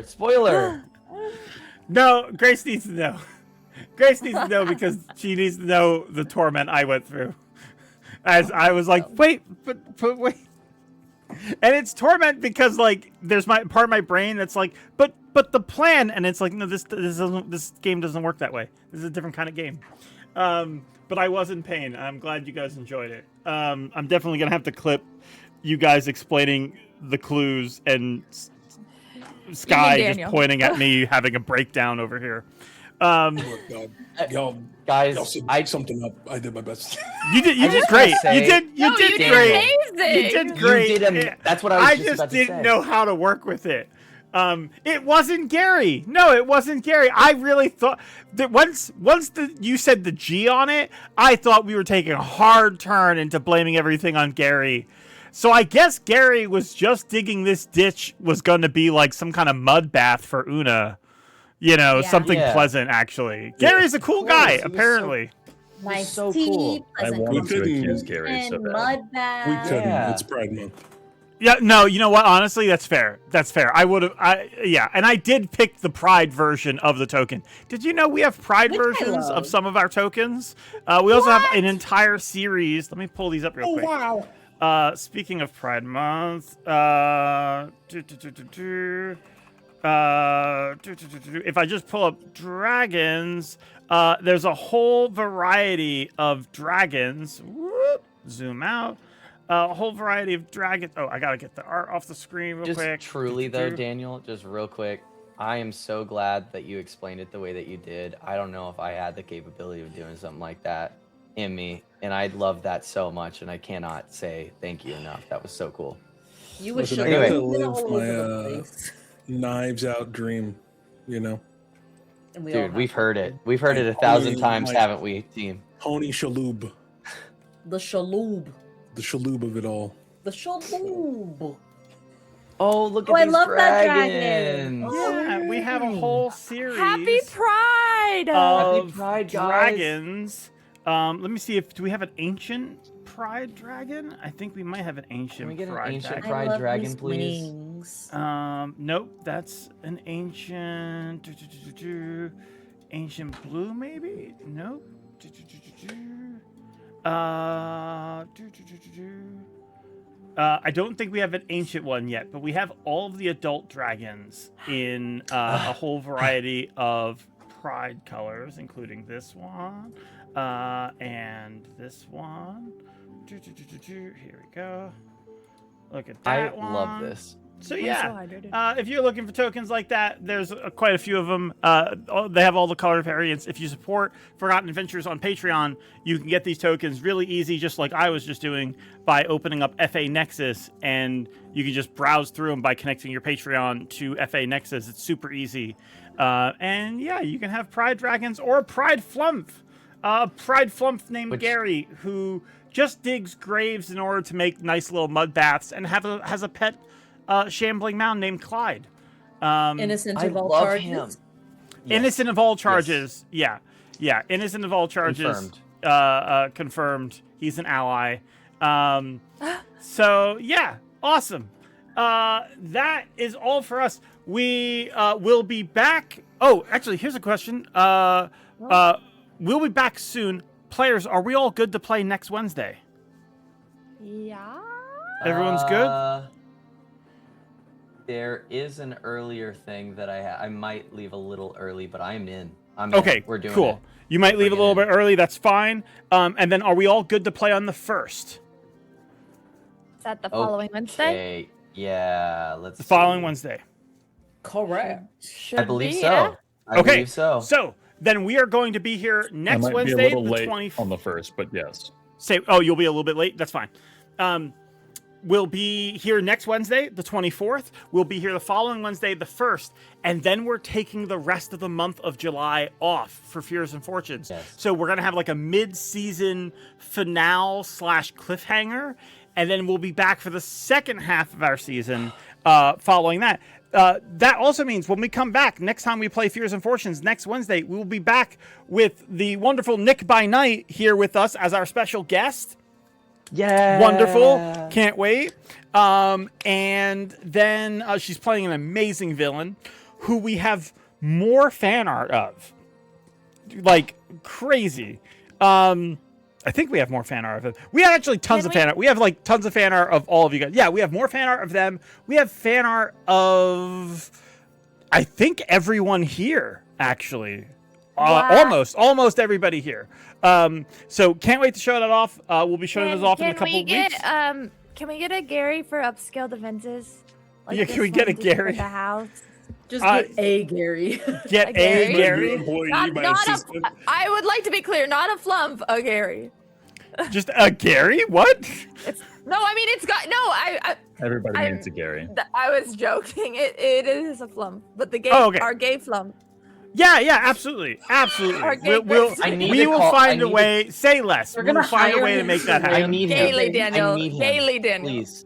Spoiler! No, Grace needs to know. Grace needs to know because she needs to know the torment I went through. As I was like, wait, but wait. And it's torment because like there's part of my brain that's like, but the plan, and it's like, no, this game doesn't work that way. This is a different kind of game. But I was in pain. I'm glad you guys enjoyed it. I'm definitely gonna have to clip you guys explaining the clues and Sky just Daniel. pointing at me having a breakdown over here. Y'all Guys, I something up. I did my best. You did was great. gonna say- You did great. amazing. You did great. That's what I was I just just about to didn't say. know how to work with it. It wasn't Gary. No, it wasn't Gary. I really thought that once you said the G on it, I thought we were taking a hard turn into blaming everything on Gary. So I guess Gary was just digging this ditch was going to be like some kind of mud bath for Una. You know, something pleasant, actually. Gary's a cool guy, He was apparently. Nice so tea, cool. I pleasant wanted to couldn't- accuse Gary so and bad. mud We bath. couldn't. Yeah. It's Pride Month. Yeah, no, you know what? Honestly, that's fair. That's fair. I would have, and I did pick the Pride version of the token. Did you know we have Pride Which I versions love. of some of our tokens? We also have an entire series. Let me pull these up real quick. Wow. Speaking of Pride Month, if I just pull up dragons, there's a whole variety of dragons. Whoop, zoom out. A whole variety of dragons. Oh, I gotta get the art off the screen real Just quick. truly though, Daniel, just real quick, I am so glad that you explained it the way that you did. I don't know if I had the capability of doing something like that in me, and I love that so much, and I cannot say thank you enough. That was so cool. You would Listen, show I got Anyway. to all live over the my place. Knives Out dream, you know. And we all Dude, have we've heard it. one. We've heard it a Like, 1,000 only times, like- haven't we, team? Pony Shalhoub, The shaloob. the Shalhoub of it all. The shaloob. Oh, look Oh, at I these love that dragons. dragon. Yeah, we have a whole series. Happy Pride! of Happy Pride, guys. dragons. Let me see do we have an ancient pride dragon? I think we might have an ancient Can we get an pride ancient dragon. pride I love dragon, these please? wings. Nope, that's an ancient ancient blue maybe? Nope. I don't think we have an ancient one yet, but we have all of the adult dragons in a whole variety of pride colors, including this one and this one. Here we go. Look at that one. I love this. So I'm yeah, so hydrated. if you're looking for tokens like that, there's quite a few of them. They have all the color variants. If you support Forgotten Adventures on Patreon, you can get these tokens really easy, just like I was just doing, by opening up FA Nexus, and you can just browse through them by connecting your Patreon to FA Nexus. It's super easy. And yeah, you can have Pride Dragons or Pride Flump. Pride Flump named Gary, who just digs graves in order to make nice little mud baths, and has a pet shambling mound named Clyde. Innocent of all charges. Him. Innocent of all charges. Yes. Yeah. Innocent of all charges. Confirmed. Confirmed. He's an ally. So yeah, awesome. That is all for us. We will be back. Oh, actually, here's a question. We'll be back soon. Players, are we all good to play next Wednesday? Yeah. Everyone's good? There is an earlier thing that I might leave a little early, but I'm in. Okay, We're doing cool. it. You might leave a little bit early. That's fine. And then are we all good to play on the 1st? Is that the following Wednesday? Okay. Yeah, let's The following Wednesday. Correct. I believe so. Yeah. I Okay, believe so. So then we are going to be here next I might Wednesday, be a little the late 20th. on the 1st, but yes. You'll be a little bit late. That's fine. We'll be here next Wednesday, the 24th. We'll be here the following Wednesday, the 1st. And then we're taking the rest of the month of July off for Fears and Fortunes. Yes. So we're going to have like a mid-season finale / cliffhanger. And then we'll be back for the second half of our season following that. That also means when we come back, next time we play Fears and Fortunes, next Wednesday, we will be back with the wonderful Nick by Night here with us as our special guest. Yeah. Wonderful. Can't wait. And then she's playing an amazing villain who we have more fan art of. Like crazy. I think we have more fan art of them. We have actually tons of fan art. We have like tons of fan art of all of you guys. Yeah, we have more fan art of them. We have fan art of, I think, everyone here, actually. Wow. Almost everybody here. So can't wait to show that off. We'll be showing those off in a couple of weeks. Can we get a Gary for upscale defenses? Yeah, can we get a Gary? The house. Just get a Gary. Get a Gary. I would like to be clear, not a flump, a Gary. Just a Gary? What? It's got no. Everybody needs a Gary. I was joking. It is a flump, but the gay our gay flump. Yeah, absolutely. We will find a way. Say less. We're We'll gonna find a hire way to him make that for happen. Gaily, Daniel. Gaily, Daniel. Please.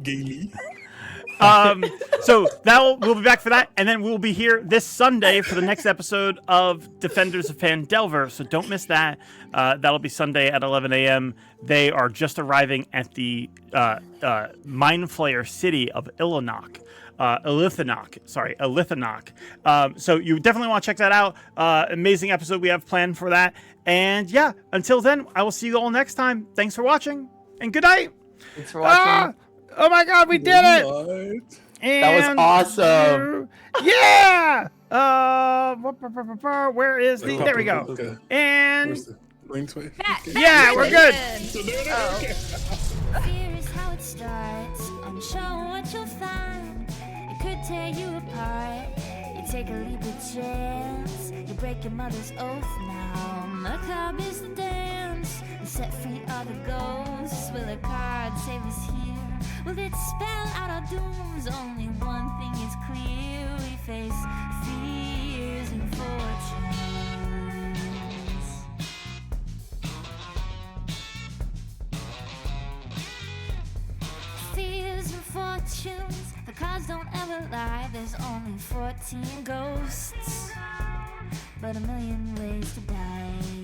Gaily. So we'll be back for that, and then we'll be here this Sunday for the next episode of Defenders of Phandelver. So don't miss that. That'll be Sunday at 11 a.m. They are just arriving at the Mind Flayer city of Ilithanok. So you definitely want to check that out. Amazing episode we have planned for that. And yeah, until then, I will see you all next time. Thanks for watching, and good night. Thanks for watching. Oh my God, we did it! That was awesome. Yeah. Where is the? There we go. Okay. And Where's the link switch? yeah, we're good. Fear is how it starts. I'm showing what you'll find. It could tear you apart. You take a leap of chance. You break your mother's oath now. Macabre is the dance. The set free are the ghosts. Will a card save us here? Will it spell out our dooms? Only one thing is clear. We face fears and fortunes. cards don't ever lie, there's only 14 ghosts, but a million ways to die.